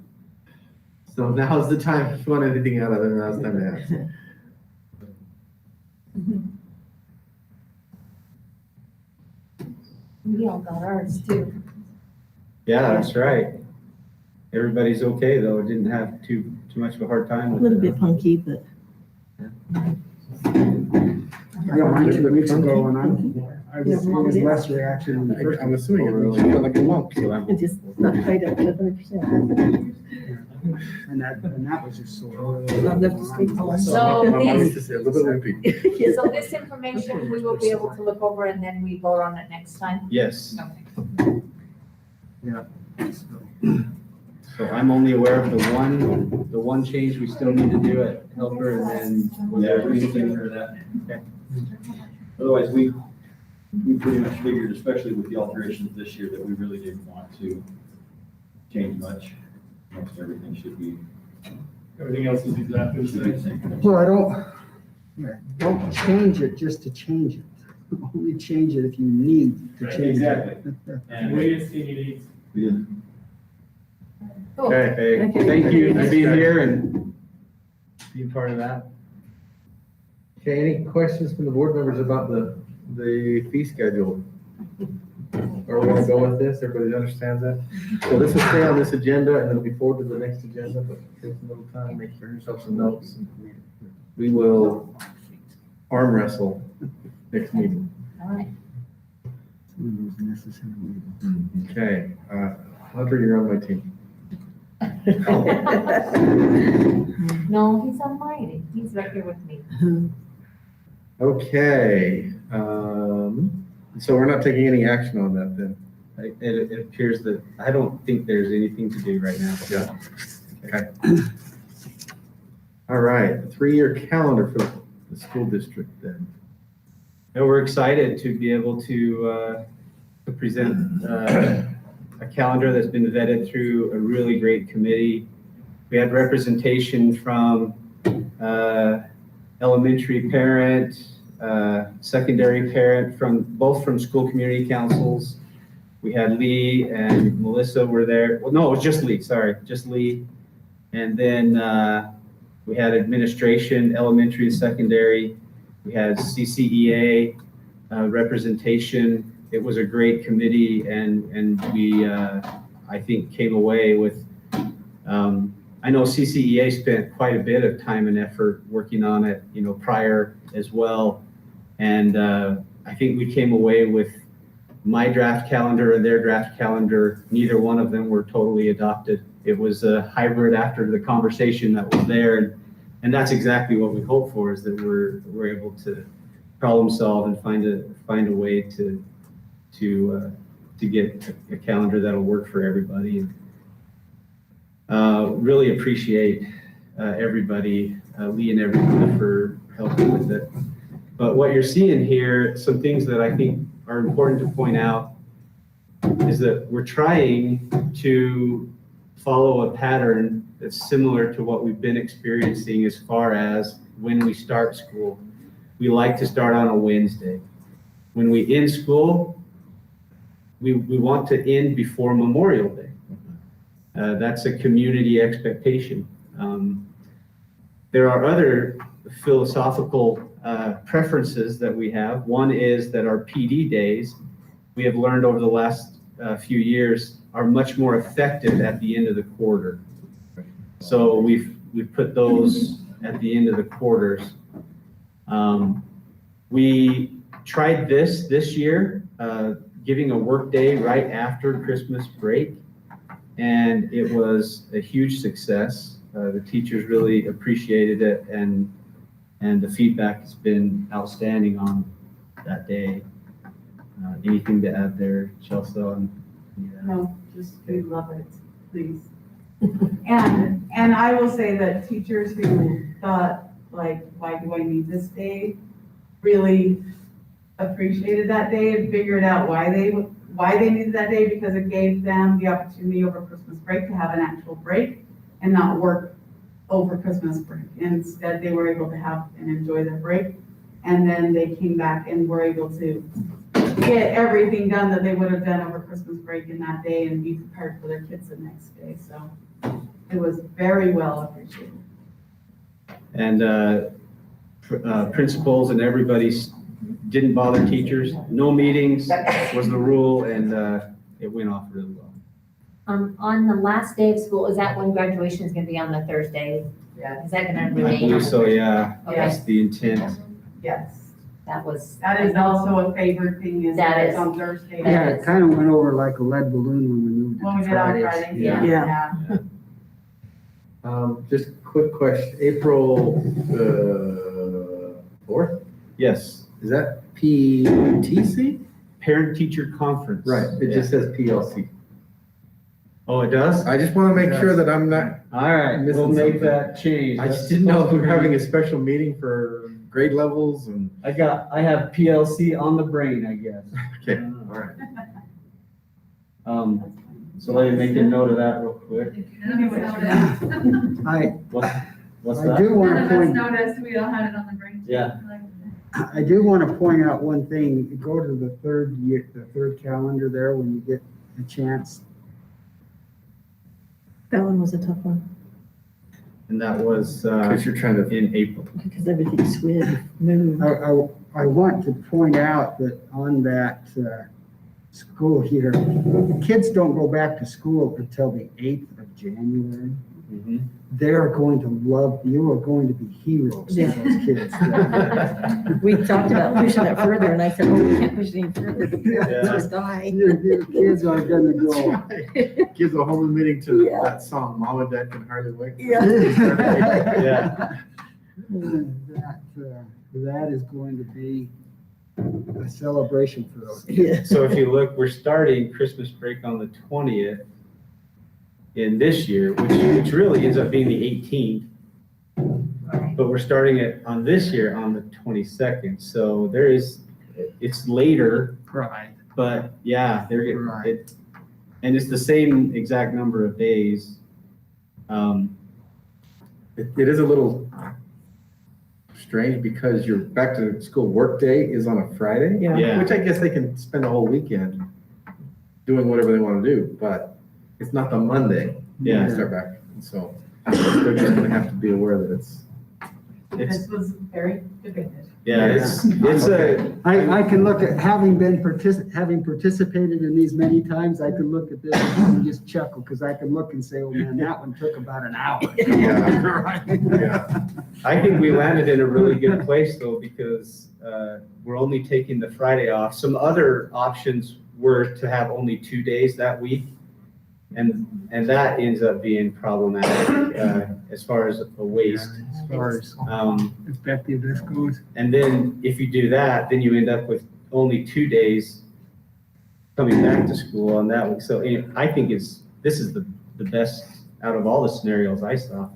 So now's the time, if you want anything out of it, now's the time to ask. We all got ours too. Yeah, that's right. Everybody's okay, though. It didn't have too much of a hard time A with little it. bit funky, but. I got mine 2 weeks ago and I was, it was less reaction than the first. I'm assuming it really felt like a lump, so I'm. It's just not quite up to 100%. And that was just sore. Not enough to stay calm. So My mom used this, to say, a little bit limpy. so this information, we will be able to look over and then we vote on it next time? Yes. Okay. So I'm only aware of the one change we still need to do at Helper, and then. Yeah, we can take care of that. Okay. Otherwise, we pretty much figured, especially with the alterations this year, that we really didn't want to change much. Most everything should be. Everything else is exactly the same. Well, don't change it just to change it. Only change it if you need to Right, change it. Exactly. And we didn't see any needs. We didn't. Cool. Okay, Okay. thank you for being here and being part of that. Okay, any questions from the board members about the fee schedule? Or we want to go with this? Everybody understands that? So this will stay on this agenda and then we'll be forward to the next agenda, but take a little time, make sure yourself some notes. We will arm wrestle next meeting. All right. Okay, Hunter, you're on my team. No, he's on mine. He's right here with me. Okay, so we're not taking any action on that then? It appears that, I don't think there's anything to do right now. Yeah. Okay. All right, the 3-year calendar for the school district then. And we're excited to be able to present a calendar that's been vetted through a really great committee. We had representation from elementary parent, secondary parent, both from school community councils. We had Lee and Melissa were there. Well, no, it was just Lee, sorry, just Lee. And then we had administration, elementary and secondary. We had CCEA representation. It was a great committee, and we, I think, came away with, I know CCEA spent quite a bit of time and effort working on it, prior as well. And I think we came away with my draft calendar and their draft calendar. Neither one of them were totally adopted. It was a hybrid after the conversation that was there. And that's exactly what we hope for, is that we're able to problem solve and find a way to get a calendar that'll work for everybody. Really appreciate everybody, Lee and everybody, for helping with it. But what you're seeing here, some things that I think are important to point out, is that we're trying to follow a pattern that's similar to what we've been experiencing as far as when we start school. We like to start on a Wednesday. When we end school, we want to end before Memorial Day. That's a community expectation. There are other philosophical preferences that we have. One is that our PD days, we have learned over the last few years, are much more effective at the end of the quarter. So we've put those at the end of the quarters. We tried this year, giving a work day right after Christmas break. and it was a huge success. The teachers really appreciated it, and the feedback has been outstanding on that day. Anything to add there, Chelsea? No, just, we love it, please. And I will say that teachers who thought, like, why do I need this day, really appreciated that day and figured out why they needed that day, because it gave them the opportunity over Christmas break to have an actual break and not work over Christmas break. Instead, they were able to have and enjoy their break. And then they came back and were able to get everything done that they would have done over Christmas break in that day and be prepared for their kids the next day. So it was very well appreciated. And principals and everybody didn't bother teachers. No meetings was the rule, and it went off really well. On the last day of school, is that when graduation is gonna be on the Thursday? Yeah. Is that gonna I remain? believe so, yeah. Okay. That's the intent. Yes. That is also a favorite thing, is That that it's is- on Thursday. Yeah, it kind of went over like a lead balloon when we moved it When we to did on Fridays. Friday. Yeah. Just quick question, April 4th? Yes. Is that PTC? Parent Teacher Conference. Right, it just says PLC. Oh, it does? I just want to make sure that I'm not. All right, we'll missing make something. that change. I just didn't know if we were having a special meeting for grade levels and. I have PLC on the brain, I guess. Okay, all right. So let me make a note of that real quick. What's I do want to point, noticed, we all had it on the brain. Yeah. I do want to point out one thing. Go to the third calendar there when you get a chance. That one was a tough one, And that was, Because you're trying to. in April. because everything moved. I want to point out that on that school here, kids don't go back to school until the 8th of January. Mhm. They're going to love, you are going to be heroes to Yeah. those kids. We talked about pushing it further, and I said, oh, we can't push it any further. Yeah. Just die. Your kids are gonna go. Gives a whole meaning to Yeah. that song, Mom and Dad Can Hardly Wait. Yeah. That is going to be a celebration for those kids. Yeah. So if you look, we're starting Christmas break on the 20th in this year, which really ends up being the 18th. But we're starting it on this year on the 22nd. So it's later, Right. but yeah, they're getting Right. it. And it's the same exact number of days. It is a little strange because your back to school work day is on a Friday. Yeah. Which I guess they can spend the whole weekend doing whatever they want to do, but it's not the Monday. Yeah. They start back. And so they're just gonna have to be aware that it's. This was very debated. Yeah, it's a, I can look at, having participated in these many times, I can look at this and just chuckle, because I can look and say, oh man, that one took about an hour. Yeah. Yeah. I think we landed in a really good place though, because we're only taking the Friday off. Some other options were to have only 2 days that week. And that ends up being problematic as far as a waste. As far as effective this goes. And then if you do that, then you end up with only 2 days coming back to school on that week. So I think this is the best out of all the scenarios I saw.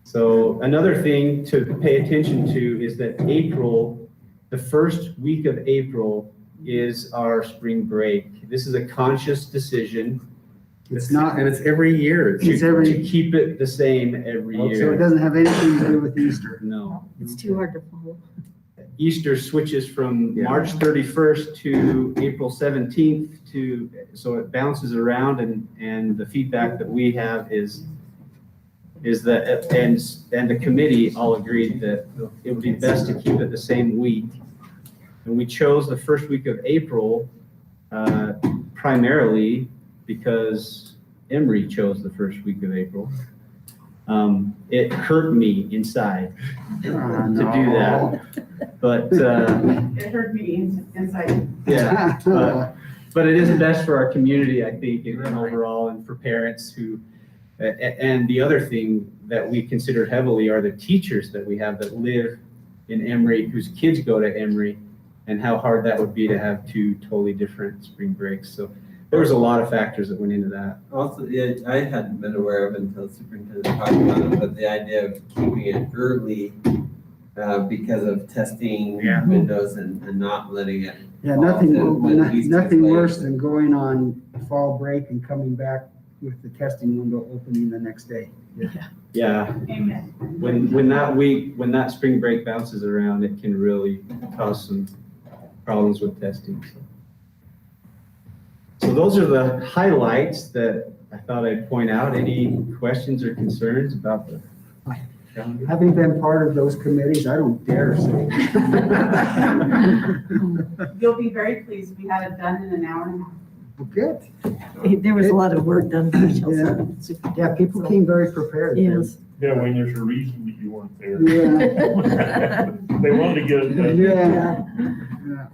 So another thing to pay attention to is that April, the first week of April is our spring break. This is a conscious decision. It's not, And it's every year. To keep it the same every so it year. doesn't have anything to do with Easter. No. It's too hard to follow. Easter switches from March 31st to April 17th so it bounces around, and the feedback that we have is that, and the committee all agreed that it would be best to keep it the same week. And we chose the first week of April primarily because Emory chose the first week of April. It hurt me inside to do that, but It hurt me inside. yeah, But it is best for our community, I think, and overall, and for parents who, and the other thing that we consider heavily are the teachers that we have that live in Emory, whose kids go to Emory, and how hard that would be to have two totally different spring breaks. So there was a lot of factors that went into that. Also, yeah, I hadn't been aware of until the superintendent talked about it, but the idea of keeping it early because of testing windows and not letting it. Yeah, fall to when it needs to nothing play. worse than going on fall break and coming back with the testing window opening the next day. Yeah. Amen. When that spring break bounces around, it can really cause some problems with testing. So those are the highlights that I thought I'd point out. Any questions or concerns about the calendar? Having been part of those committees, I don't dare say. You'll be very pleased. We had it done in an hour and a half. Well, good. There was a lot of work done by Chelsea. Yeah, people came very prepared. Yes. Yeah, when there's a reason that you weren't there. Yeah. They wanted to get it done. Yeah.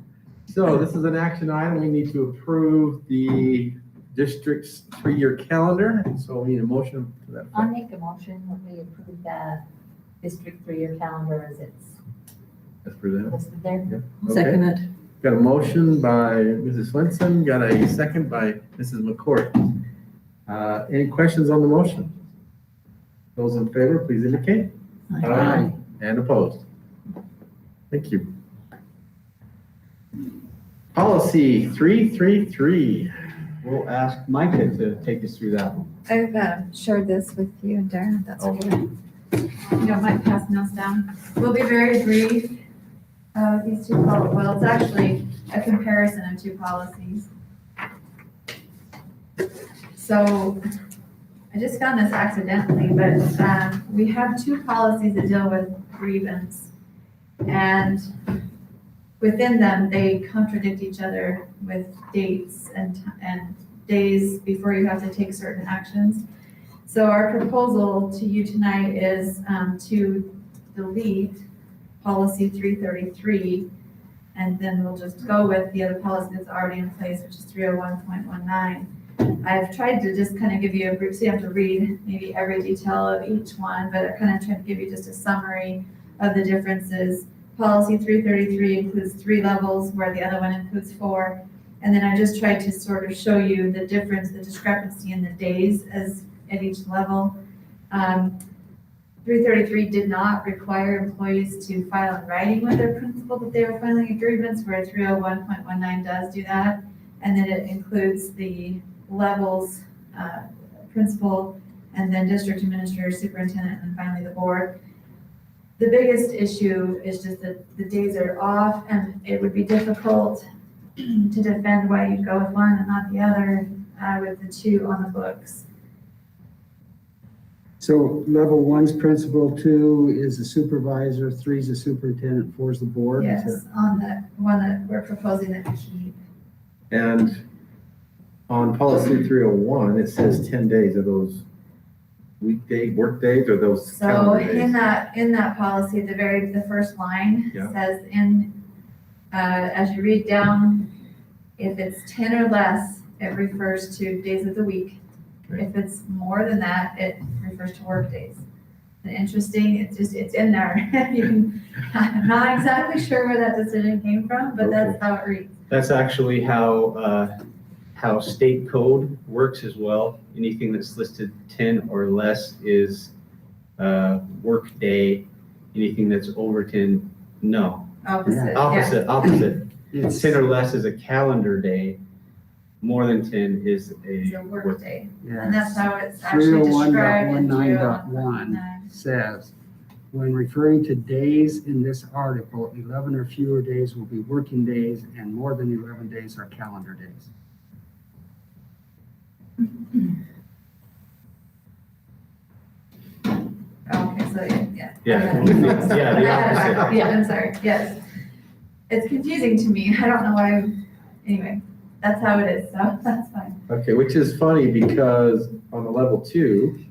So this is an action item. We need to approve the district's 3-year calendar. So we need a motion to that I'll effect. make a motion when we approve that district 3-year calendar as it's As presented. listed there. Okay. Second it. Got a motion by Mrs. Swenson, got a second by Mrs. McCourt. Any questions on the motion? Those in favor, please indicate. Aye. And opposed? Thank you. Policy 333. We'll ask Micah to take us through that one. I've shared this with you and Darren, that's Okay. okay. You don't mind passing those down? We'll be very brief. These two, well, it's actually a comparison of two policies. So I just found this accidentally, but we have two policies that deal with grievance. And within them, they contradict each other with dates and days before you have to take certain actions. So our proposal to you tonight is to delete policy 333, and then we'll just go with the other policy that's already in place, which is 301.19. I've tried to just kind of give you a brief, so you have to read maybe every detail of each one, but I kind of tried to give you just a summary of the differences. Policy 333 includes 3 levels, where the other one includes 4. And then I just tried to sort of show you the difference, the discrepancy in the days as at each level. 333 did not require employees to file in writing with their principal that they were filing a grievance, where 301.19 does do that. And then it includes the levels, principal, and then district administrator, superintendent, and finally the board. The biggest issue is just that the days are off, and it would be difficult to defend why you'd go with one and not the other with the two on the books. So level 1's principal, 2 is the supervisor, 3 is the superintendent, 4 is the board. Is Yes, on the one that we're proposing that we keep. And on policy 301, it says 10 days. Are those work days, or those So calendar days? in that policy, the first line Yeah. says as you read down, if it's 10 or less, it refers to days of the week. Okay. If it's more than that, it refers to work days. And interesting, it's in there. I'm not exactly sure where that decision came from, but that's how it reads. That's actually how state code works as well. Anything that's listed 10 or less is work day. Anything that's over 10, no. Opposite. Opposite. 10 or less is a calendar day. More than 10 is It's a a work work. day. Yeah. And that's how it's actually described in 301.19.1 says, when referring to days in this article, 11 or fewer days will be working days, and more than 11 days are calendar days. Okay, so yeah. Yeah, the opposite. Yeah, I'm sorry, yes. It's confusing to me. I don't know why, anyway, that's how it is, so that's fine. Okay, which is funny because on the level 2,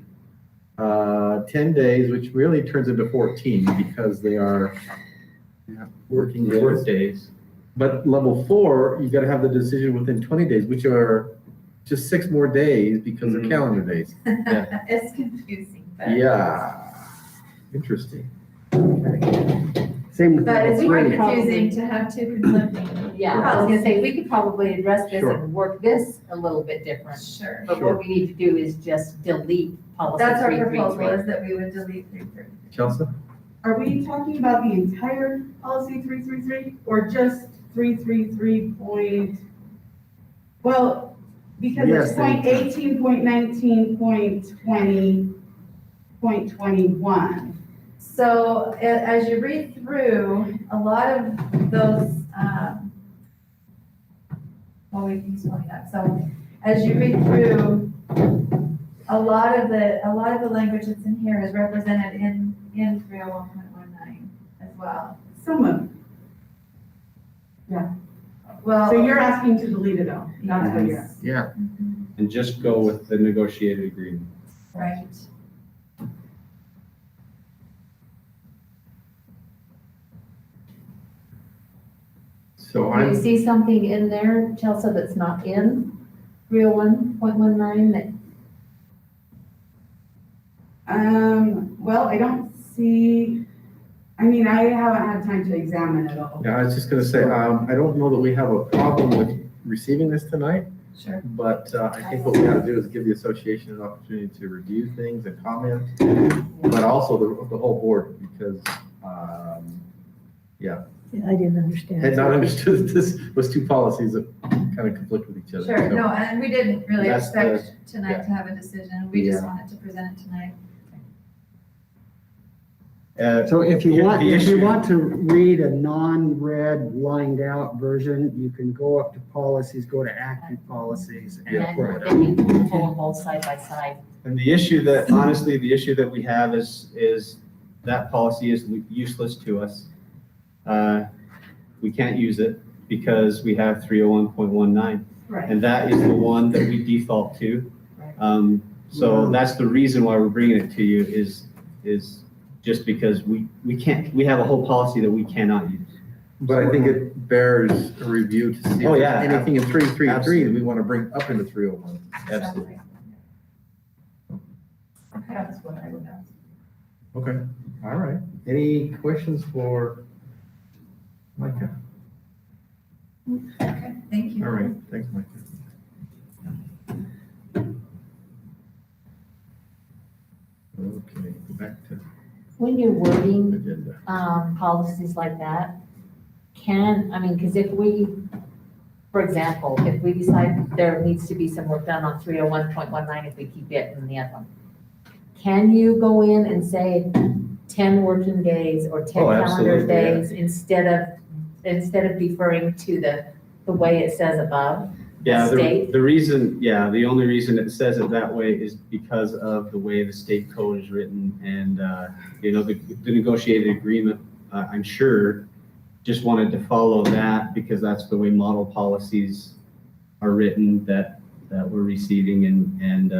10 days, which really turns into 14 because they are working days. Work days. But level 4, you gotta have the decision within 20 days, which are just 6 more days because of calendar days. It's confusing, but. Yeah, interesting. Same with But it's level more three. confusing to have two conflicting. Yeah, I was gonna say, we could probably address this Sure. and work this a little bit different. Sure. But what we need to do is just delete policy That's our 333. proposal, is that we would delete 333. Chelsea? Are we talking about the entire policy 333 or just 333 point? Well, because Yes, it's point 18, point 19, point 20, point 21. So as you read through, a lot of those, well, we can slow it up. So as you read through, a lot of the language that's in here is represented in 301.19 as well. Some of them. Yeah. Well. So you're asking to delete it all? That's what you're Yes. asking. Yeah. And just go with the negotiated agreement. Right. So Do you I'm, see something in there, Chelsea, that's not in 301.19 that Well, I don't see, I mean, I haven't had time to examine it all. yeah, I was just gonna say, I don't know that we have a problem with receiving this tonight, Sure. but I think what we gotta do is give the association an opportunity to review things and comment, but also the whole board, because, yeah. I didn't understand. Had not understood that this was two policies that kind of conflict with each other. Sure, so. no, and we didn't really That's the- expect tonight yeah. to have a decision. We just Yeah. wanted to present it tonight. So if you want, the if you issue- want to read a non-read lined out version, you can go up to policies, go to active policies. and and pull it up. then you can pull them both side by side. And the issue that, honestly, the issue that we have is that policy is useless to us. We can't use it because we have 301.19. Right. And that is the one that we default to. So Yeah. that's the reason why we're bringing it to you is just because we can't, we have a whole policy that we cannot use. But I think it bears a review to see if Oh, there's yeah, anything in 333 that absolutely. we want to bring up into 301. Absolutely. That's what I would ask. Okay, all right. Any questions for Micah? Okay, thank you. All right, thanks, Micah. Okay, back to When you're wording, agenda. policies like that, because if we, for example, if we decide there needs to be some work done on 301.19, if we keep it in the other one, can you go in and say 10 working days or 10 Oh, calendar absolutely, yeah. days instead of deferring to the way it says above? Yeah, State? the reason, the only reason it says it that way is because of the way the state code is written and, the negotiated agreement, I'm sure, just wanted to follow that because that's the way model policies are written that we're receiving and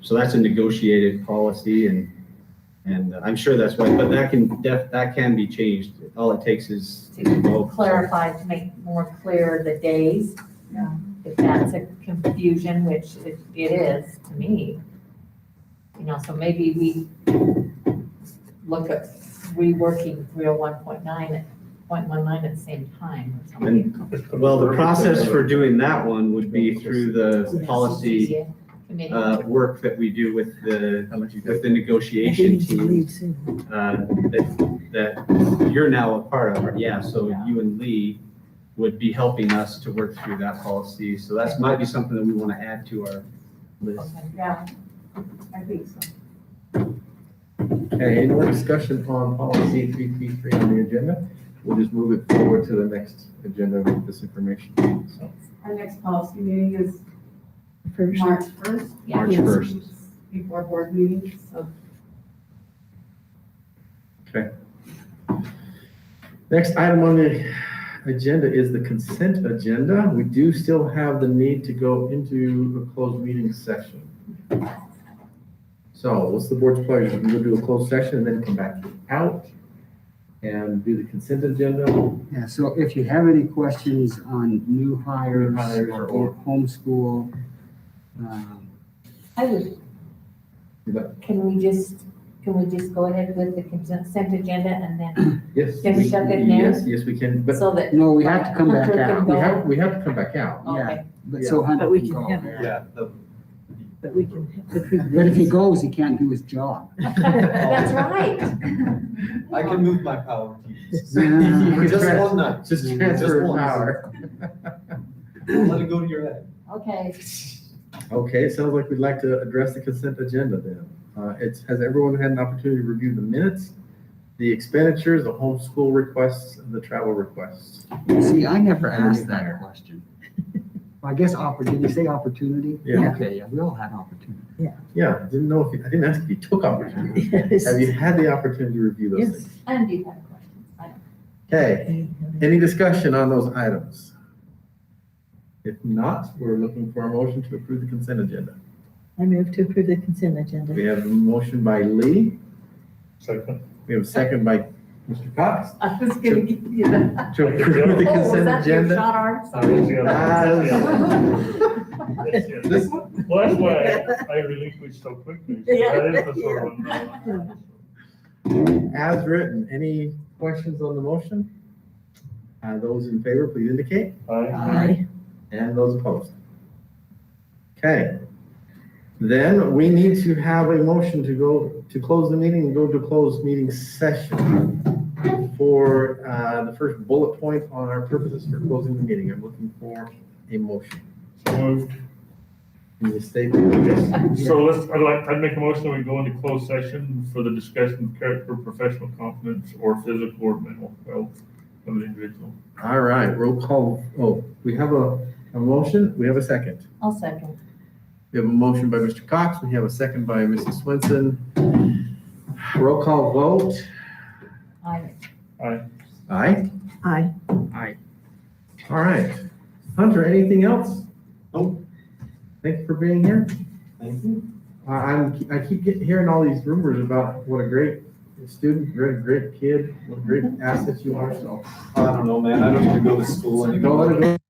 so that's a negotiated policy and I'm sure that's why, but that can be changed. All it takes is to vote. Clarify to make more clear the days. Yeah. If that's a confusion, which it is to me. So maybe we look at reworking 301.19 at the same time or something. Well, the process for doing that one would be through the policy Committee. work that we do with the negotiation team that you're now a part of. Yeah, so you and Lee would be helping us to work through that policy. So that might be something that we want to add to our list. Yeah, I think so. Okay, any more discussion on policy 333 on the agenda? We'll just move it forward to the next agenda with this information. So, Our next policy meeting is First. March 1st. March Yes. 1st. Before board meetings, so. Okay. Next item on the agenda is the consent agenda. We do still have the need to go into a closed meeting session. So what's the board's pleasure? We'll do a closed session and then come back out and do the consent agenda. Yeah, so if you have any questions on new hires hires or homeschool, I would, can we just go ahead with the consent agenda and then Yes. Can we shut it down? Yes, we can, but so that. no, we have to come back Hunter can out. go? we have to come back out. Yeah, but so Hunter But we can can go. have- Yeah, But we can approve. But if he goes, he can't do his job. That's right. I can move my power to you. Yeah. For just one night. Just transfer once. power. Let it go to your head. Okay. Okay, it sounds like we'd like to address the consent agenda then. Has everyone had an opportunity to review the minutes, the expenditures, the homeschool requests, and the travel requests? See, I never asked that question. I guess did you say opportunity? Yeah. Okay, yeah, we all had opportunity. Yeah, I didn't didn't ask if you took opportunity. Yes. Have you had the opportunity to review those Yes. things? And do you have questions? I don't. Okay, any discussion on those items? If not, we're looking for a motion to approve the consent agenda. I move to approve the consent agenda. We have a motion by Lee, Second. we have a second by Mr. Cox I was gonna give you that. to approve the Oh, was consent that your agenda. shot arm? This- Well, that's why I relinquished so quickly. So Yeah. that is the sort of, As written, any questions on the motion? Those in favor, please indicate. Aye. And those opposed? Okay. Then we need to have a motion to close the meeting and go to closed meeting session for the first bullet point on our purposes for closing the meeting. I'm looking for a motion. moved. Can you state this? So I'd make a motion that we go into closed session for the discussion of character, professional competence, or physical or mental health of the individual. All right, roll call. Oh, we have a motion. We have a second. I'll second. We have a motion by Mr. Cox. We have a second by Mrs. Swenson. Roll call vote. Aye. Aye. Aye. Aye. Aye. All right. Hunter, anything else? Nope. Thank you for being here. Thank you. I keep hearing all these rumors about what a great student, great kid, what a great asset you are, so. I don't know, man. I don't even go to school anymore. Don't let it go.